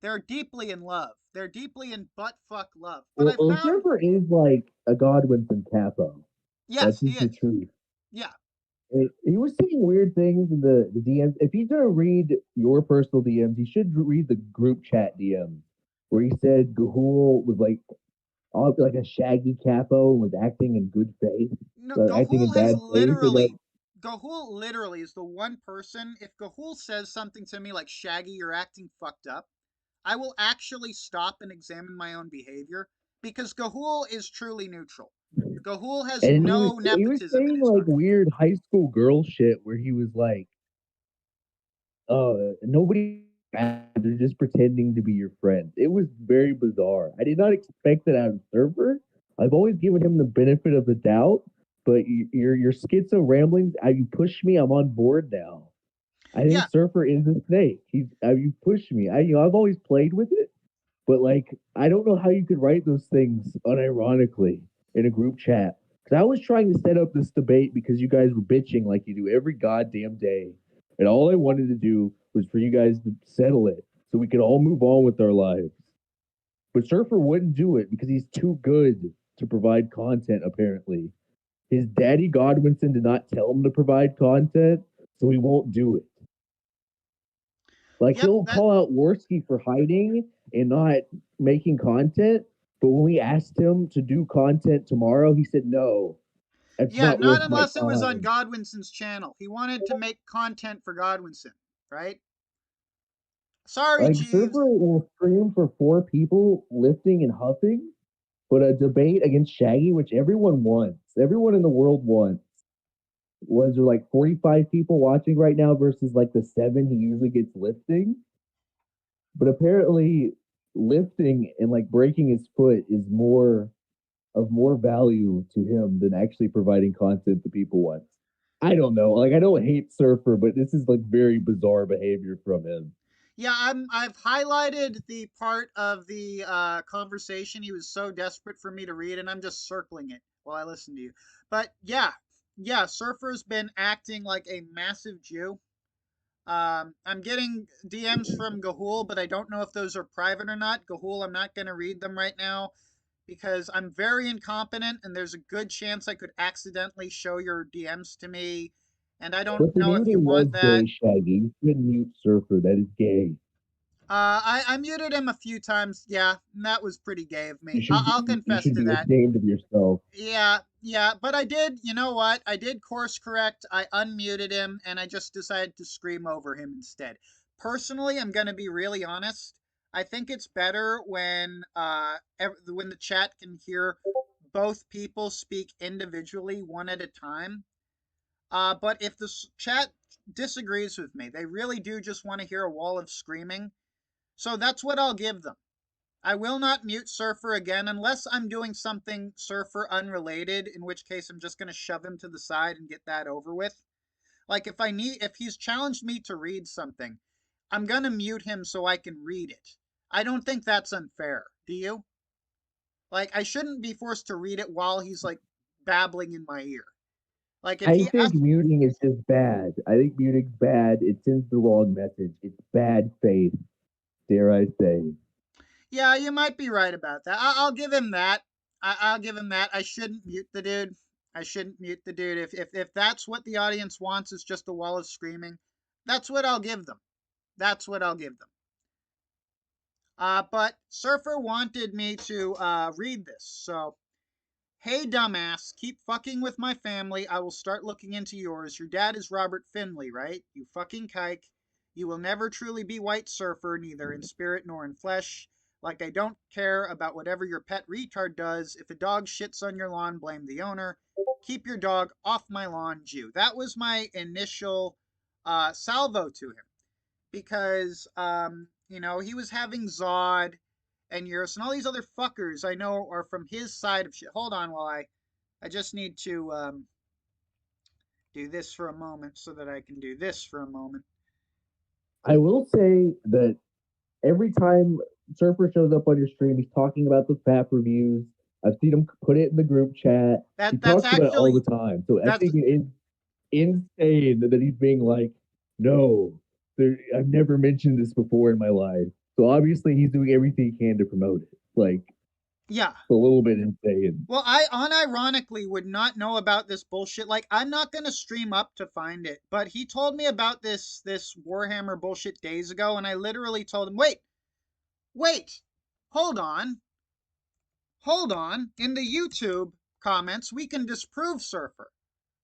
S3: They're deeply in love. They're deeply in butt-fuck love. But
S6: Well, Surfer is like a Godwinson capo.
S3: Yes,
S6: That's just the truth.
S3: Yeah.
S6: He was saying weird things in the DMs. If he's gonna read your personal DMs, he should read the group chat DMs where he said Gahul was like a Shaggy capo and was acting in good faith,
S3: No,
S6: acting in bad faith.
S3: Gahul literally is the one person. If Gahul says something to me like Shaggy, you're acting fucked up, I will actually stop and examine my own behavior because Gahul is truly neutral. Gahul has no nepotism.
S6: He was saying like weird high school girl shit where he was like, nobody, they're just pretending to be your friend. It was very bizarre. I did not expect that out of Surfer. I've always given him the benefit of the doubt, but your schizo ramblings, you push me, I'm on board now. I think Surfer is a snake. You pushed me. I've always played with it, but like I don't know how you could write those things unironically in a group chat. Because I was trying to set up this debate because you guys were bitching like you do every goddamn day, and all I wanted to do was for you guys to settle it so we could all move on with our lives. But Surfer wouldn't do it because he's too good to provide content. Apparently, his daddy Godwinson did not tell him to provide content, so he won't do it. Like he'll call out Worski for hiding and not making content, but when we asked him to do content tomorrow, he said no. That's
S3: not unless it was on Godwinson's channel. He wanted to make content for Godwinson, right? Sorry,
S6: like
S3: Jeeves.
S6: Surfer will stream for 4 people lifting and huffing, but a debate against Shaggy, which everyone wants, everyone in the world wants. Was there like 45 people watching right now versus like the 7 he usually gets lifting? But apparently lifting and like breaking his foot is more value to him than actually providing content that people want. I don't know. Like I don't hate Surfer, but this is like very bizarre behavior from him.
S3: Yeah, I've highlighted the part of the conversation he was so desperate for me to read, and I'm just circling it while I listen to you. But yeah, Surfer's been acting like a massive Jew. I'm getting DMs from Gahul, but I don't know if those are private or not. Gahul, I'm not going to read them right now because I'm very incompetent, and there's a good chance I could accidentally show your DMs to me, and I don't know if you want that.
S6: Gay, Shaggy. You shouldn't mute Surfer. That is gay.
S3: I muted him a few times. Yeah, and that was pretty gay of me. I'll confess to that.
S6: You should be ashamed of yourself.
S3: Yeah, but I did, you know what? I did course correct. I unmuted him, and I just decided to scream over him instead. Personally, I'm going to be really honest. I think it's better when the chat can hear both people speak individually, one at a time. But if the chat disagrees with me, they really do just want to hear a wall of screaming. So that's what I'll give them. I will not mute Surfer again unless I'm doing something Surfer unrelated, in which case I'm just going to shove him to the side and get that over with. Like if he's challenged me to read something, I'm going to mute him so I can read it. I don't think that's unfair. Do you? Like, I shouldn't be forced to read it while he's like babbling in my ear. Like, if
S6: I
S3: he
S6: think
S3: asks,
S6: muting is just bad. I think muting's bad. It sends the wrong message. It's bad faith, dare I say.
S3: yeah, you might be right about that. I'll give him that. I'll give him that. I shouldn't mute the dude. I shouldn't mute the dude. If that's what the audience wants, is just a wall of screaming, that's what I'll give them. That's what I'll give them. But Surfer wanted me to read this, so hey, dumbass, keep fucking with my family. I will start looking into yours. Your dad is Robert Finley, right? You fucking kike. You will never truly be White Surfer, neither in spirit nor in flesh. Like, I don't care about whatever your pet retard does. If a dog shits on your lawn, blame the owner. Keep your dog off my lawn, Jew. That was my initial salvo to him. Because, he was having Zod and Eurus and all these other fuckers I know are from his side of shit. Hold on while I just need to do this for a moment so that I can do this for a moment.
S6: I will say that every time Surfer shows up on your stream, he's talking about the FAP reviews. I've seen him put it in the group chat. He
S3: That's
S6: talks about it all
S3: actually
S6: the time. So I
S3: that's
S6: think it's insane that he's being like, no, I've never mentioned this before in my life. So obviously he's doing everything he can to promote it. Like,
S3: yeah.
S6: it's a little bit insane.
S3: Well, I unironically would not know about this bullshit. Like, I'm not gonna stream up to find it, but he told me about this Warhammer bullshit days ago, and I literally told him, wait, hold on. In the YouTube comments, we can disprove Surfer.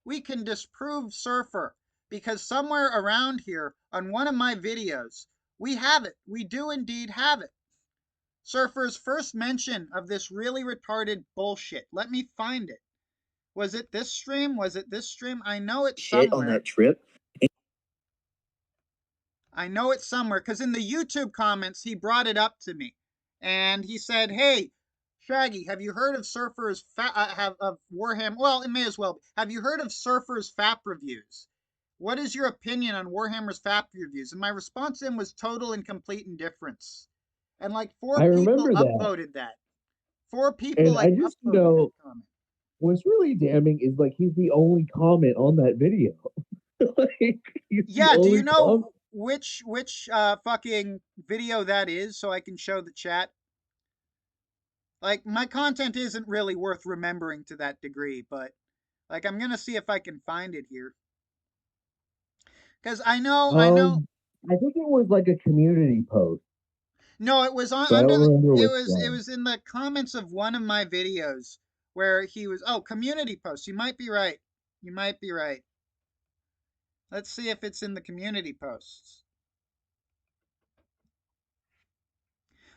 S3: We can disprove Surfer because somewhere around here on one of my videos, we have it. We do indeed have it. Surfer's first mention of this really retarded bullshit. Let me find it. Was it this stream? I know it's
S5: Shit
S3: somewhere.
S5: on that trip.
S3: I know it's somewhere because in the YouTube comments, he brought it up to me. And he said, hey, Shaggy, have you heard of Surfer's of Warhammer? Well, it may as well. Have you heard of Surfer's FAP reviews? What is your opinion on Warhammer's FAP reviews? And my response to him was total and complete indifference. And like four people upvoted that. 4 people
S6: and I just
S3: upvoted that comment.
S6: What's really damning is like he's the only comment on that video. Like,
S3: yeah, do you know which fucking video that is so I can show the chat? Like, my content isn't really worth remembering to that degree, but like I'm gonna see if I can find it here. Because I know
S6: I think it was like a community post.
S3: No, it was on
S6: So
S3: under the
S6: it
S3: was in the comments of one of my videos where he was community post. You might be right. Let's see if it's in the community posts.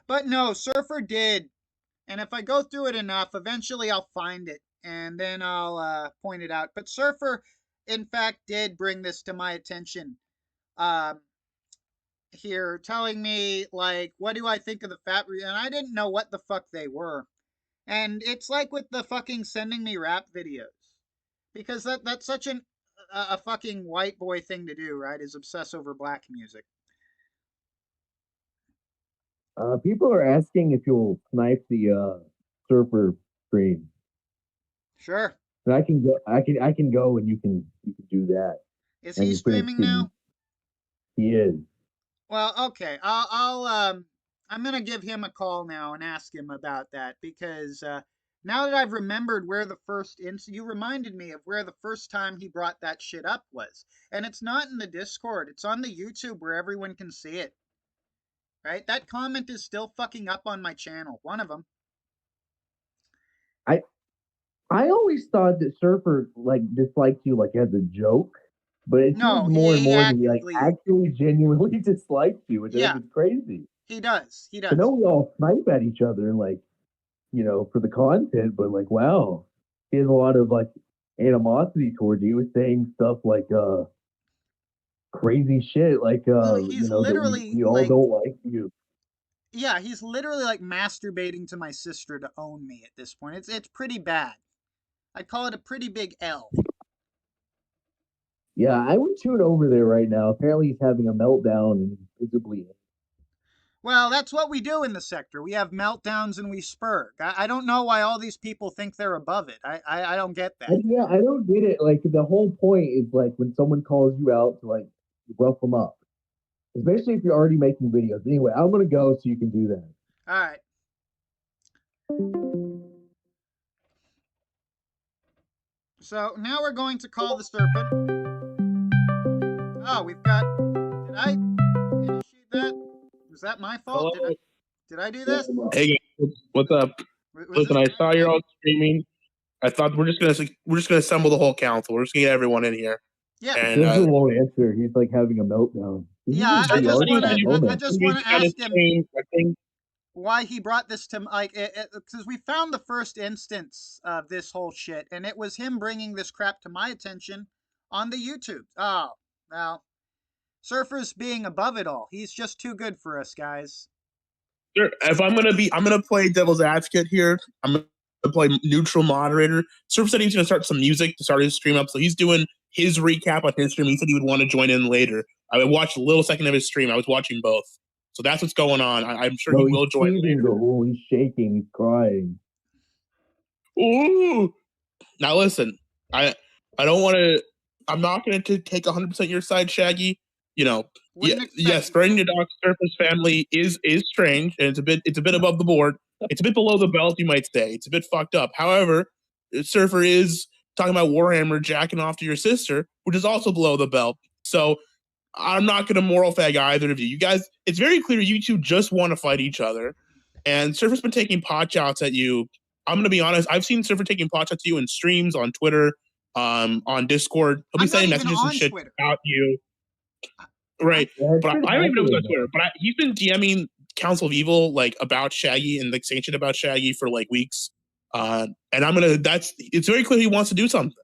S3: But no, Surfer did. And if I go through it enough, eventually I'll find it and then I'll point it out. But Surfer, in fact, did bring this to my attention here, telling me, like, what do I think of the FAP review? And I didn't know what the fuck they were. And it's like with the fucking sending me rap videos. Because that's such a fucking white boy thing to do, right? Is obsess over black music.
S6: People are asking if you'll snipe the Surfer stream.
S3: Sure.
S6: And I can go and you can do that.
S3: Is he streaming now?
S6: He is.
S3: Well, okay. I'm gonna give him a call now and ask him about that because now that I've remembered where the first you reminded me of where the first time he brought that shit up was, and it's not in the Discord. It's on the YouTube where everyone can see it. Right? That comment is still fucking up on my channel. One of them.
S6: I always thought that Surfer like disliked you like as a joke, but it seems more and more to me like actually genuinely dislikes you, which is crazy.
S3: He does.
S6: I know we all snipe at each other and like, for the content, but like, wow, he has a lot of like animosity towards you. He was saying stuff like crazy shit, like
S3: he's literally
S6: we all don't like you.
S3: Yeah, he's literally like masturbating to my sister to own me at this point. It's pretty bad. I'd call it a pretty big L.
S6: Yeah, I would tune over there right now. Apparently, he's having a meltdown and he's visibly.
S3: Well, that's what we do in the sector. We have meltdowns and we spurg. I don't know why all these people think they're above it. I don't get that.
S6: Yeah, I don't get it. Like the whole point is like when someone calls you out to like rough them up, especially if you're already making videos. Anyway, I'm gonna go so you can do that.
S3: All right. So now we're going to call the Serpent. Oh, we've got. Did I initiate that? Was that my fault? Did I do this?
S7: Hey, what's up? Listen, I saw you're all streaming. I thought we're just gonna assemble the whole council. We're just gonna get everyone in here.
S3: Yeah.
S7: And
S6: Silver won't answer. He's like having a meltdown.
S3: Yeah, I just want to ask him why he brought this to like because we found the first instance of this whole shit, and it was him bringing this crap to my attention on the YouTube. Oh, well, Surfer's being above it all. He's just too good for us, guys.
S7: Sure. If I'm gonna play devil's advocate here. I'm gonna play neutral moderator. Surfer said he's gonna start some music to start his stream up, so he's doing his recap on his stream. He said he would want to join in later. I watched a little second of his stream. I was watching both. So that's what's going on. I'm sure he will join later.
S6: He's shaking. He's crying.
S7: Ooh. Now listen, I don't want to. I'm not going to take 100% your side, Shaggy. You know, yes, spreading your dog Surface family is strange, and it's a bit above the board. It's a bit below the belt, you might say. It's a bit fucked up. However, Surfer is talking about Warhammer jacking off to your sister, which is also below the belt. So I'm not going to moral fag either of you. You guys, it's very clear you two just want to fight each other. And Surfer's been taking pot shots at you. I'm going to be honest. I've seen Surfer taking pot shots at you in streams, on Twitter, on Discord. He'll be sending messages and shit about you. Right. But I don't even know if it's on Twitter. But he's been DMing Council of Evil like about Shaggy and like saying shit about Shaggy for like weeks. And it's very clear he wants to do something.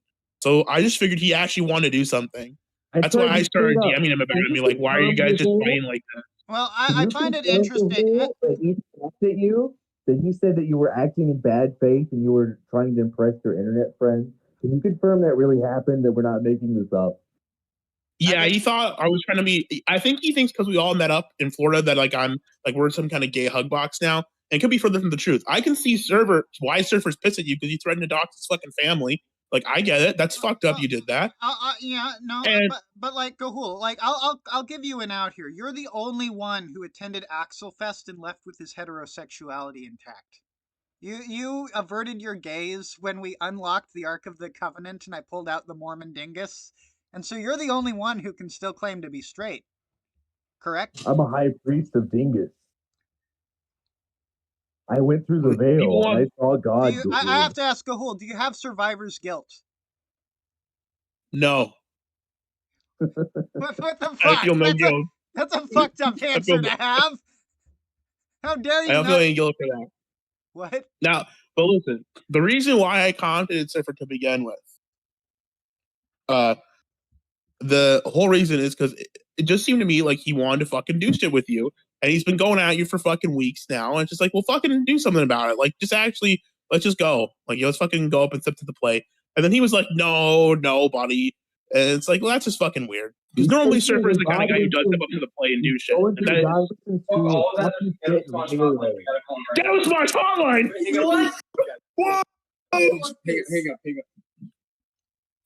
S7: So I just figured he actually wanted to do something. That's why I started DMing him about it and be like, why are you guys just playing like that?
S3: Well, I find it interesting
S6: that he snapped at you, that he said that you were acting in bad faith and you were trying to impress your internet friends. Can you confirm that really happened, that we're not making this up?
S7: Yeah, he thought I was trying to be. I think he thinks because we all met up in Florida that like I'm like we're some kind of gay hug box now. And it could be further from the truth. I can see why Surfer's pissed at you because you threatened to dox his fucking family. Like I get it. That's fucked up. You did that.
S3: Yeah, no, but like Gahul, like I'll give you an out here. You're the only one who attended Axelfest and left with his heterosexuality intact. You averted your gaze when we unlocked the Ark of the Covenant and I pulled out the Mormon dingus. And so you're the only one who can still claim to be straight. Correct?
S6: I'm a high priest of dingus. I went through the veil and I saw God.
S3: I have to ask Gahul, do you have survivor's guilt?
S7: No.
S3: What the fuck?
S7: I feel no guilt.
S3: That's a fucked up answer to have. How dare you?
S7: I don't feel any guilt for that.
S3: What?
S7: Now, but listen, the reason why I contacted Surfer to begin with, the whole reason is because it just seemed to me like he wanted to fucking do shit with you, and he's been going at you for fucking weeks now, and it's just like, well, fucking do something about it. Like, just actually, let's just go. Like, let's fucking go up and step to the plate. And then he was like, no, buddy. And it's like, well, that's just fucking weird. Because normally Surfer is the kind of guy who does step up to the plate and do shit. And that was my hotline! What?
S8: Hang up.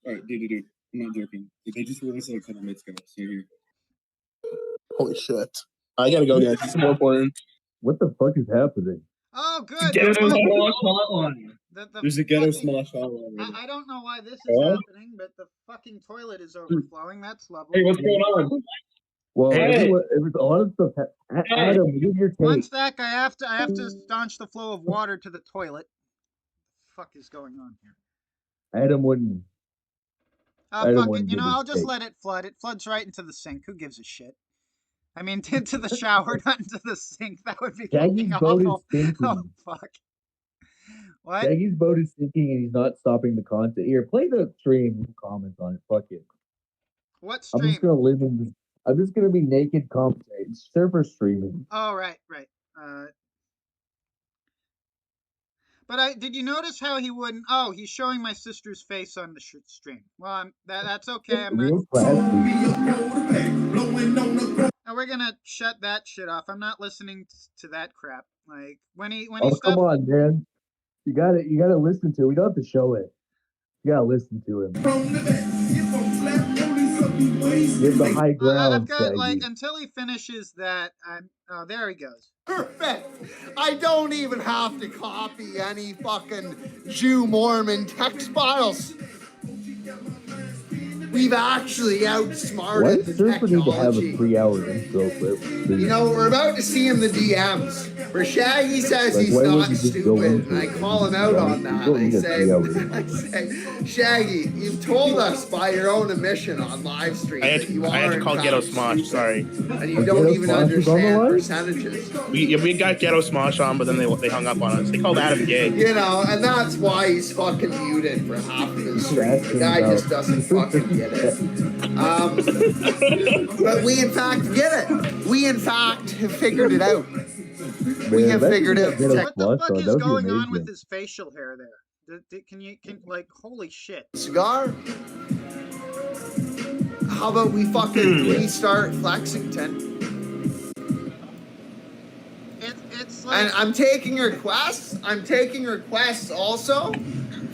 S8: Alright, dude. I'm not joking. They just released it a couple minutes ago. So here.
S7: Holy shit. I gotta go, guys. It's more important.
S6: What the fuck is happening?
S3: Oh, good.
S8: There's a Smosh hotline. There's a ghetto Smosh hotline.
S3: I don't know why this is happening, but the fucking toilet is overflowing. That's lovely.
S8: Hey, what's going on?
S6: Well, it was a lot of stuff. Adam, give your take.
S3: One sec, I have to staunch the flow of water to the toilet. What the fuck is going on here?
S6: Adam wouldn't.
S3: Fuck it. I'll just let it flood. It floods right into the sink. Who gives a shit? I mean, into the shower, not into the sink. That would be fucking awful. Oh, fuck. What?
S6: Shaggy's boat is sinking and he's not stopping the content. Here, play the stream. Comment on it. Fuck it.
S3: What stream?
S6: I'm just gonna be naked commentating. Surfer streaming.
S3: Oh, right. But did you notice how he wouldn't? Oh, he's showing my sister's face on the stream. Well, that's okay. I'm not.
S6: Real classy.
S3: Oh, we're gonna shut that shit off. I'm not listening to that crap. Like when he
S6: Oh,
S3: stopped.
S6: come on, man. You gotta listen to it. We don't have to show it. You gotta listen to him. Get the high ground,
S3: I've got like
S6: Shaggy.
S3: until he finishes that. Oh, there he goes.
S2: Perfect. I don't even have to copy any fucking Jew Mormon text files. We've actually
S6: Why
S2: outsmarted
S6: does
S2: the
S6: Surfer need to have a
S2: technology.
S6: 3-hour intro for everything?
S2: You know, we're about to see in the DMs where Shaggy says
S6: Like,
S2: he's
S6: why
S2: not
S6: wouldn't you just go
S2: stupid,
S6: into
S2: and I
S6: it?
S2: call him out on that.
S6: You don't
S2: I
S6: need a
S2: say,
S6: 3-hour
S2: I say, Shaggy, you've told us by your own admission on live stream that you
S7: I had
S2: are
S7: to
S2: in
S7: call
S2: fact
S7: Ghetto Smosh. Sorry.
S2: and you
S6: Oh,
S2: don't
S6: Ghetto
S2: even
S6: Smosh is on the
S2: understand
S6: line?
S2: percentages.
S7: We got Ghetto Smosh on, but then they hung up on us. They called Adam gay.
S2: You know, and that's why he's fucking muted for half of his stream.
S6: Ask
S2: The
S6: him
S2: guy
S6: about-
S2: just doesn't fucking get it. But we in fact get it. We in fact have figured it out. We have figured out.
S6: Ghetto
S3: What the
S6: Smosh
S3: fuck
S6: on.
S3: is
S6: That would be
S3: going on with
S6: amazing.
S3: his facial hair there? Can like holy shit?
S2: Cigar? How about we fucking restart Flexington?
S3: It's like.
S2: And I'm taking requests. I'm taking requests also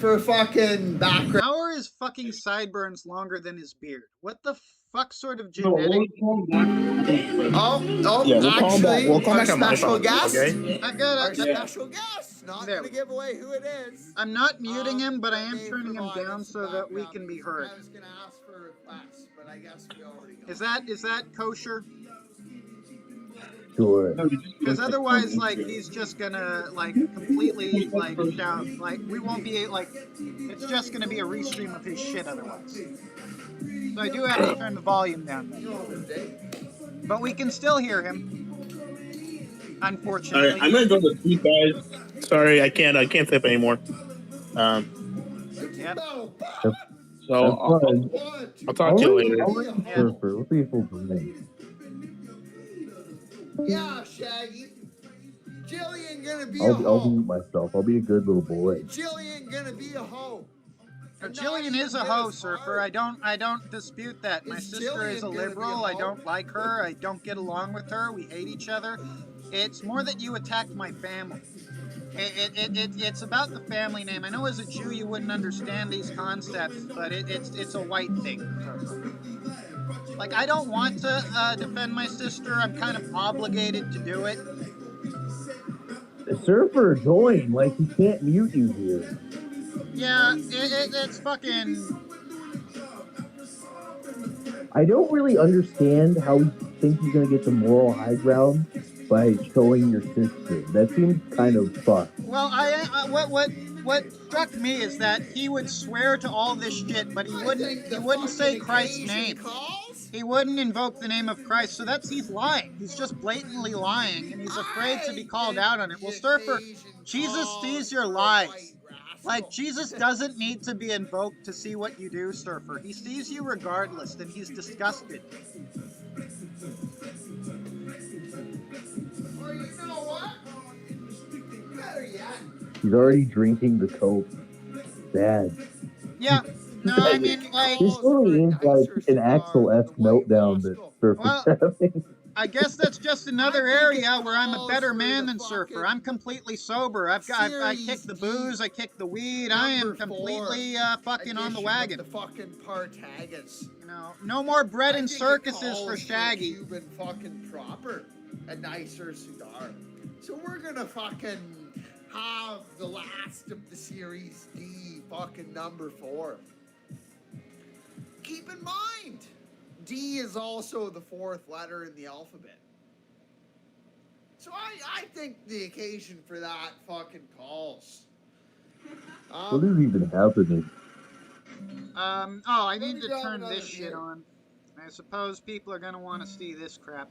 S2: for fucking background.
S3: How are his fucking sideburns longer than his beard? What the fuck sort of genetic?
S2: Oh,
S7: Yeah, we'll call
S2: actually,
S7: back
S2: our
S7: on my
S2: special
S7: phone,
S2: guest.
S7: okay?
S3: I've got
S2: Our
S3: a.
S2: special guest. Not
S3: There
S2: gonna
S3: we
S2: give away who it is.
S3: I'm not muting him, but I am
S2: They
S3: turning him
S2: provided
S3: down
S2: some
S3: so that we
S2: background
S3: can be
S2: music.
S3: heard.
S2: I was gonna ask for requests, but I guess we already got
S3: Is that kosher?
S6: Sure.
S3: Because otherwise, like, he's just gonna like completely like shout. Like, we won't be like. It's just gonna be a restream of his shit otherwise. So I do have to turn the volume down. But we can still hear him. Unfortunately.
S7: Alright, I'm gonna go to sleep, guys. Sorry, I can't sleep anymore.
S3: Yep.
S7: So I'll talk to you later.
S6: Surfer. Let's see if we'll bring.
S2: Yeah, Shaggy. Jillian gonna be a
S6: I'll
S2: hoe.
S6: mute myself. I'll be a good little boy.
S2: Jillian gonna be a hoe.
S3: Jillian is a hoe, Surfer. I don't dispute that. My sister is a liberal. I don't like her. I don't get along with her. We hate each other. It's more that you attacked my family. It's about the family name. I know as a Jew you wouldn't understand these concepts, but it's a white thing. Like, I don't want to defend my sister. I'm kind of obligated to do it.
S6: Surfer, join. Like, he can't mute you here.
S3: Yeah, it's fucking.
S6: I don't really understand how he thinks he's gonna get the moral high ground by showing your sister. That seems kind of fucked.
S3: Well, what struck me is that he would swear to all this shit, but he wouldn't say Christ's name. He wouldn't invoke the name of Christ, so he's lying. He's just blatantly lying, and he's afraid to be called out on it. Well, Surfer, Jesus sees your lies. Like, Jesus doesn't need to be invoked to see what you do, Surfer. He sees you regardless, and he's disgusted.
S2: Or you know what? Better yet.
S6: He's already drinking the coke. Sad.
S3: Yeah. No, I mean, like.
S6: This really is like an Axel-esque meltdown that Surfer's having.
S3: I guess that's just another area where I'm a better man than Surfer. I'm completely sober. I kick the booze, I kick the weed. I am completely fucking on the wagon.
S2: The fucking Partagas.
S3: You know, no more bread and circuses for Shaggy.
S2: Cuban fucking proper, a nicer cigar. So we're gonna fucking have the last of the Series D, fucking number 4. Keep in mind, D is also the 4th letter in the alphabet. So I think the occasion for that fucking calls.
S6: What is even happening?
S3: I need to turn this shit on. I suppose people are gonna want to see this crap.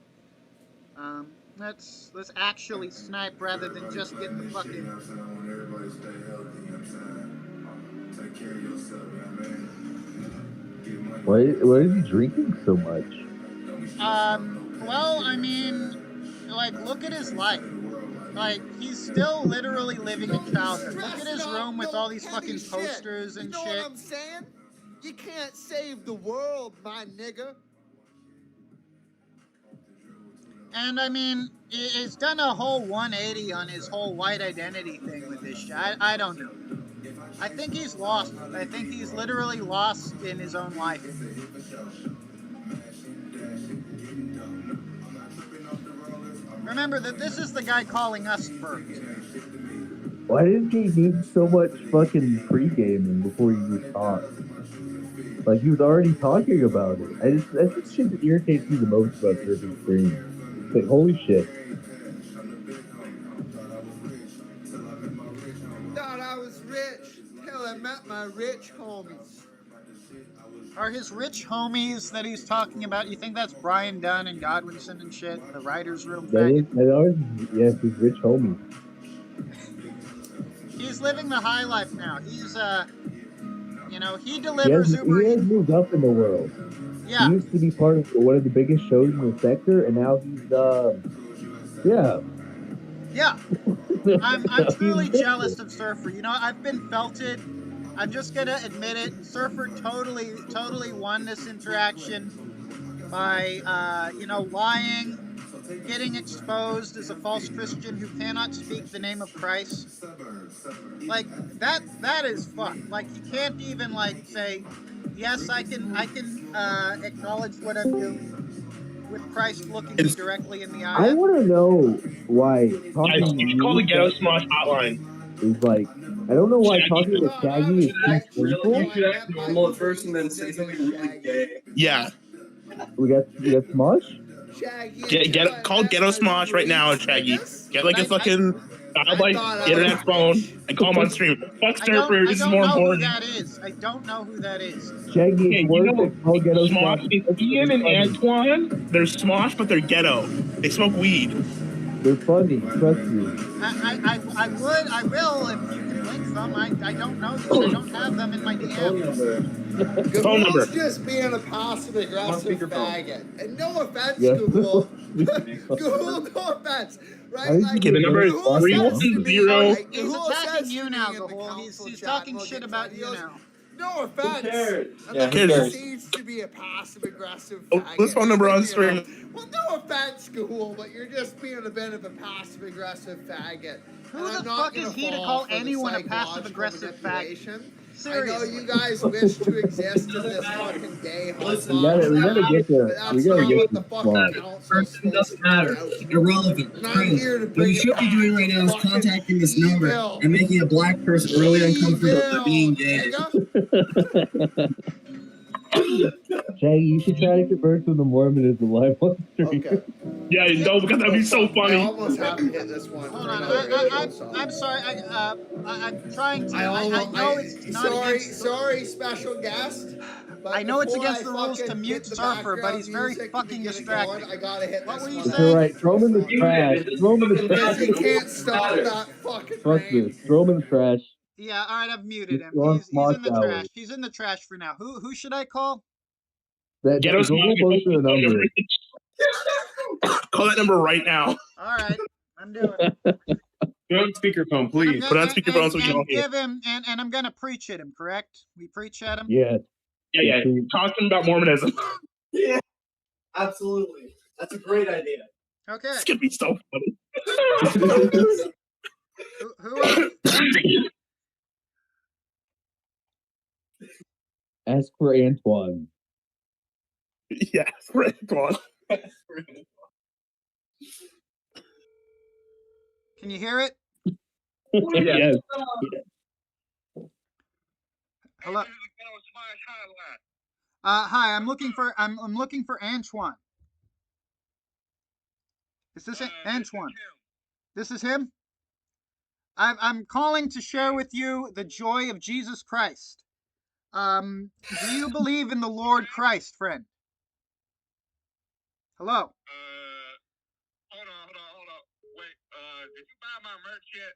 S3: Let's actually snipe rather than just get the fucking.
S9: Everybody stay healthy, you know what I'm saying? Take care of yourself, you know what I mean?
S6: Why is he drinking so much?
S3: Well, I mean, like, look at his life. Like, he's still literally living in childhood. Look at his room with all these fucking posters and
S2: you know
S3: shit.
S2: what I'm saying? You can't save the world, my nigga.
S3: And I mean, he's done a whole 180 on his whole white identity thing with this shit. I don't know. I think he's lost. I think he's literally lost in his own life. Remember that this is the guy calling us pervs.
S6: Why did he need so much fucking pre-gaming before he just talked? Like, he was already talking about it. That's the shit that irritates me the most about Surfing Stream. Like, holy shit.
S2: Thought I was rich till I met my rich homies.
S3: Are his rich homies that he's talking about, you think that's Brian Dunn and Godwinson and shit? The writer's room faggot?
S6: Yes, his rich homie.
S3: He's living the high life now. He's, you know, he delivers Uber
S6: He has
S3: Eats.
S6: moved up in the world.
S3: Yeah.
S6: He used to be part of one of the biggest shows in the sector, and now he's, yeah.
S3: Yeah. I'm truly jealous of Surfer. You know, I've been felted. I'm just gonna admit it. Surfer totally won this interaction by, you know, lying, getting exposed as a false Christian who cannot speak the name of Christ. Like, that is fucked. Like, he can't even, like, say, yes, I can acknowledge what I'm doing with Christ looking me directly in the eye.
S6: I want to know why talking
S7: Guys, you should call the Ghetto Smosh hotline.
S6: is like, I don't know why talking to Shaggy is painful.
S8: You should act normal at first and then say something really gay.
S7: Yeah.
S6: We got Smosh?
S7: Call Ghetto Smosh right now, Shaggy. Get like a fucking childlike internet phone and call him on stream. Fuck Surfer, this is more important.
S3: I don't know who that is.
S6: Shaggy,
S7: you know, Smosh, it's Ian and Antoine. They're Smosh, but they're ghetto. They smoke weed.
S6: They're funny, trust me.
S3: I will if you can link them. I don't know these. I don't have them in my DMs.
S7: Phone number.
S2: Just being a passive aggressive faggot. And no offense, Google. Google, no offense. Right? Like,
S7: okay, the number is 310.
S3: He's attacking you now, Gahul. He's talking shit about you now.
S2: No offense.
S8: Who cares?
S2: Yeah,
S7: who cares?
S2: Seems to be a passive aggressive faggot.
S7: This phone number on stream.
S2: Well, no offense, Gahul, but you're just being a bit of a passive aggressive faggot.
S3: Who the fuck is he to call anyone a passive aggressive faggot?
S2: Seriously. I know you guys wish to exist in this fucking gay hot
S6: We gotta get there. We gotta get
S2: the fucking
S10: It doesn't matter. Irrelevant. What you should be doing right now is contacting this number and making a black person really uncomfortable for being gay.
S6: Shaggy, you should try to convert to the Mormonism live on stream.
S2: Okay.
S7: Yeah, no, because that'd be so funny.
S2: I almost have to hit this one.
S3: Hold on, I'm sorry. I'm trying to. I know it's not
S2: sorry, special guest.
S3: I know it's against the rules to mute Surfer, but he's very fucking distracting.
S2: I gotta hit
S3: what were you
S2: one.
S3: saying?
S6: All right, throw him in the trash. Throw him in the trash.
S2: Because he can't stop that fucking
S6: Fuck this. Throw him in the trash.
S3: Yeah, all right, I've muted him.
S6: He's
S3: He's in the trash. He's in the trash for now. Who should I call?
S7: Ghetto Smosh.
S6: The number.
S7: Call that number right now.
S3: All right, I'm doing it.
S8: Put on speakerphone, please.
S7: Put on speakerphone so we can all hear.
S3: Give him, and I'm gonna preach at him. Correct? We preach at him.
S6: Yeah.
S7: Yeah. Talking about Mormonism.
S10: Yeah, absolutely. That's a great idea.
S3: Okay.
S7: It's gonna be so funny.
S3: Who are?
S6: Ask for Antoine.
S7: Yeah, for Antoine.
S3: Can you hear it?
S6: Yes.
S3: Hello. Hi. I'm looking for Antoine. Is this Antoine? This is him. I'm calling to share with you the joy of Jesus Christ. Do you believe in the Lord Christ, friend? Hello.
S4: Hold on. Wait, did you buy my merch yet?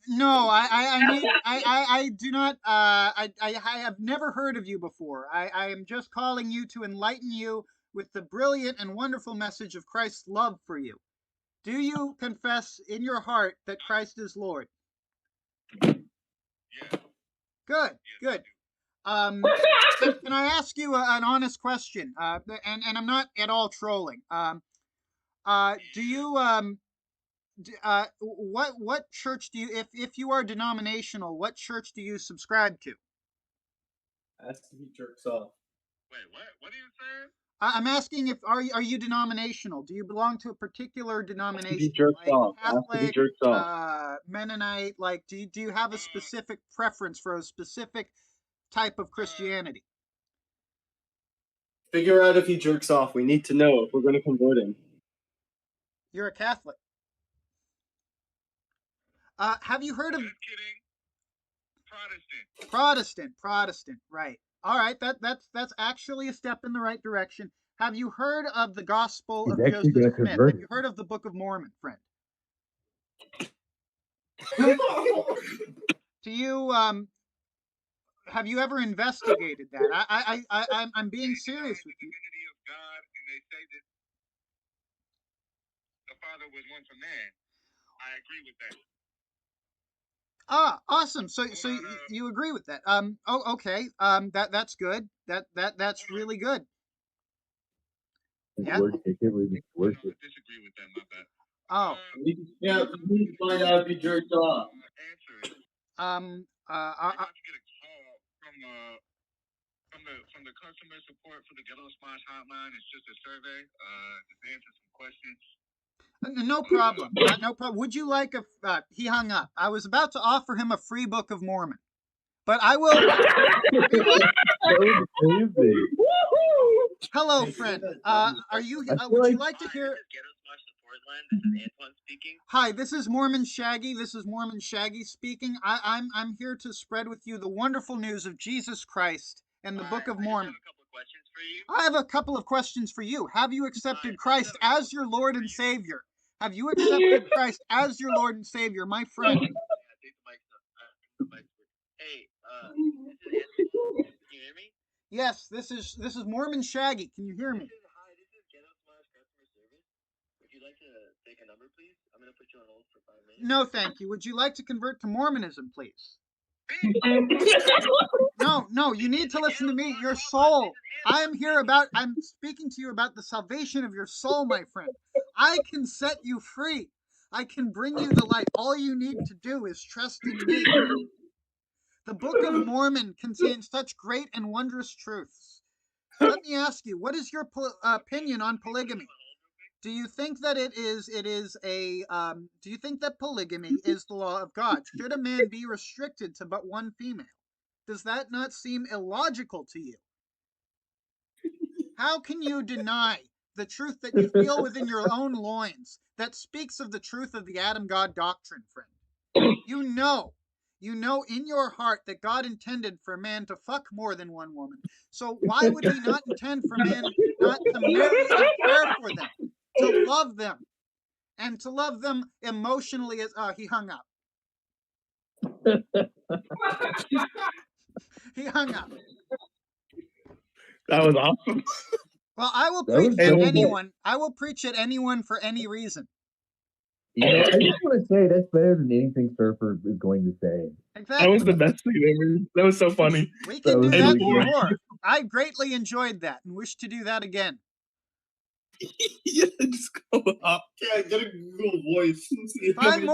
S3: No, I do not, I have never heard of you before. I am just calling you to enlighten you with the brilliant and wonderful message of Christ's love for you. Do you confess in your heart that Christ is Lord?
S9: Yeah.
S3: Good, good. Can I ask you an honest question? And I'm not at all trolling. Do you what church do you, if you are denominational, what church do you subscribe to?
S10: That's to be jerks off.
S9: Wait, what? What are you saying?
S3: I'm asking if are you denominational? Do you belong to a particular denomination,
S10: jerked
S3: like
S10: off. Has to be
S3: Catholic,
S10: jerked off.
S3: Mennonite? Like, do you have a specific preference for a specific type of Christianity?
S10: Figure out if he jerks off. We need to know if we're going to convert him.
S3: You're a Catholic. Have you heard of
S9: Just kidding.
S3: Protestant? Right. All right. That's actually a step in the right direction. Have you heard of the Gospel
S6: He's
S3: of
S6: actually
S3: Joseph
S6: gonna
S3: Smith?
S6: convert
S3: Have you heard of the Book of Mormon, friend? Do you have you ever investigated that? I'm being serious with you.
S9: Divinity of God, and they say that the Father was one for man. I agree with that.
S3: Ah, awesome. So you agree with that? Oh, okay. That's good. That's really good. Yeah.
S6: I can't believe it's worth it.
S9: I disagree with that. My bad.
S3: Oh.
S10: Yeah, we need to find out if he jerked off.
S9: Answer it.
S3: I
S9: You're about to get a call from the customer support for the Ghetto Smosh hotline. It's just a survey. Just answer some questions.
S3: No problem. No problem. Would you like a? He hung up. I was about to offer him a free Book of Mormon, but I will. Hello, friend. Are you? Would you like to hear? Hi, this is Mormon Shaggy. This is Mormon Shaggy speaking. I'm here to spread with you the wonderful news of Jesus Christ and the Book of Mormon. I have a couple of questions for you. Have you accepted Christ as your Lord and Savior? Have you accepted Christ as your Lord and Savior, my friend?
S4: Hey, this is Angelo. Can you hear me?
S3: Yes, this is Mormon Shaggy. Can you hear me?
S4: Hi, this is Ghetto Smosh customer service. Would you like to take a number, please? I'm gonna put you on hold for 5 minutes.
S3: No, thank you. Would you like to convert to Mormonism, please? No, you need to listen to me. Your soul. I'm speaking to you about the salvation of your soul, my friend. I can set you free. I can bring you the light. All you need to do is trust in me. The Book of Mormon contains such great and wondrous truths. Let me ask you, what is your opinion on polygamy? Do you think that do you think that polygamy is the law of God? Should a man be restricted to but one female? Does that not seem illogical to you? How can you deny the truth that you feel within your own loins that speaks of the truth of the Adam God doctrine, friend? You know in your heart that God intended for man to fuck more than one woman. So why would he not intend for man not to marry and care for them, to love them, and to love them emotionally as he hung up. He hung up.
S7: That was awesome.
S3: Well, I will preach at anyone. I will preach at anyone for any reason.
S6: You know, I just want to say that's better than anything Surfer is going to say.
S3: Exactly.
S7: That was the best thing ever. That was so funny.
S3: We can do that more. I greatly enjoyed that and wish to do that again.
S7: Yeah, just go up.
S10: Yeah, get a Google Voice.
S3: Find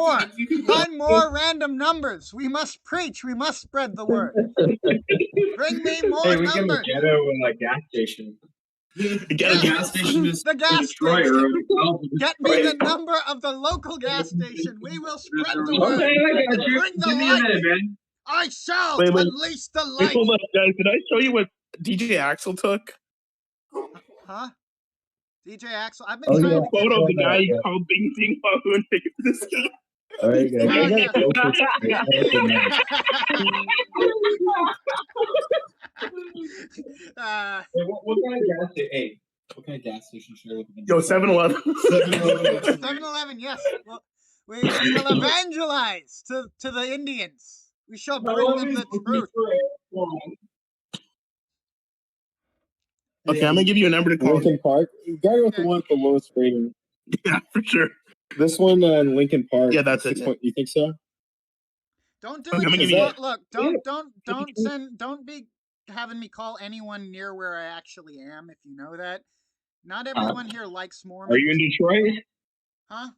S3: more random numbers. We must preach. We must spread the word. Bring me more numbers.
S10: Hey, we can get a gas station.
S7: Get a gas station.
S3: The gas station. Get me the number of the local gas station. We will spread the word. Bring the light.
S10: Man.
S3: I shall unleash the light.
S7: Hold on, guys. Did I show you what DJ Axel took?
S3: Huh? DJ Axel? I've been trying to
S7: photo of the guy you called Bing Bing Bong and take it to this guy.
S6: All right, guys.
S10: What kind of gas station? Hey, what kind of gas station should I look at?
S7: Yo, 7-Eleven.
S3: 7-Eleven, yes. Well, we will evangelize to the Indians. We shall bring them the truth.
S7: Okay, I'm gonna give you a number to call.
S10: Lincoln Park. You gotta go with the one with the lowest rating.
S7: Yeah, for sure.
S8: This one in Lincoln Park.
S7: Yeah, that's it.
S8: You think so?
S3: Don't do
S7: I'm
S3: it.
S7: gonna
S3: Just
S7: give you-
S3: look. Don't be having me call anyone near where I actually am. If you know that, not everyone here likes Mormons.
S8: Are you in Detroit?
S3: Huh?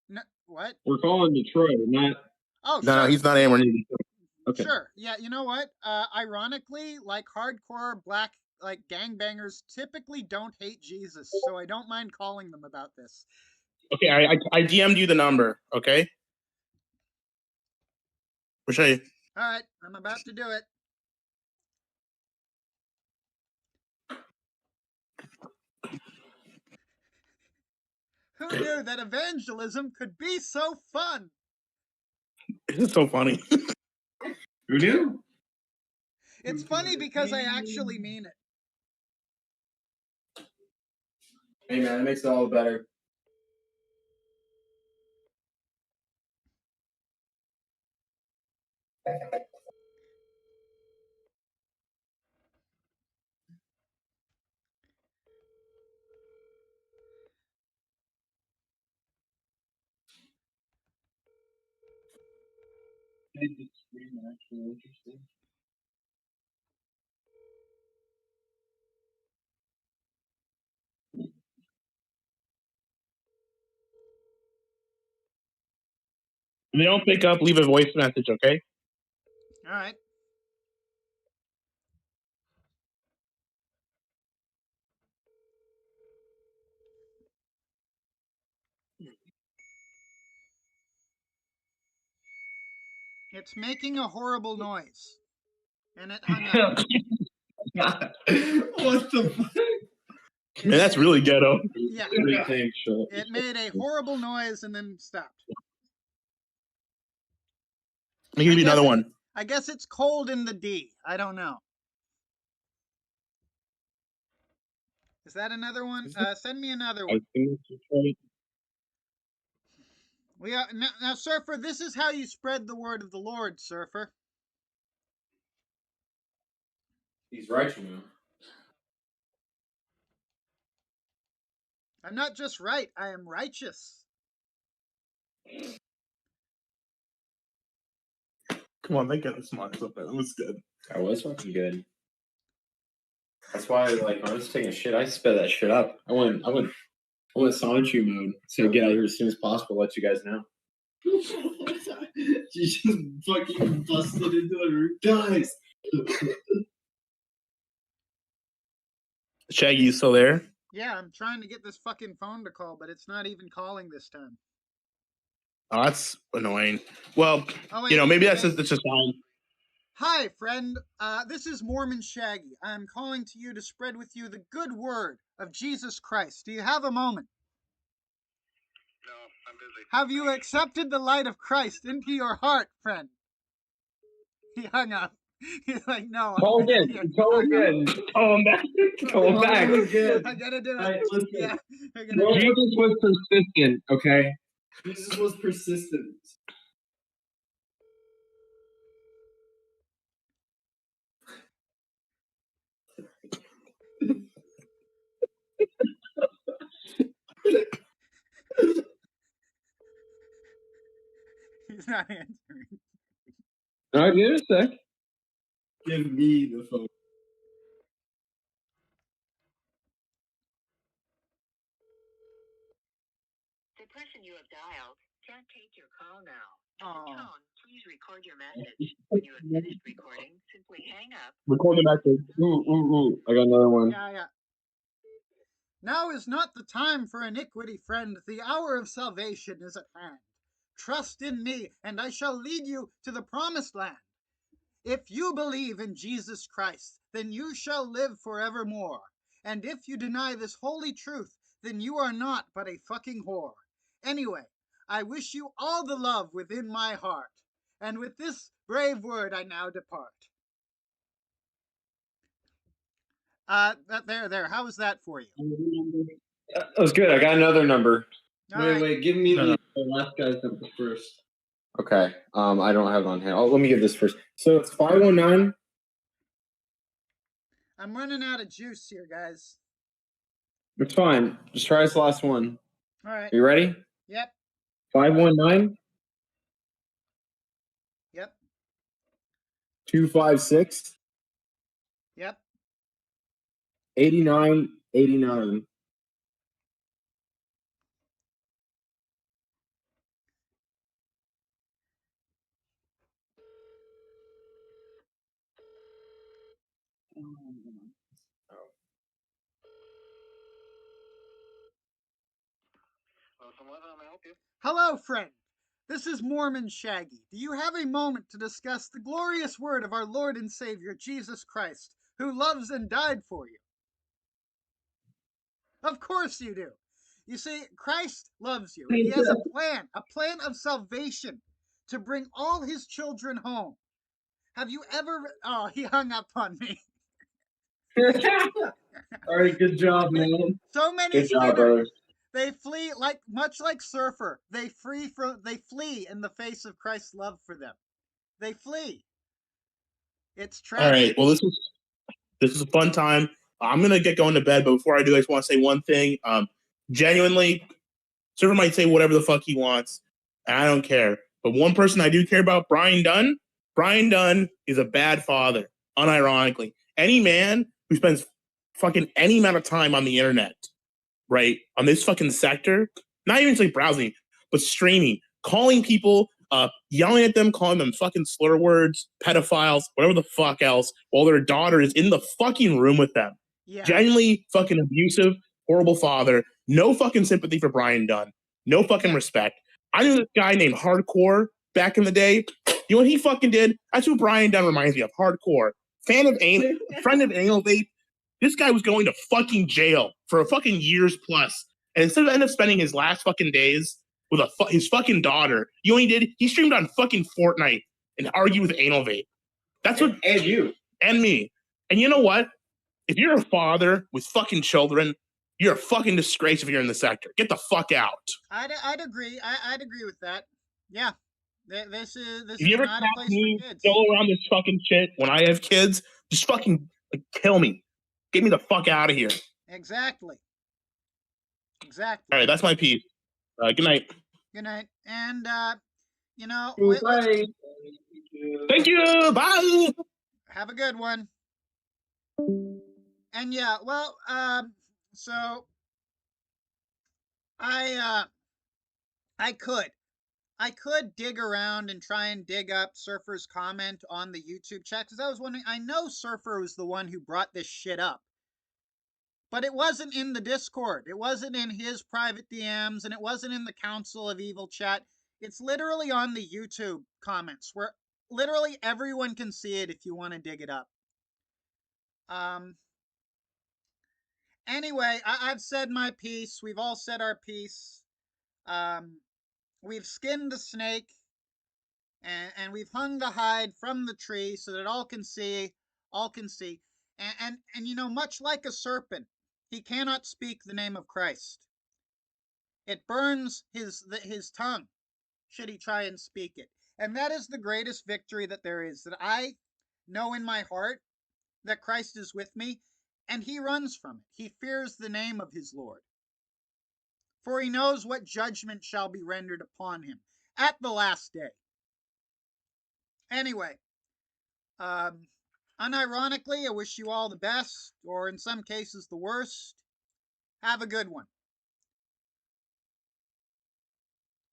S3: No, what?
S8: We're calling Detroit, not.
S3: Oh,
S7: No,
S3: sure.
S7: he's not anywhere near Detroit.
S8: Okay.
S3: Sure. Yeah, you know what? Ironically, like hardcore black like gangbangers typically don't hate Jesus, so I don't mind calling them about this.
S7: Okay, I DM'd you the number. Okay. We'll show you.
S3: All right, I'm about to do it. Who knew that evangelism could be so fun?
S7: It's so funny.
S8: Who knew?
S3: It's funny because I actually mean it.
S8: Hey man, it makes it all better.
S7: If they don't pick up, leave a voice message, okay?
S3: All right. It's making a horrible noise. And it hung up.
S8: What the fuck?
S7: Man, that's really ghetto.
S3: Yeah. It made a horrible noise and then stopped.
S7: Let me give you another one.
S3: I guess it's cold in the D. I don't know. Is that another one? Send me another one. We are now, Surfer. This is how you spread the word of the Lord, Surfer.
S8: He's right, you know.
S3: I'm not just right. I am righteous.
S7: Come on, they get the smart stuff. That was good.
S8: That was fucking good. That's why, like, when I was taking a shit, I sped that shit up. I went Sanchu mode. So get out of here as soon as possible. Let you guys know. You just fucking busted into the roof, guys.
S7: Shaggy, you still there?
S3: Yeah, I'm trying to get this fucking phone to call, but it's not even calling this time.
S7: Oh, that's annoying. Well,
S3: Oh, wait,
S7: you know, maybe that's just fine.
S3: Hi, friend. This is Mormon Shaggy. I am calling to you to spread with you the good word of Jesus Christ. Do you have a moment?
S9: No, I'm busy.
S3: Have you accepted the light of Christ into your heart, friend? He hung up. He's like, no.
S8: Call again. Call again. Call him back. Call him back.
S3: I gotta do it.
S8: Listen.
S3: Yeah, I gotta do it.
S8: Jesus was persistent, okay? Jesus was persistent.
S3: He's not answering.
S8: All right, give it a sec. Give me the phone.
S11: The person you have dialed can't take your call now. At
S3: Oh.
S11: the tone, please record your message. When you have finished recording, simply hang up.
S8: Record the message. I got another one.
S3: Yeah. Now is not the time for iniquity, friend. The hour of salvation is at hand. Trust in me, and I shall lead you to the promised land. If you believe in Jesus Christ, then you shall live forevermore. And if you deny this holy truth, then you are not but a fucking whore. Anyway, I wish you all the love within my heart. And with this brave word, I now depart. There. How was that for you?
S8: That was good. I got another number.
S2: Wait. Give me the last guy's number first.
S8: Okay. I don't have it on hand. Let me get this first. So it's 519.
S3: I'm running out of juice here, guys.
S8: It's fine. Just try this last one.
S3: All right.
S8: Are you ready?
S3: Yep.
S8: 519
S3: Yep.
S8: 256
S3: Yep.
S8: 8989.
S3: Hello, friend. This is Mormon Shaggy. Do you have a moment to discuss the glorious word of our Lord and Savior, Jesus Christ, who loves and died for you? Of course you do. You see, Christ loves you, and he has a plan of salvation to bring all his children home. Have you ever... Oh, he hung up on me.
S8: All right, good job, man.
S3: So many
S8: Good job,
S3: sinners.
S8: brother.
S3: They flee much like Surfer. They flee in the face of Christ's love for them. They flee. It's tragic.
S7: All right. Well, this is a fun time. I'm gonna get going to bed, but before I do, I just want to say one thing. Genuinely, Surfer might say whatever the fuck he wants, and I don't care. But one person I do care about, Brian Dunn. Brian Dunn is a bad father, unironically. Any man who spends fucking any amount of time on the internet, right, on this fucking sector, not even like browsing, but streaming, calling people, yelling at them, calling them fucking slur words, pedophiles, whatever the fuck else, while their daughter is in the fucking room with them.
S3: Yeah.
S7: Genuinely fucking abusive, horrible father. No fucking sympathy for Brian Dunn. No fucking respect. I knew this guy named Hardcore back in the day. You know what he fucking did? That's who Brian Dunn reminds me of. Hardcore. Friend of anal vape. This guy was going to fucking jail for a fucking years plus. And instead of end up spending his last fucking days with his fucking daughter, you know what he did? He streamed on fucking Fortnite and argued with anal vape. That's what.
S8: And you.
S7: And me. And you know what? If you're a father with fucking children, you're a fucking disgrace if you're in the sector. Get the fuck out.
S3: I'd agree. I'd agree with that. Yeah. This is
S7: If you ever
S3: not a
S7: catch
S3: place
S7: me
S3: for kids.
S7: go around this fucking shit when I have kids, just fucking kill me. Get me the fuck out of here.
S3: Exactly.
S7: All right, that's my piece. Good night.
S3: Good night. And you know,
S8: Bye.
S7: Thank you. Bye.
S3: Have a good one. And yeah, well, so I could dig around and try and dig up Surfer's comment on the YouTube chat, because I was wondering, I know Surfer was the one who brought this shit up, but it wasn't in the Discord, it wasn't in his private DMs, and it wasn't in the Council of Evil chat. It's literally on the YouTube comments, where literally everyone can see it if you want to dig it up. Anyway, I've said my piece. We've all said our piece. We've skinned the snake, and we've hung the hide from the tree so that all can see. And you know, much like a serpent, he cannot speak the name of Christ. It burns his tongue should he try and speak it. And that is the greatest victory that there is, that I know in my heart that Christ is with me, and he runs from it. He fears the name of his Lord, for he knows what judgment shall be rendered upon him at the last day. Anyway, unironically, I wish you all the best, or in some cases the worst. Have a good one.